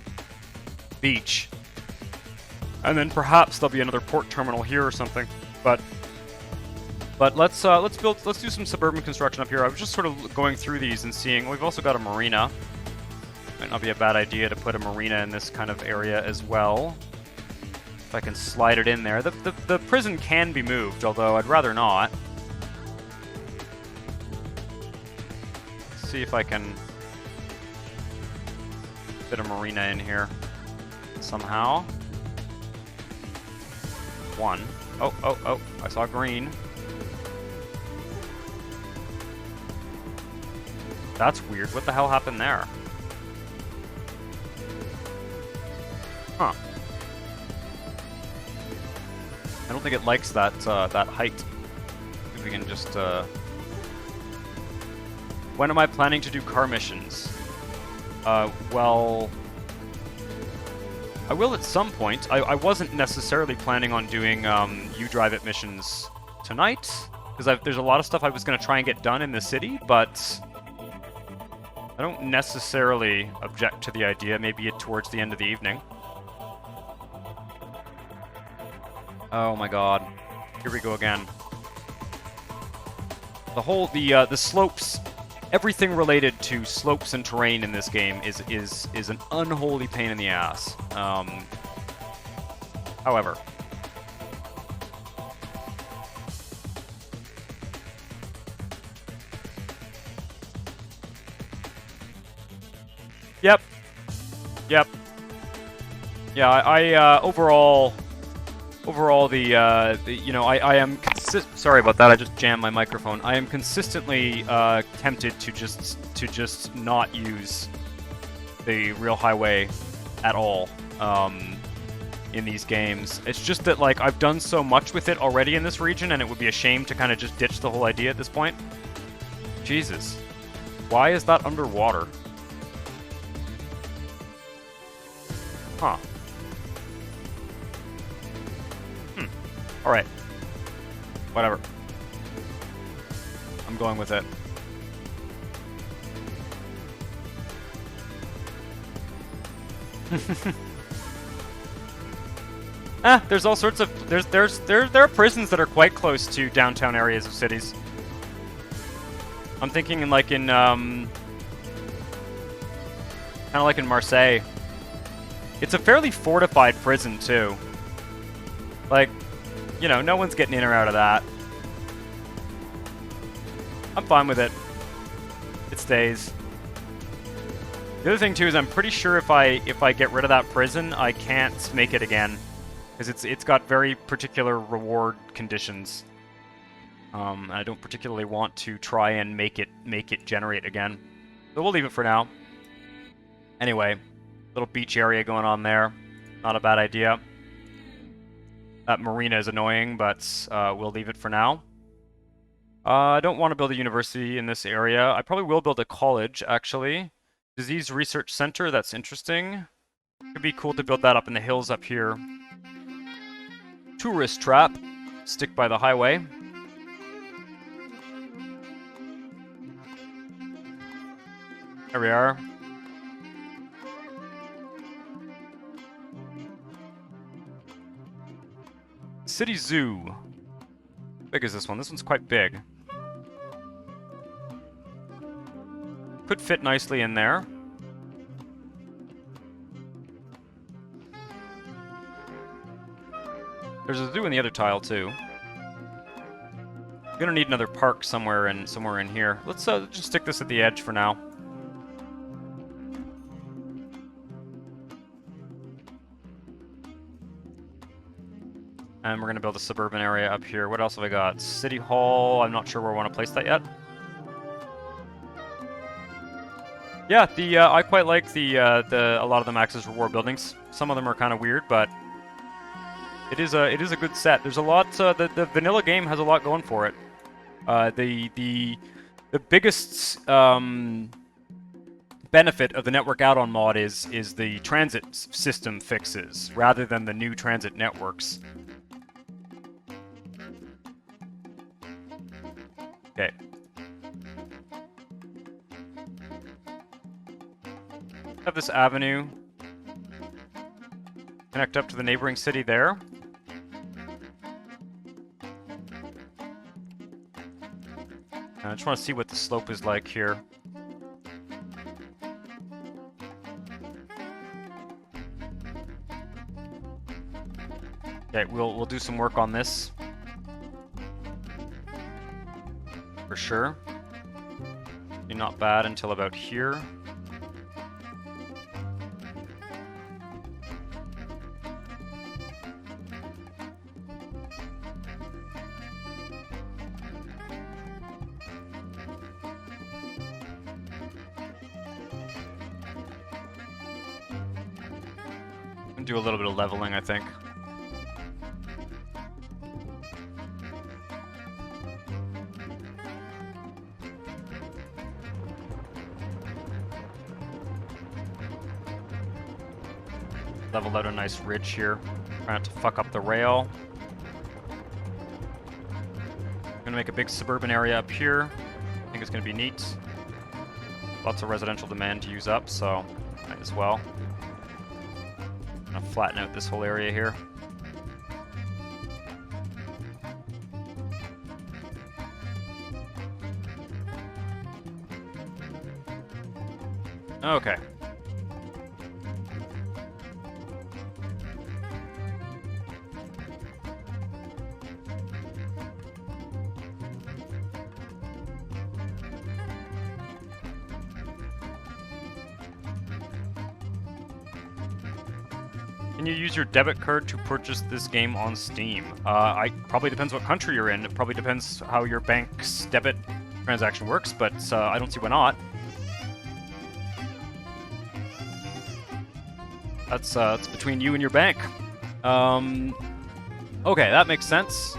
beach, and then perhaps there'll be another port terminal here or something. But let's do some suburban construction up here. I was just sort of going through these and seeing. We've also got a marina. Might not be a bad idea to put a marina in this kind of area as well. If I can slide it in there. The prison can be moved, although I'd rather not. Let's see if I can fit a marina in here somehow. One. Oh, I saw green. That's weird. What the hell happened there? Huh. I don't think it likes that that height. If we can just when am I planning to do car missions? Well, I will at some point. I wasn't necessarily planning on doing You Drive It missions tonight, because there's a lot of stuff I was going to try and get done in the city, but I don't necessarily object to the idea, maybe towards the end of the evening. Oh my god. Here we go again. The slopes, everything related to slopes and terrain in this game is an unholy pain in the ass. However. Yep. Yep. Yeah, I overall, you know, I am sorry about that. I just jammed my microphone. I am consistently tempted to just not use the real highway at all in these games. It's just that, like, I've done so much with it already in this region, and it would be a shame to kind of just ditch the whole idea at this point. Jesus, why is that underwater? Huh. Alright. Whatever. I'm going with it. There's all sorts of... There are prisons that are quite close to downtown areas of cities. I'm thinking in, like, in, kind of like in Marseille. It's a fairly fortified prison, too. Like, you know, no one's getting in or out of that. I'm fine with it. It stays. The other thing, too, is I'm pretty sure if I get rid of that prison, I can't make it again. Because it's got very particular reward conditions. And I don't particularly want to try and make it generate again. So we'll leave it for now. Anyway, little beach area going on there. Not a bad idea. That marina is annoying, but we'll leave it for now. I don't want to build a university in this area. I probably will build a college, actually. Disease Research Center, that's interesting. Could be cool to build that up in the hills up here. Tourist trap. Stick by the highway. There we are. City Zoo. How big is this one? This one's quite big. Could fit nicely in there. There's a zoo in the other tile too. Gonna need another park somewhere in here. Let's just stick this at the edge for now. And we're gonna build a suburban area up here. What else have I got? City Hall. I'm not sure where I want to place that yet. Yeah, I quite like a lot of the Max's Reward buildings. Some of them are kind of weird, but it is a good set. There's a lot. The vanilla game has a lot going for it. The biggest benefit of the network add-on mod is the transit system fixes rather than the new transit networks. Okay. Have this avenue connect up to the neighboring city there. I just want to see what the slope is like here. Okay, we'll do some work on this. For sure. Not bad until about here. Do a little bit of leveling, I think. leveled out a nice ridge here. Try not to fuck up the rail. I'm gonna make a big suburban area up here. I think it's gonna be neat. Lots of residential demand to use up, so might as well. I'm gonna flatten out this whole area here. Okay. Can you use your debit card to purchase this game on Steam? Probably depends what country you're in. It probably depends how your bank's debit transaction works, but I don't see why not. That's between you and your bank. Okay, that makes sense.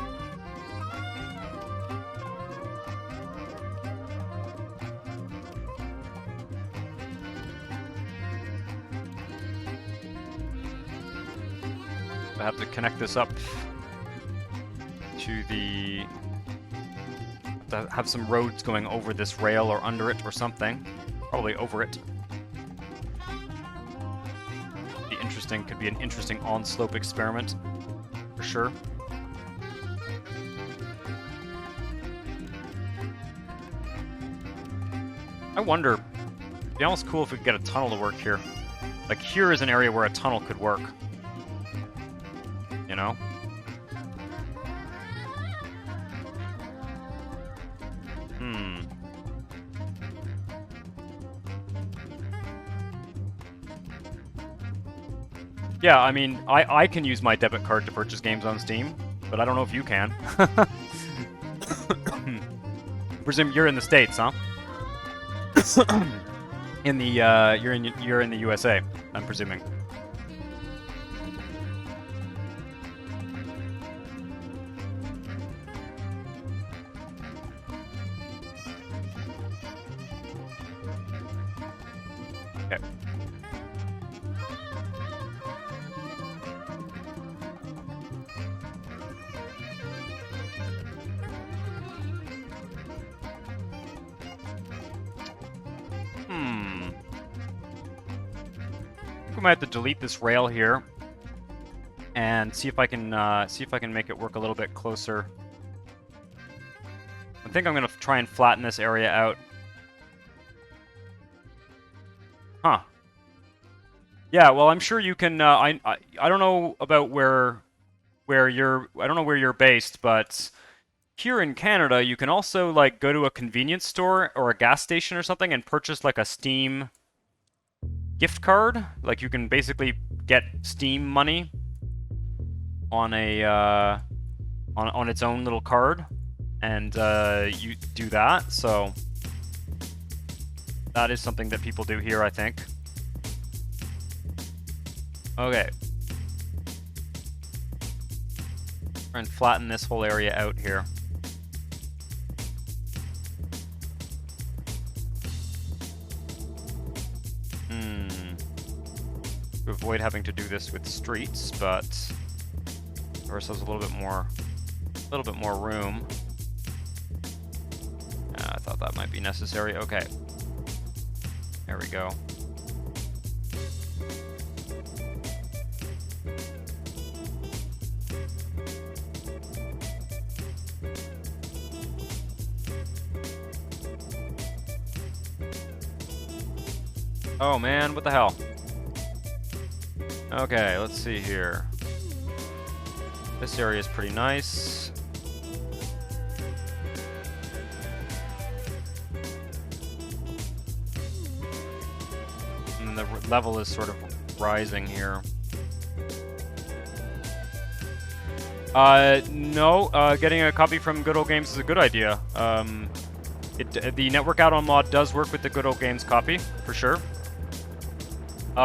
I have to connect this up to the... to have some roads going over this rail or under it or something. Probably over it. Could be an interesting on-slope experiment, for sure. I wonder, it'd be almost cool if we could get a tunnel to work here. Like, here is an area where a tunnel could work. You know? Yeah, I mean, I can use my debit card to purchase games on Steam, but I don't know if you can. Presume you're in the States, huh? In the you're in the USA, I'm presuming. Okay. We might have to delete this rail here and see if I can make it work a little bit closer. I think I'm gonna try and flatten this area out. Huh. Yeah, well, I'm sure you can. I don't know about where you're based, but here in Canada, you can also like go to a convenience store or a gas station or something and purchase like a Steam gift card. Like you can basically get Steam money on a on its own little card, and you do that. So that is something that people do here, I think. Okay. Try and flatten this whole area out here. To avoid having to do this with streets, but give ourselves a little bit more room. I thought that might be necessary. Okay. There we go. Oh man, what the hell? Okay, let's see here. This area is pretty nice. And the level is sort of rising here. No, getting a copy from Good Old Games is a good idea. The Network Add-on mod does work with the Good Old Games copy, for sure.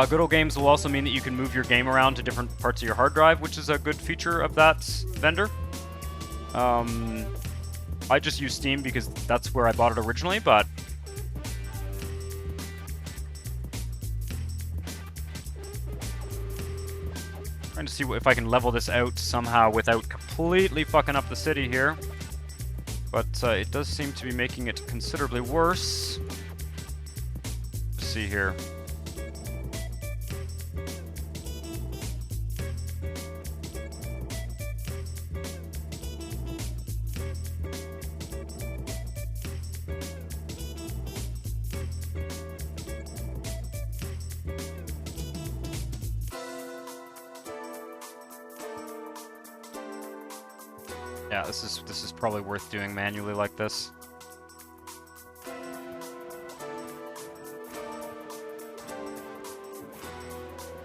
Good Old Games will also mean that you can move your game around to different parts of your hard drive, which is a good feature of that vendor. I just use Steam because that's where I bought it originally, but... Trying to see if I can level this out somehow without completely fucking up the city here. But it does seem to be making it considerably worse. Let's see here. Yeah, this is probably worth doing manually like this.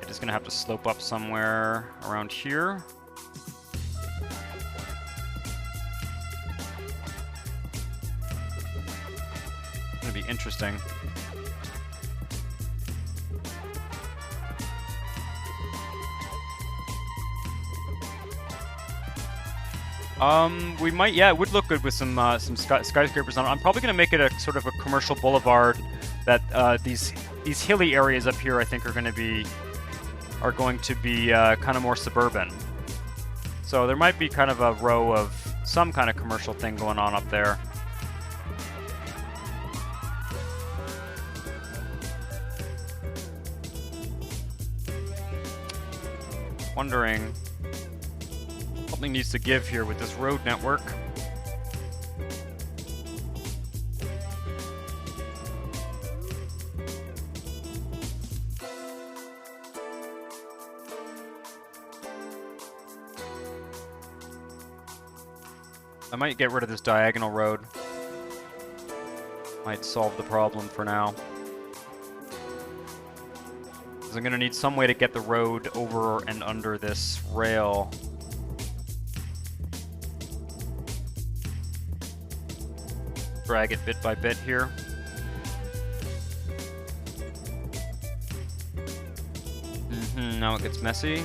It is gonna have to slope up somewhere around here. It's gonna be interesting. We might, yeah, it would look good with some skyscrapers on it. I'm probably going to make it a sort of a commercial boulevard that these hilly areas up here I think are going to be kind of more suburban. So there might be kind of a row of some kind of commercial thing going on up there. Wondering. Something needs to give here with this road network. I might get rid of this diagonal road. Might solve the problem for now. Because I'm gonna need some way to get the road over and under this rail. Drag it bit by bit here. Now it gets messy.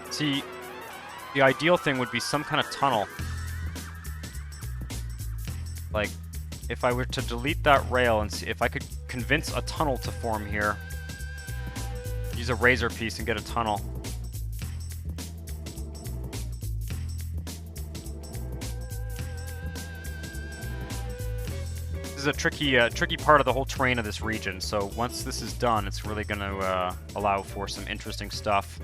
See, the ideal thing would be some kind of tunnel. Like, if I were to delete that rail and see if I could convince a tunnel to form here. Use a razor piece and get a tunnel. This is a tricky part of the whole terrain of this region, so once this is done, it's really going to allow for some interesting stuff.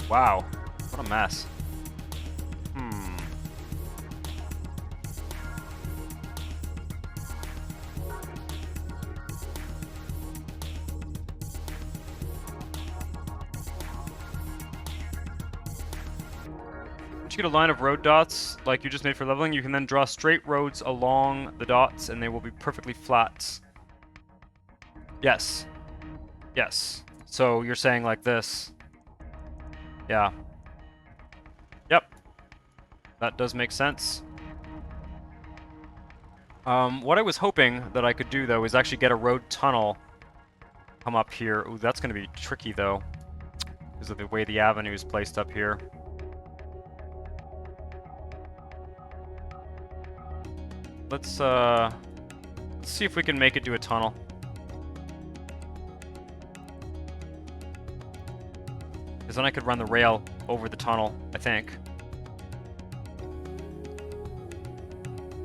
Wow, what a mess. Once you get a line of road dots, like you just made for leveling, you can then draw straight roads along the dots, and they will be perfectly flat. Yes. Yes. So you're saying like this. Yeah. Yep. That does make sense. What I was hoping that I could do, though, is actually get a road tunnel come up here. Ooh, that's going to be tricky, though, because of the way the avenue is placed up here. Let's see if we can make it do a tunnel. Because then I could run the rail over the tunnel, I think.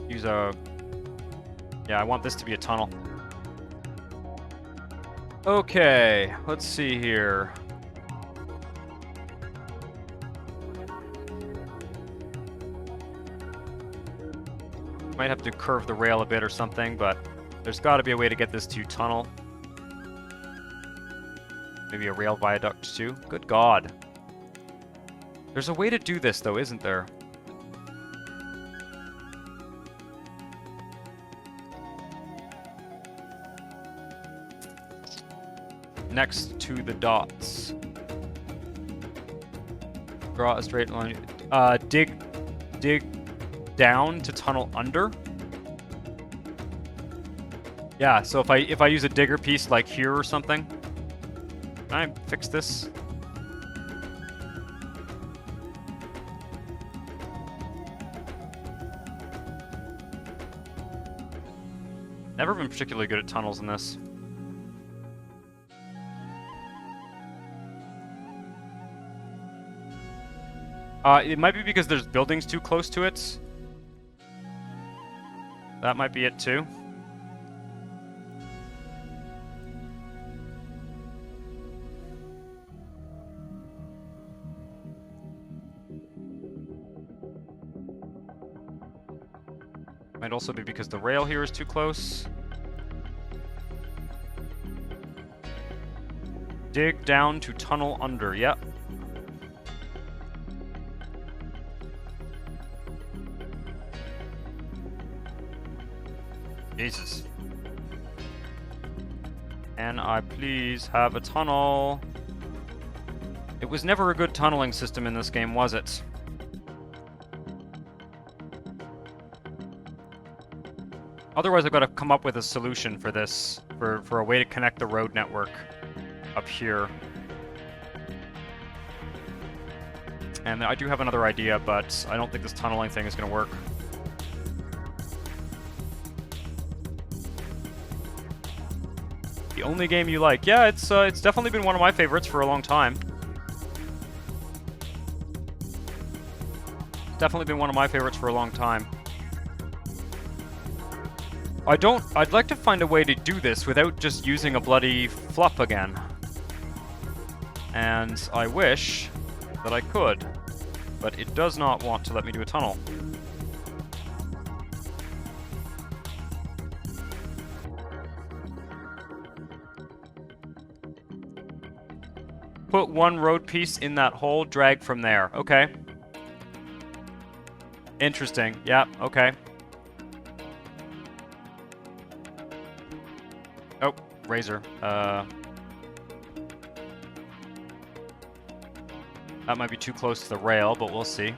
Use a... Yeah, I want this to be a tunnel. Okay, let's see here. Might have to curve the rail a bit or something, but there's got to be a way to get this to tunnel. Maybe a rail viaduct too. Good God. There's a way to do this though, isn't there? Next to the dots. Draw a straight line. Dig down to tunnel under. Yeah, so if I use a digger piece like here or something, can I fix this? Never been particularly good at tunnels in this. It might be because there's buildings too close to it. That might be it too. Might also be because the rail here is too close. Dig down to tunnel under, yep. Jesus. Can I please have a tunnel? It was never a good tunneling system in this game, was it? Otherwise, I've got to come up with a solution for this, for a way to connect the road network up here. And I do have another idea, but I don't think this tunneling thing is going to work. The only game you like. Yeah, it's definitely been one of my favorites for a long time. Definitely been one of my favorites for a long time. I'd like to find a way to do this without just using a bloody fluff again. And I wish that I could, but it does not want to let me do a tunnel. Put one road piece in that hole, drag from there. Okay. Interesting. Yeah, okay. Oh, razor. That might be too close to the rail, but we'll see.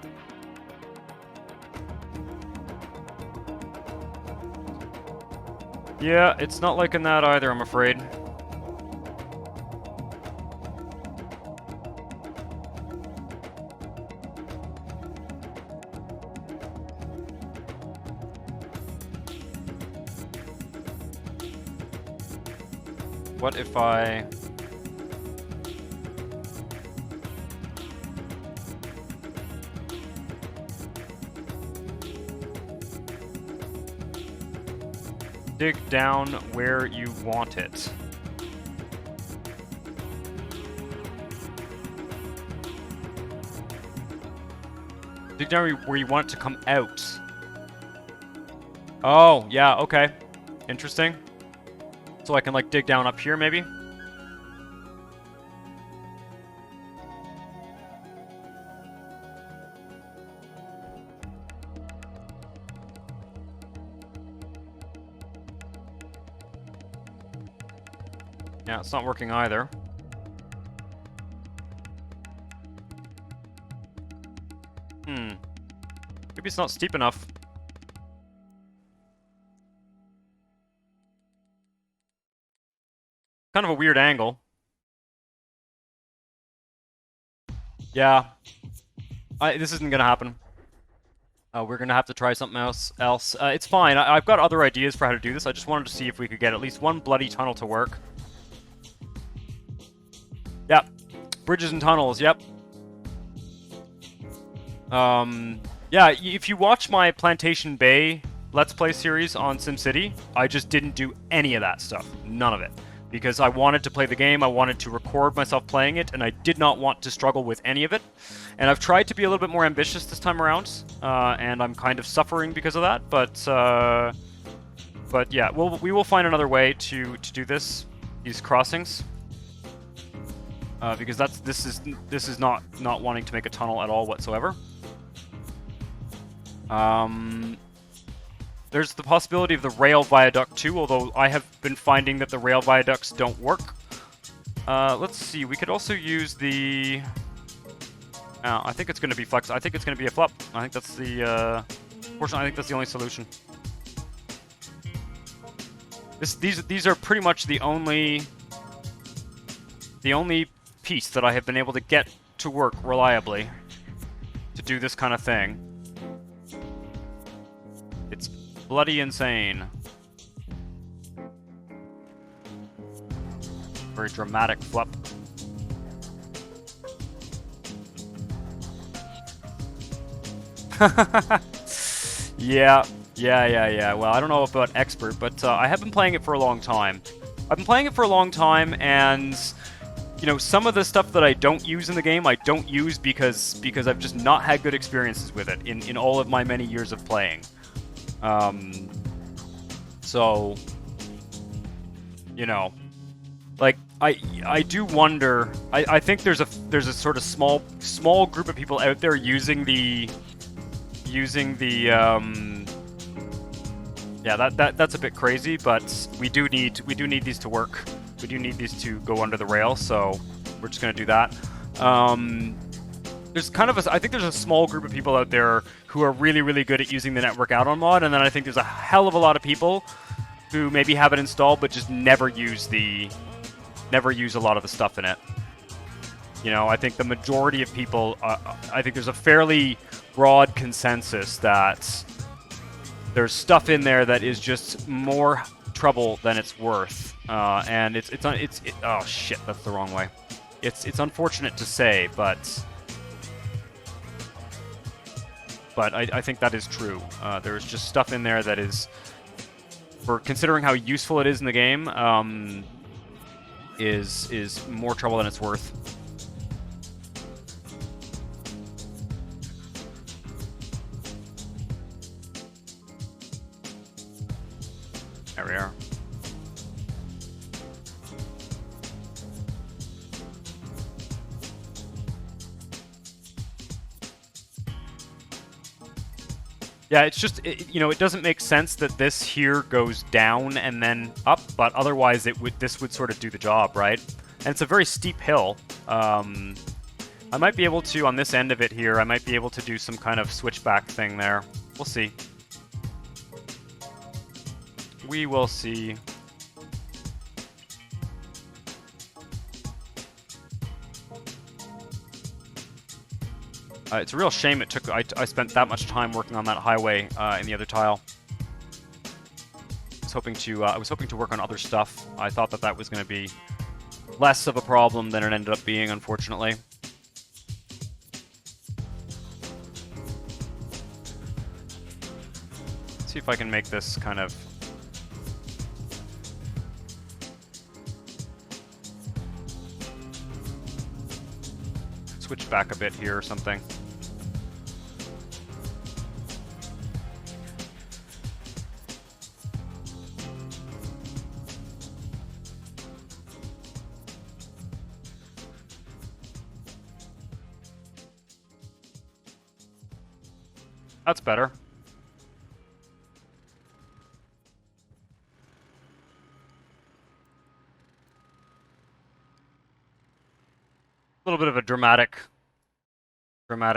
Yeah, it's not liking that either, I'm afraid. What if I... dig down where you want it? Dig down where you want it to come out. Oh, yeah, okay. Interesting. So I can, like, dig down up here, maybe? Yeah, it's not working either. Maybe it's not steep enough. Kind of a weird angle. Yeah. This isn't gonna happen. We're gonna have to try something else. It's fine. I've got other ideas for how to do this. I just wanted to see if we could get at least one bloody tunnel to work. Yeah. Bridges and tunnels, yep. Yeah, if you watch my Plantation Bay Let's Play series on SimCity, I just didn't do any of that stuff. None of it. Because I wanted to play the game, I wanted to record myself playing it, and I did not want to struggle with any of it. And I've tried to be a little bit more ambitious this time around, and I'm kind of suffering because of that, but yeah, we will find another way to do these crossings. Because this is not wanting to make a tunnel at all whatsoever. There's the possibility of the rail viaduct too, although I have been finding that the rail viaducts don't work. Let's see, we could also use the... I think it's going to be flex. I think it's going to be a flop. I think that's the... Fortunately, I think that's the only solution. These are pretty much the only piece that I have been able to get to work reliably to do this kind of thing. It's bloody insane. Very dramatic flip. Yeah. Well, I don't know about expert, but I have been playing it for a long time. I've been playing it for a long time, and you know, some of the stuff that I don't use in the game, I don't use because I've just not had good experiences with it in all of my many years of playing. So, you know, like I do wonder. I think there's a sort of small group of people out there using the yeah, that's a bit crazy, but we do need these to work. We do need these to go under the rail, so we're just gonna do that. There's kind of I think there's a small group of people out there who are really good at using the network add-on mod, and then I think there's a hell of a lot of people who maybe have it installed but just never use a lot of the stuff in it. You know, I think the majority of people, I think there's a fairly broad consensus that there's stuff in there that is just more trouble than it's worth, and oh shit, that's the wrong way. It's unfortunate to say, but I think that is true. There's just stuff in there that is, for considering how useful it is in the game, is more trouble than it's worth. There we are. Yeah, it's just, you know, it doesn't make sense that this here goes down and then up, but otherwise this would sort of do the job, right? And it's a very steep hill. I might be able to, on this end of it here, I might be able to do some kind of switchback thing there. We'll see. We will see. It's a real shame it took. I spent that much time working on that highway in the other tile. I was hoping to work on other stuff. I thought that was going to be less of a problem than it ended up being, unfortunately. Let's see if I can make this kind of. Switch back a bit here or something. That's better. A little bit of a dramatic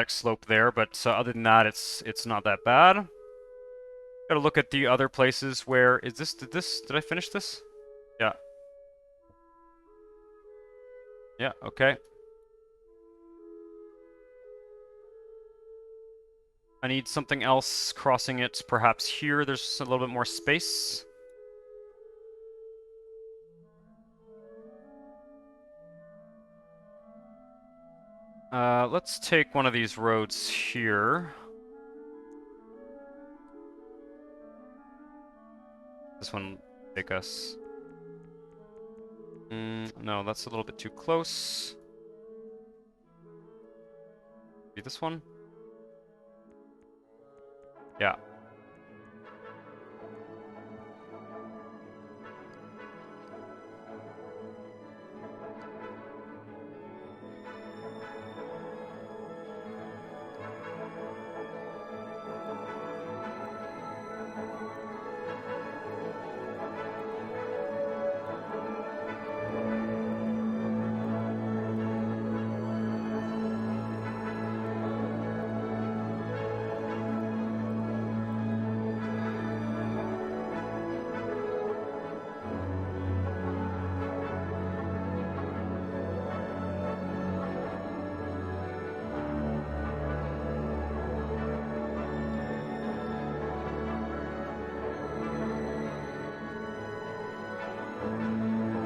slope there, but other than that, it's not that bad. Gotta look at the other places where did I finish this? Yeah. Yeah, okay. I need something else crossing it, perhaps here. There's a little bit more space. Let's take one of these roads here. This one will take us... no, that's a little bit too close. Maybe this one? Yeah.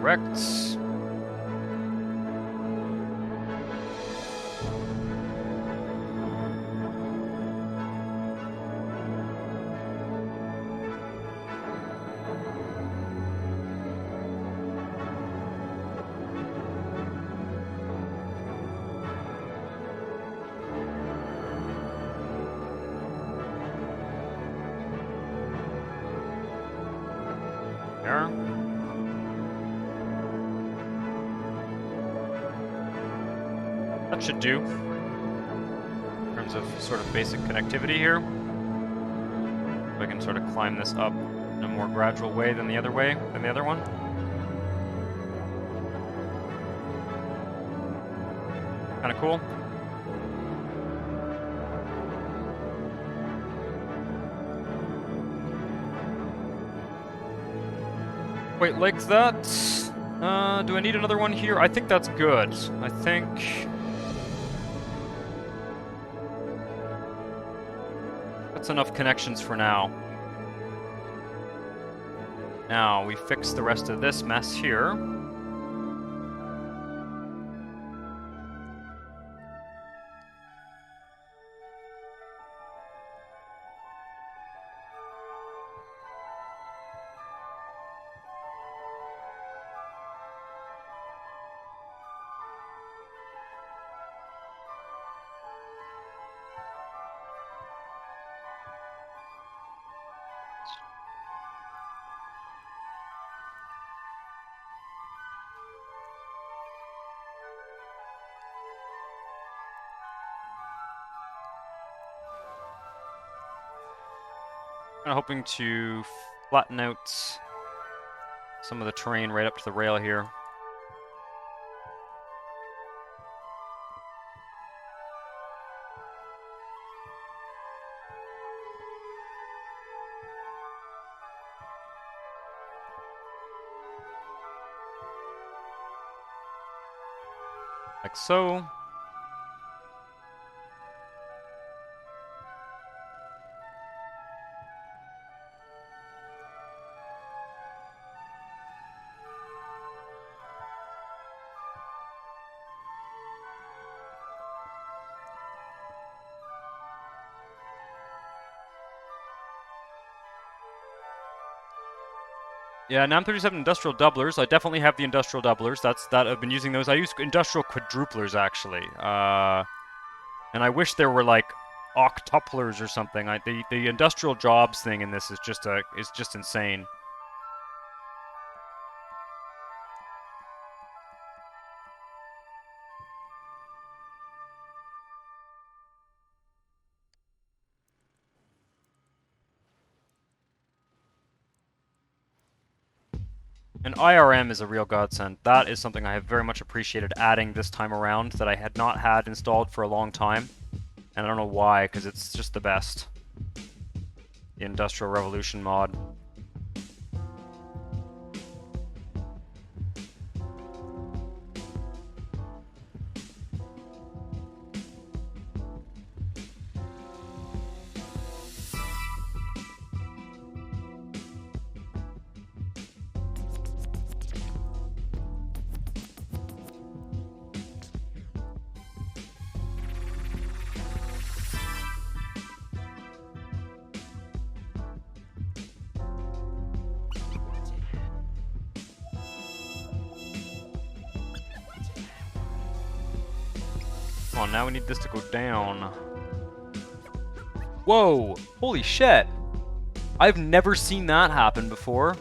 Correct. There. That should do, in terms of sort of basic connectivity here. If I can sort of climb this up in a more gradual way than the other one. Kind of cool. Wait, like that? Do I need another one here? I think that's good. I think... that's enough connections for now. Now, we fix the rest of this mess here. Kind of hoping to flatten out some of the terrain right up to the rail here. Like so. Yeah, NAM 37 industrial doublers. I definitely have the industrial doublers. I've been using those. I use industrial quadruplers actually. And I wish there were like octuplers or something. The industrial jobs thing in this is just insane. And IRM is a real godsend. That is something I have very much appreciated adding this time around that I had not had installed for a long time. And I don't know why, because it's just the best. The Industrial Revolution mod. Come on, now we need this to go down. Whoa! Holy shit! I've never seen that happen before.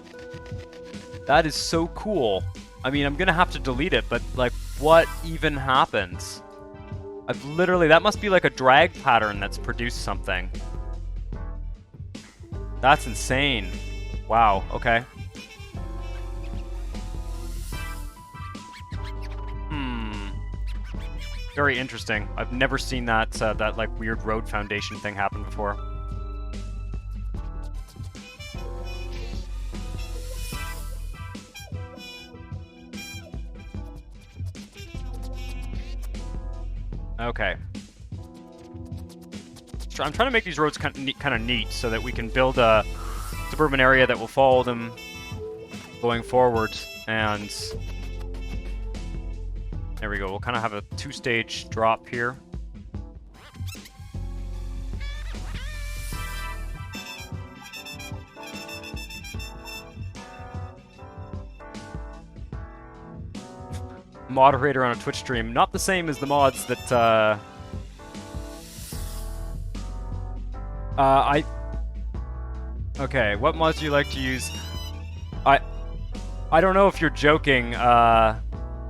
That is so cool. I mean, I'm gonna have to delete it, but, like, what even happens? I've literally... That must be like a drag pattern that's produced something. That's insane. Wow, okay. Very interesting. I've never seen that, that, like, weird road foundation thing happen before. Okay. I'm trying to make these roads kind of neat so that we can build a suburban area that will follow them going forward. And there we go. We'll kind of have a two-stage drop here. Moderator on a Twitch stream. Not the same as the mods that, Okay, what mods do you like to use? I don't know if you're joking,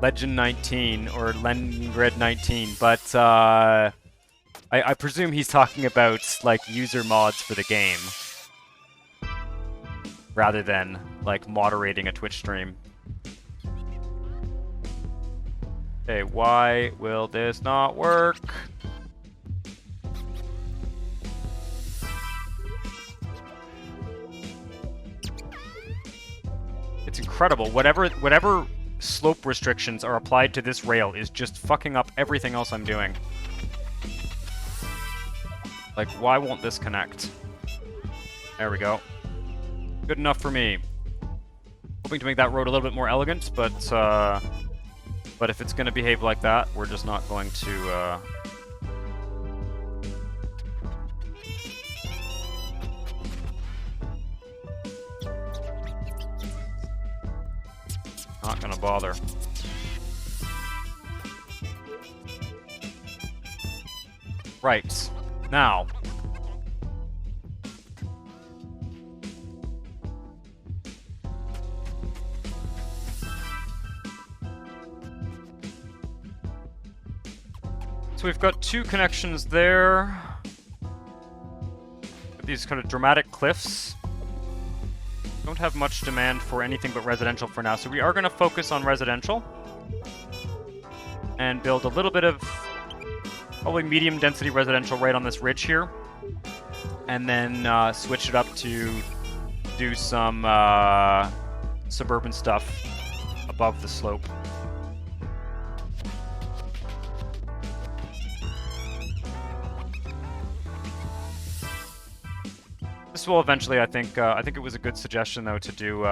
Legend 19 or Lengrid 19, but, I presume he's talking about, like, user mods for the game. Rather than, like, moderating a Twitch stream. Okay, why will this not work? It's incredible. Whatever slope restrictions are applied to this rail is just fucking up everything else I'm doing. Like, why won't this connect? There we go. Good enough for me. Hoping to make that road a little bit more elegant, but if it's going to behave like that, we're just not going to, not going to bother. Right. Now. So we've got two connections there. These kind of dramatic cliffs. Don't have much demand for anything but residential for now, so we are going to focus on residential. And build a little bit of probably medium density residential right on this ridge here. And then switch it up to do some suburban stuff above the slope. This will eventually, I think it was a good suggestion though to do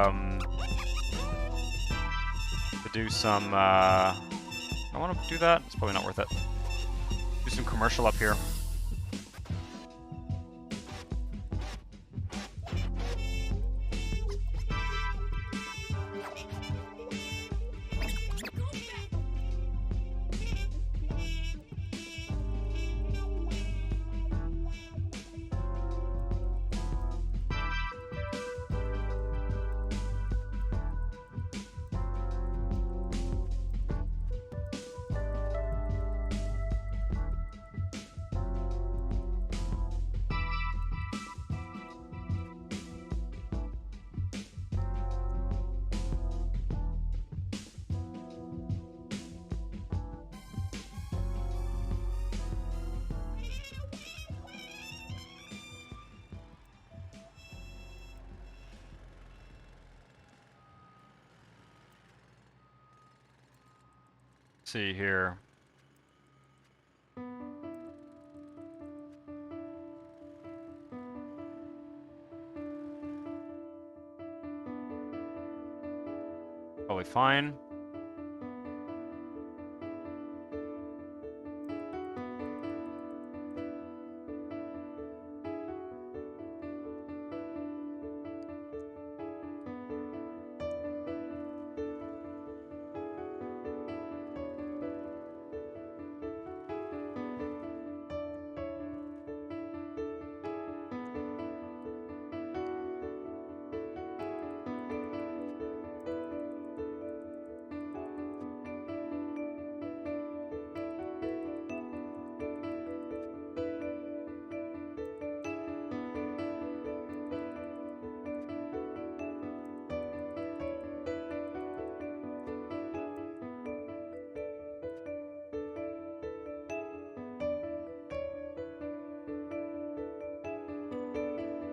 some. I want to do that. It's probably not worth it. Do some commercial up here. See here. Probably fine.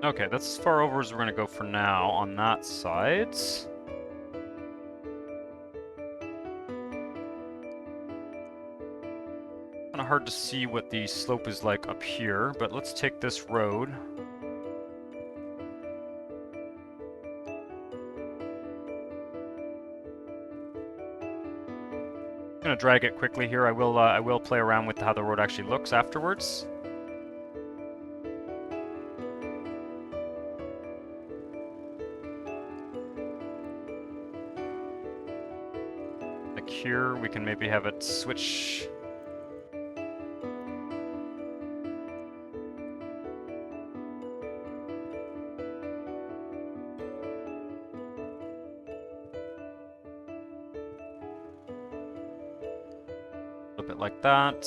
Okay, that's as far over as we're gonna go for now on that side. Kind of hard to see what the slope is like up here, but let's take this road. I'm gonna drag it quickly here. I will play around with how the road actually looks afterwards. Like here, we can maybe have it switch. A bit like that.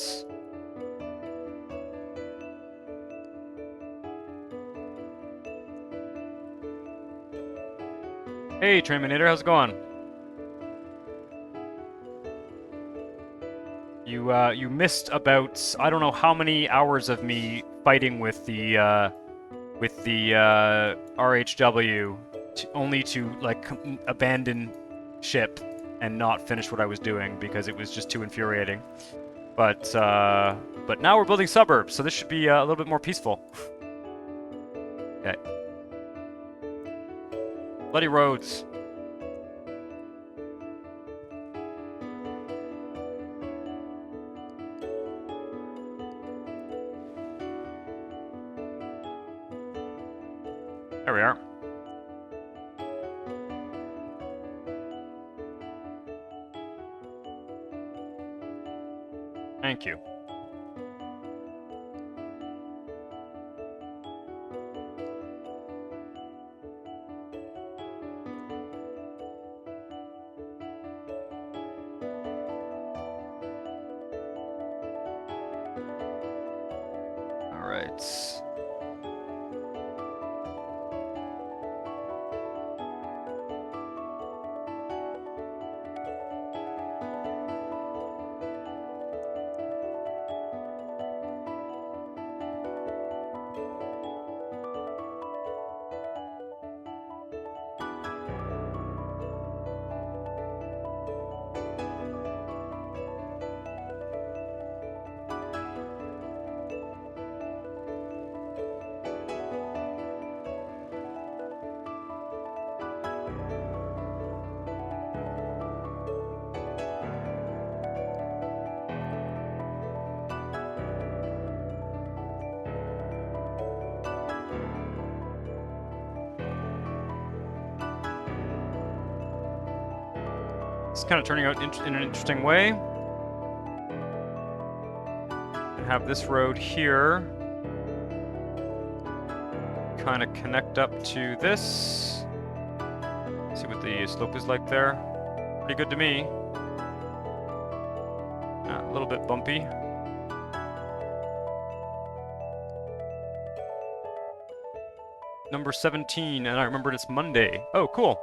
Hey, Trainminator, how's it going? You missed about, I don't know how many hours of me fighting with the RHW, only to like abandon ship and not finish what I was doing because it was just too infuriating. But now we're building suburbs, so this should be a little bit more peaceful. Okay. Bloody roads. There we are. Thank you. All right. It's kind of turning out in an interesting way. Have this road here kind of connect up to this. See what the slope is like there. Pretty good to me. A little bit bumpy. Number 17, and I remembered it's Monday. Oh, cool.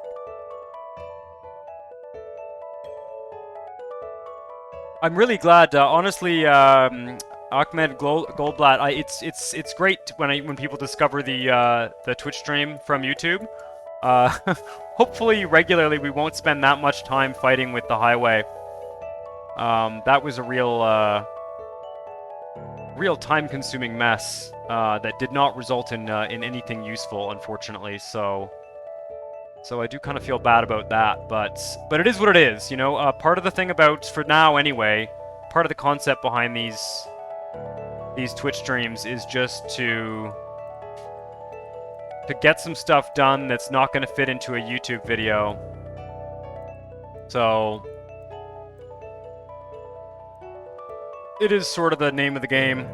I'm really glad, honestly, Ahmed Goldblatt. It's great when people discover the Twitch stream from YouTube. Hopefully, regularly, we won't spend that much time fighting with the highway. That was a real time-consuming mess that did not result in anything useful, unfortunately. So I do kind of feel bad about that, but it is what it is, you know. Part of the thing about, for now anyway, part of the concept behind these Twitch streams is just to get some stuff done that's not going to fit into a YouTube video. So it is sort of the name of the game.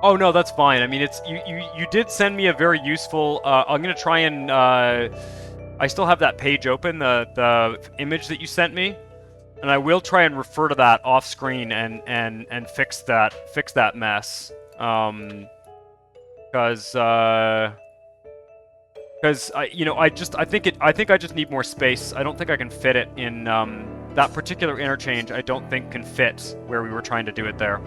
Oh no, that's fine. I mean, it's you did send me a very useful. I'm gonna try and I still have that page open, the image that you sent me, and I will try and refer to that off screen and fix that mess. because I think I just need more space. I don't think I can fit it in that particular interchange. I don't think can fit where we were trying to do it there.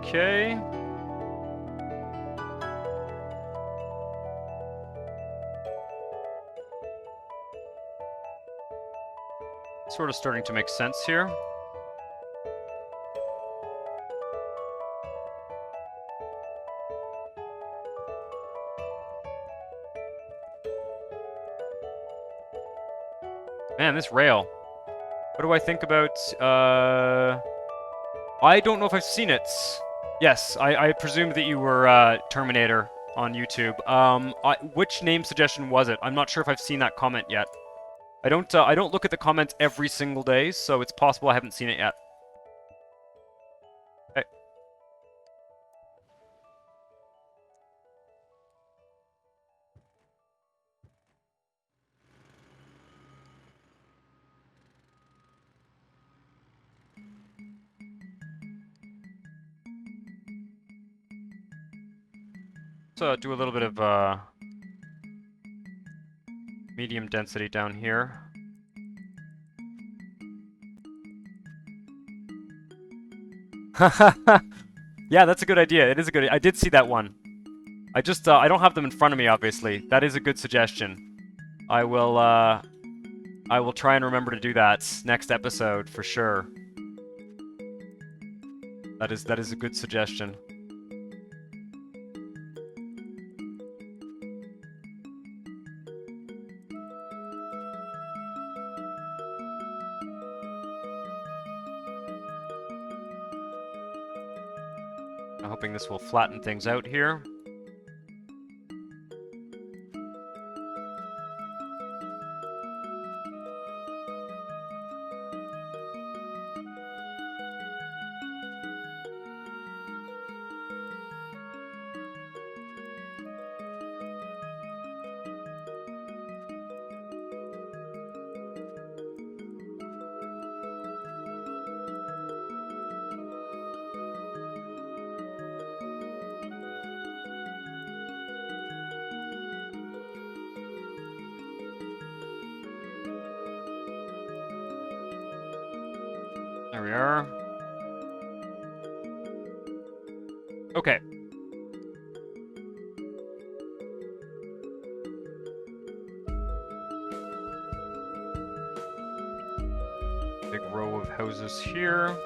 Okay. Sort of starting to make sense here. Man, this rail. What do I think about, I don't know if I've seen it. Yes, I presumed that you were, Terminator on YouTube. Which name suggestion was it? I'm not sure if I've seen that comment yet. I don't look at the comments every single day, so it's possible I haven't seen it yet. Okay. So do a little bit of medium density down here. Yeah, that's a good idea. It is a good. I did see that one. I just I don't have them in front of me, obviously. That is a good suggestion. I will try and remember to do that next episode for sure. That is a good suggestion. I'm hoping this will flatten things out here. There we are. Okay. Big row of houses here.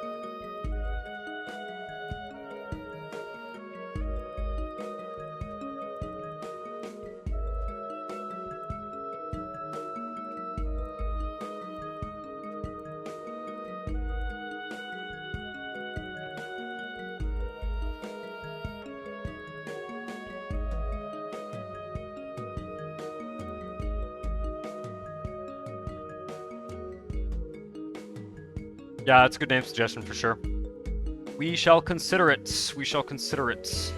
Yeah, that's a good name suggestion for sure. We shall consider it. We shall consider it.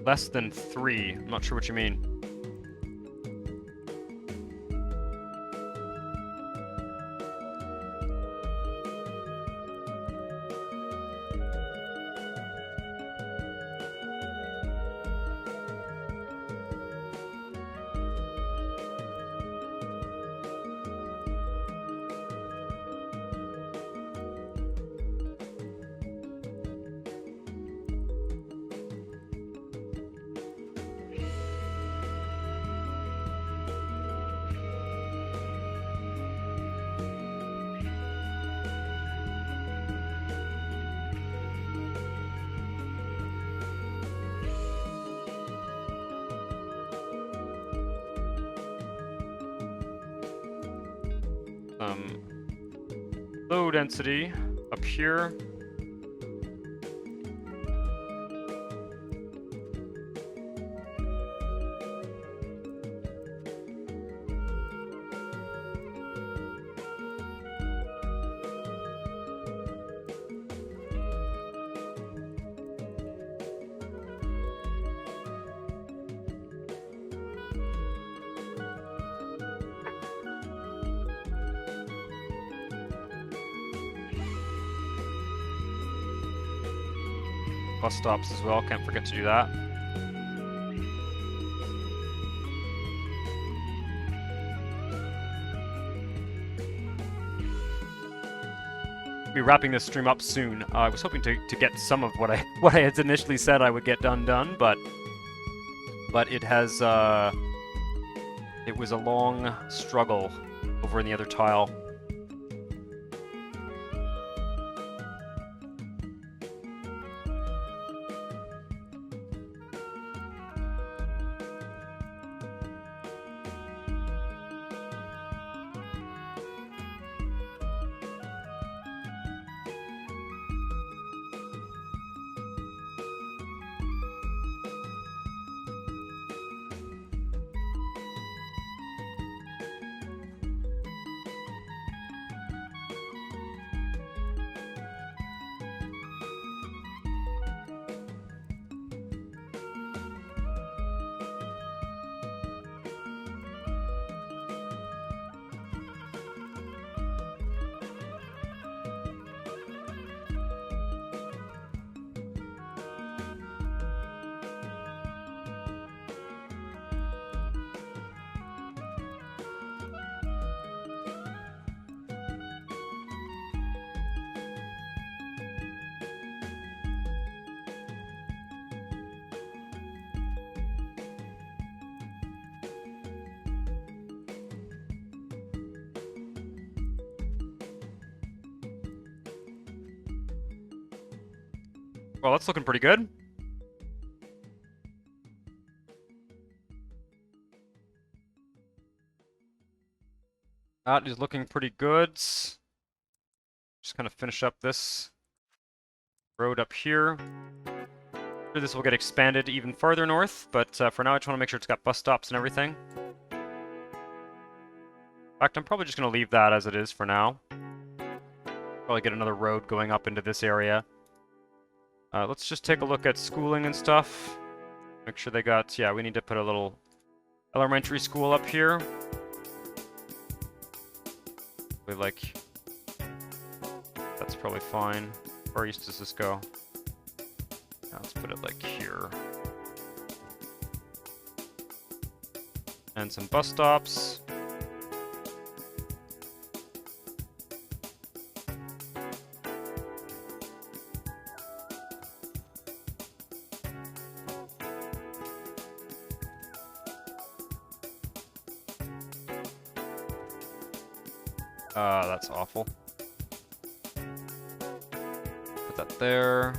Less than 3. I'm not sure what you mean. low density up here. Bus stops as well, can't forget to do that. Be wrapping this stream up soon. I was hoping to get some of what I had initially said I would get done, but it has it was a long struggle over in the other tile. Well, that's looking pretty good. That is looking pretty good. Just kind of finish up this road up here. This will get expanded even farther north, but for now I just want to make sure it's got bus stops and everything. In fact, I'm probably just going to leave that as it is for now. Probably get another road going up into this area. Let's just take a look at schooling and stuff. Make sure they got, yeah, we need to put a little elementary school up here. Like, that's probably fine. Where east does this go? Yeah, let's put it like here. And some bus stops. That's awful. Put that there.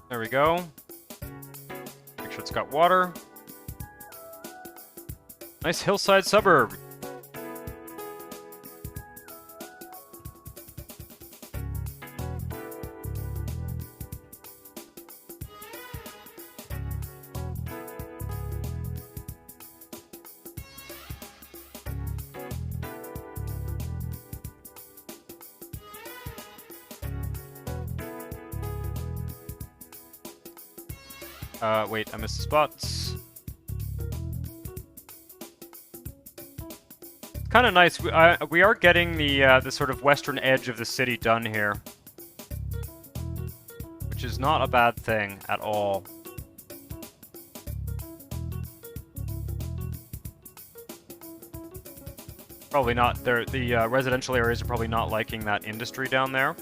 There we go. Make sure it's got water. Nice hillside suburb. Wait, I missed the spots. Kind of nice. We are getting the sort of western edge of the city done here, which is not a bad thing at all. Probably not. The residential areas are probably not liking that industry down there.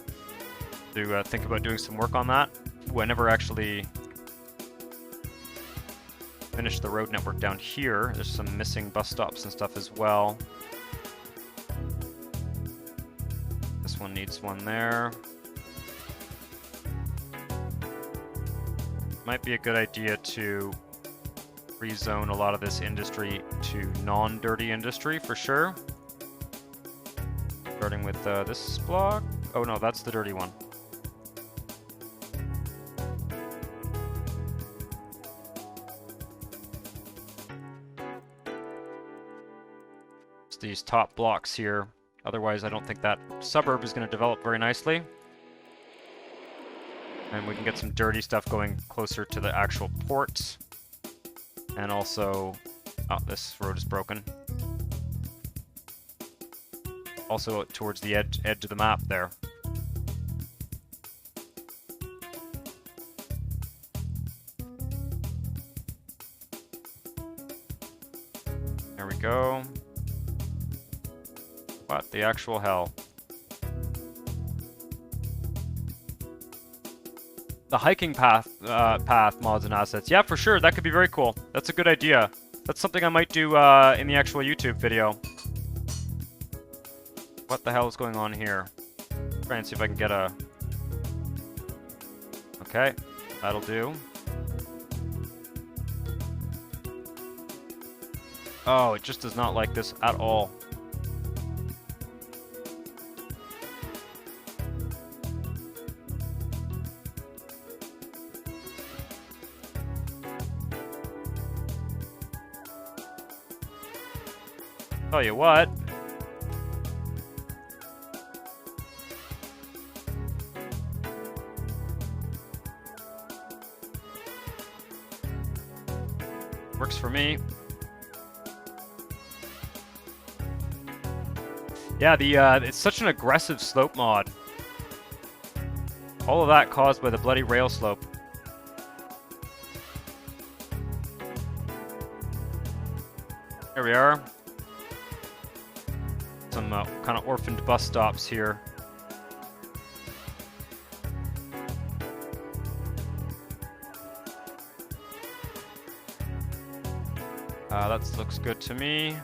To think about doing some work on that. Ooh, I never actually finished the road network down here. There's some missing bus stops and stuff as well. This one needs one there. Might be a good idea to rezone a lot of this industry to non-dirty industry for sure. Starting with this block. Oh no, that's the dirty one. It's these top blocks here. Otherwise, I don't think that suburb is going to develop very nicely. And we can get some dirty stuff going closer to the actual port. And also... oh, this road is broken. Also towards the edge of the map there. There we go. What the actual hell? The hiking path mods and assets. Yeah, for sure. That could be very cool. That's a good idea. That's something I might do in the actual YouTube video. What the hell is going on here? Try and see if I can get a... okay, that'll do. Oh, it just does not like this at all. Tell you what. Works for me. Yeah, it's such an aggressive slope mod. All of that caused by the bloody rail slope. Here we are. Some kind of orphaned bus stops here. That looks good to me.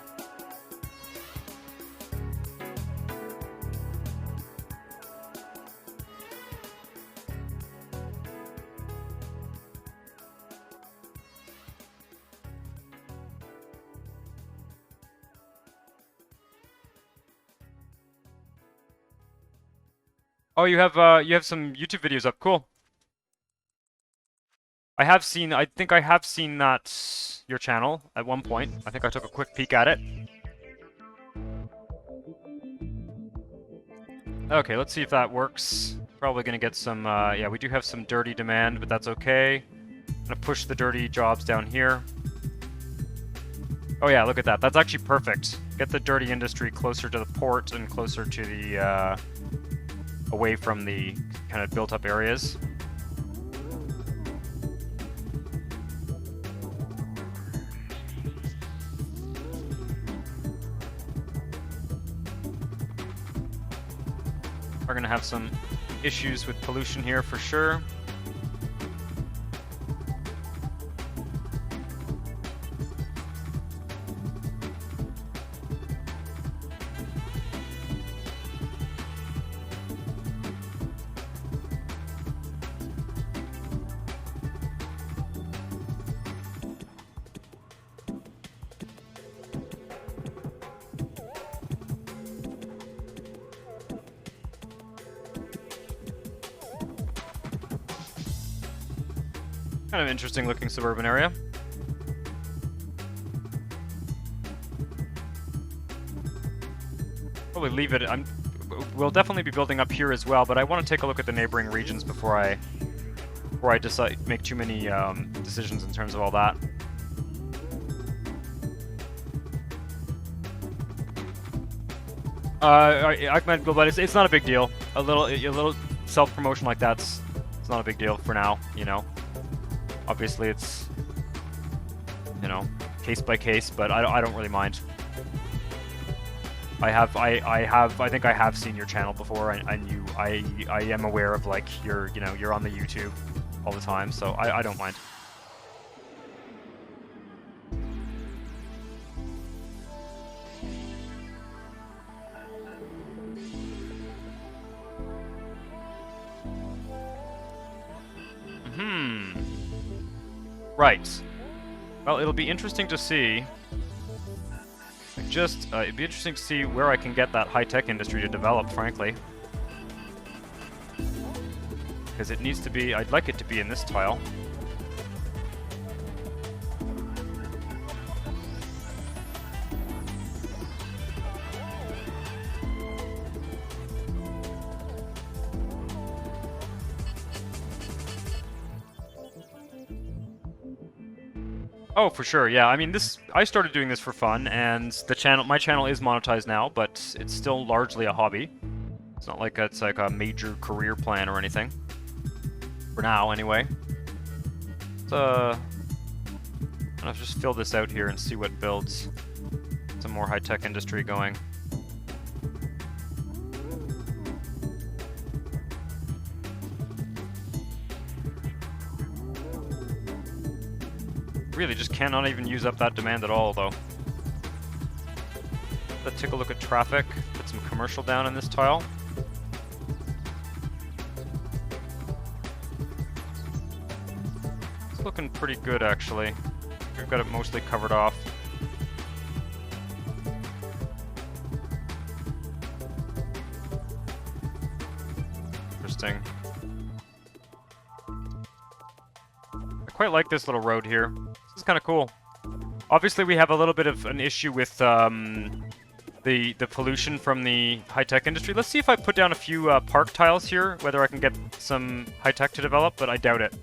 Oh, you have some YouTube videos up. Cool. I think I have seen that your channel at one point. I think I took a quick peek at it. Okay, let's see if that works. Probably gonna get some, yeah, we do have some dirty demand, but that's okay. I'm gonna push the dirty jobs down here. Oh yeah, look at that. That's actually perfect. Get the dirty industry closer to the port and closer to the, away from the kind of built-up areas. We're gonna have some issues with pollution here for sure. Kind of interesting looking suburban area. Probably leave it. We'll definitely be building up here as well, but I want to take a look at the neighboring regions before I decide make too many decisions in terms of all that. I might go, but it's not a big deal. A little self-promotion like that's it's not a big deal for now, you know. Obviously, it's, you know, case by case, but I don't really mind. I think I have seen your channel before, and I am aware of, like, you're on the YouTube all the time, so I don't mind. Right. Well, it'll be interesting to see. It'd be interesting to see where I can get that high-tech industry to develop, frankly. Because it needs to be, I'd like it to be in this tile. Oh, for sure, yeah. I mean, I started doing this for fun, and my channel is monetized now, but it's still largely a hobby. It's not like it's like a major career plan or anything. For now, anyway. Let's just fill this out here and see what builds some more high-tech industry going. Really just cannot even use up that demand at all, though. Let's take a look at traffic. Put some commercial down in this tile. It's looking pretty good, actually. We've got it mostly covered off. Interesting. I quite like this little road here. This is kind of cool. Obviously, we have a little bit of an issue with the pollution from the high-tech industry. Let's see if I put down a few park tiles here, whether I can get some high-tech to develop, but I doubt it.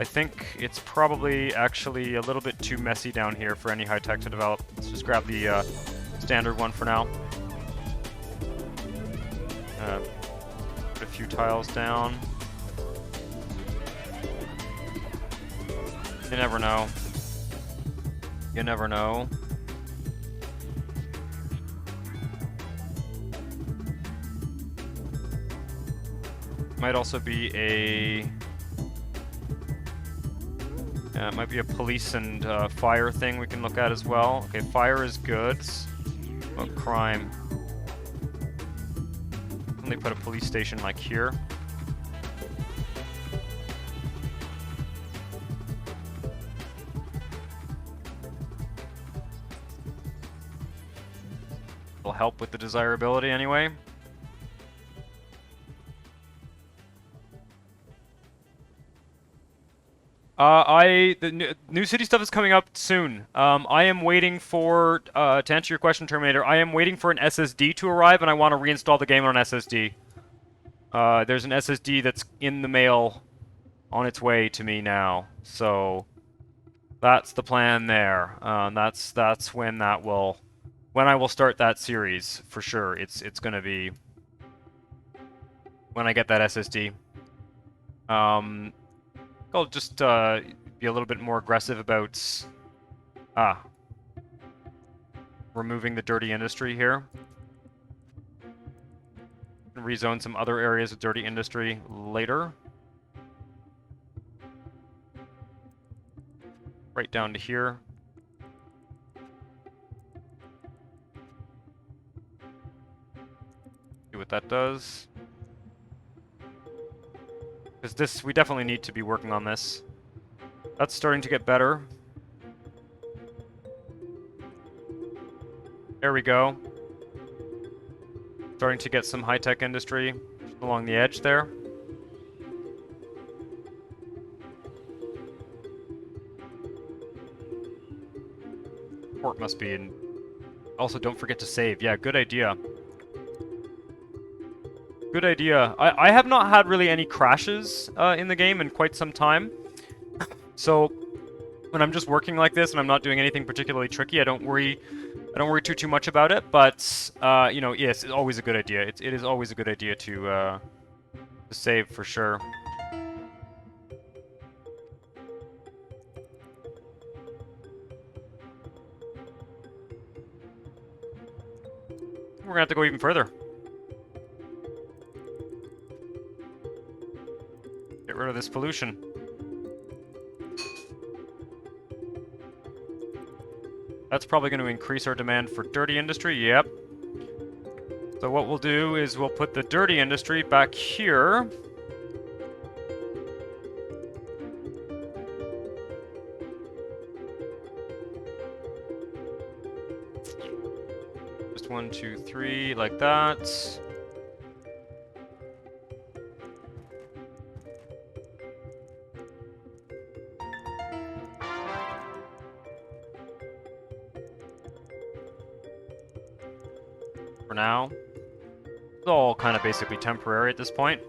I think it's probably actually a little bit too messy down here for any high-tech to develop. Let's just grab the standard one for now. Put a few tiles down. You never know. You never know. Might also be a... it might be a police and fire thing we can look at as well. Okay, fire is good. Oh, crime. Only put a police station like here. It'll help with the desirability anyway. The new city stuff is coming up soon. I am waiting for, to answer your question, Terminator, I am waiting for an SSD to arrive, and I want to reinstall the game on an SSD. There's an SSD that's in the mail on its way to me now, so that's the plan there. That's when I will start that series, for sure. It's gonna be when I get that SSD. I'll just be a little bit more aggressive about removing the dirty industry here. Rezone some other areas of dirty industry later. Right down to here. See what that does. Because we definitely need to be working on this. That's starting to get better. There we go. Starting to get some high-tech industry along the edge there. Port must be in... Also, don't forget to save. Yeah, good idea. Good idea. I have not had really any crashes in the game in quite some time. So when I'm just working like this and I'm not doing anything particularly tricky, I don't worry too much about it. But you know, yes, it's always a good idea. It is always a good idea to save for sure. We're gonna have to go even further. Get rid of this pollution. That's probably going to increase our demand for dirty industry. Yep. So what we'll do is we'll put the dirty industry back here. Just 1, 2, 3, like that. For now. It's all kind of basically temporary at this point.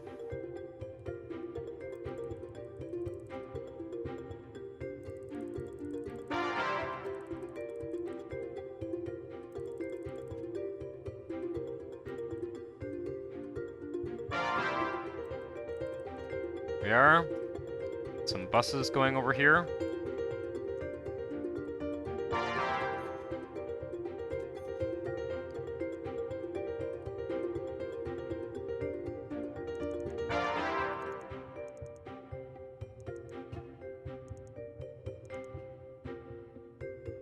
We are. Some buses going over here.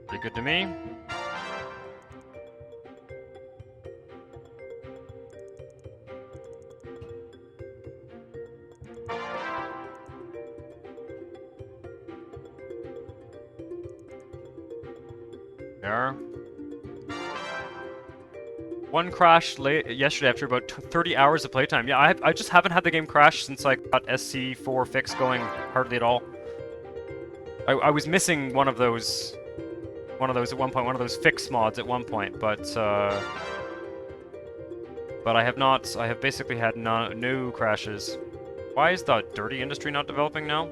Pretty good to me. There. One crash yesterday after about 30 hours of playtime. Yeah, I just haven't had the game crash since I got SC4 fix going hardly at all. I was missing one of those at one point, one of those fix mods at one point, but I have not. I have basically had no crashes. Why is the dirty industry not developing now?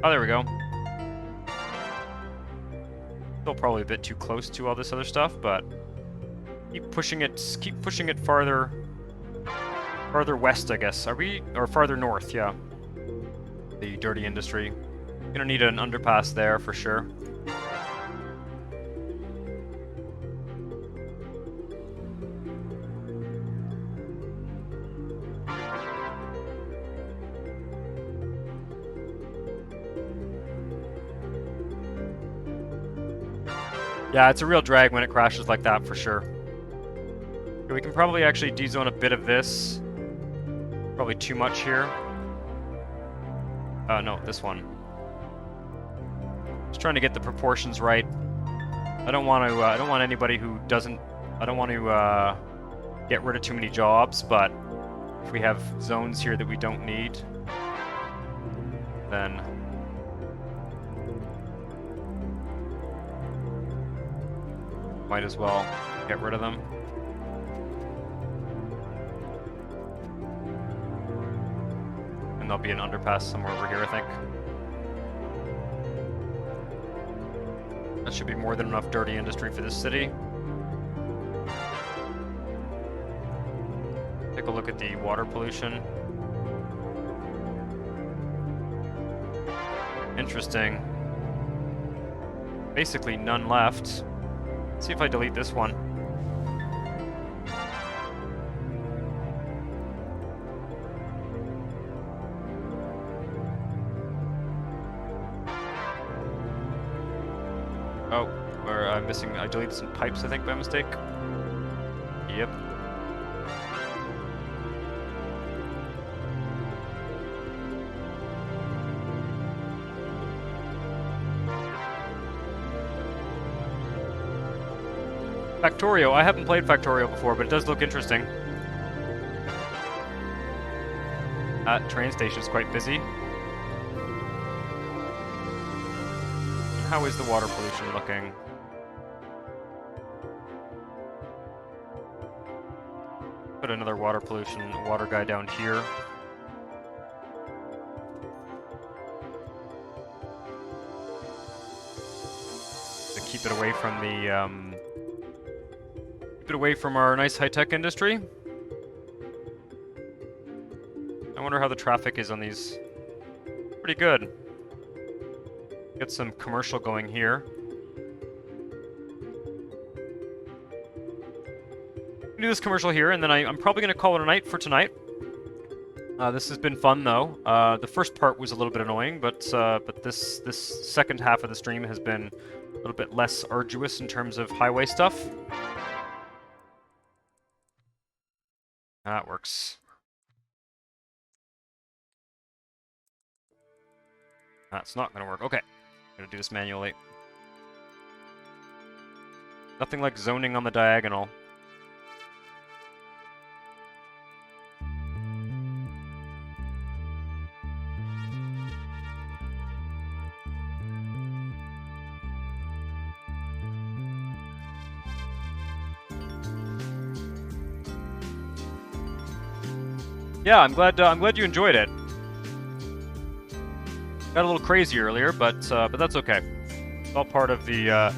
Oh, there we go. Still probably a bit too close to all this other stuff, but keep pushing it farther west, I guess. Are we, or farther north? Yeah. The dirty industry. Gonna need an underpass there for sure. Yeah, it's a real drag when it crashes like that, for sure. Okay, we can probably actually de-zone a bit of this. Probably too much here. No, this one. Just trying to get the proportions right. I don't want to. I don't want anybody who doesn't. I don't want to get rid of too many jobs. But if we have zones here that we don't need, then might as well get rid of them. And there'll be an underpass somewhere over here, I think. That should be more than enough dirty industry for this city. Take a look at the water pollution. Interesting. Basically none left. Let's see if I delete this one. Oh, or I'm missing. I deleted some pipes, I think, by mistake. Yep. Factorio. I haven't played Factorio before, but it does look interesting. That train station's quite busy. And how is the water pollution looking? Put another water guy down here. To keep it away from the, away from our nice high-tech industry. I wonder how the traffic is on these. Pretty good. Get some commercial going here. Do this commercial here, and then I'm probably going to call it a night for tonight. This has been fun, though. The first part was a little bit annoying, but this second half of the stream has been a little bit less arduous in terms of highway stuff. That works. That's not going to work. Okay. I'm going to do this manually. Nothing like zoning on the diagonal. Yeah, I'm glad you enjoyed it. Got a little crazy earlier, but that's okay. It's all part of the.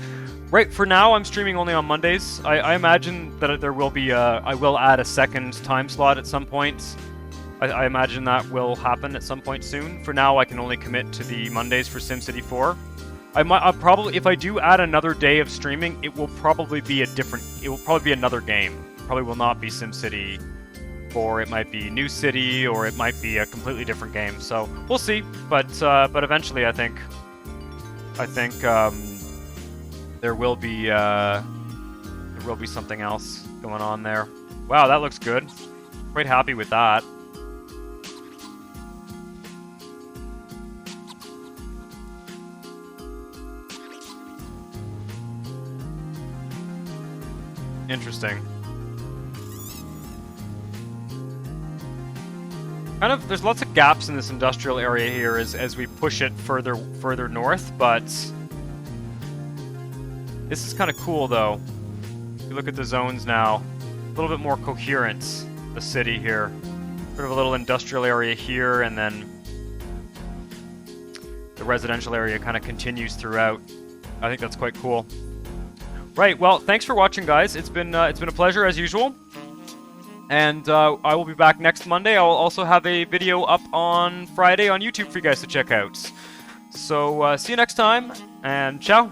Right for now, I'm streaming only on Mondays. I imagine that there will be. I will add a second time slot at some point. I imagine that will happen at some point soon. For now, I can only commit to the Mondays for SimCity 4. I'll probably, if I do add another day of streaming, it will probably be a different. It will probably be another game. Probably will not be SimCity. Or it might be New City, or it might be a completely different game. So we'll see. But eventually, I think there will be something else going on there. Wow, that looks good. Quite happy with that. Interesting. There's lots of gaps in this industrial area here as we push it further north, but this is kind of cool though. If you look at the zones now, a little bit more coherent, the city here. Sort of a little industrial area here, and then the residential area kind of continues throughout. I think that's quite cool. Right, well, thanks for watching, guys. It's been a pleasure as usual. And I will be back next Monday. I'll also have a video up on Friday on YouTube for you guys to check out. So see you next time, and ciao!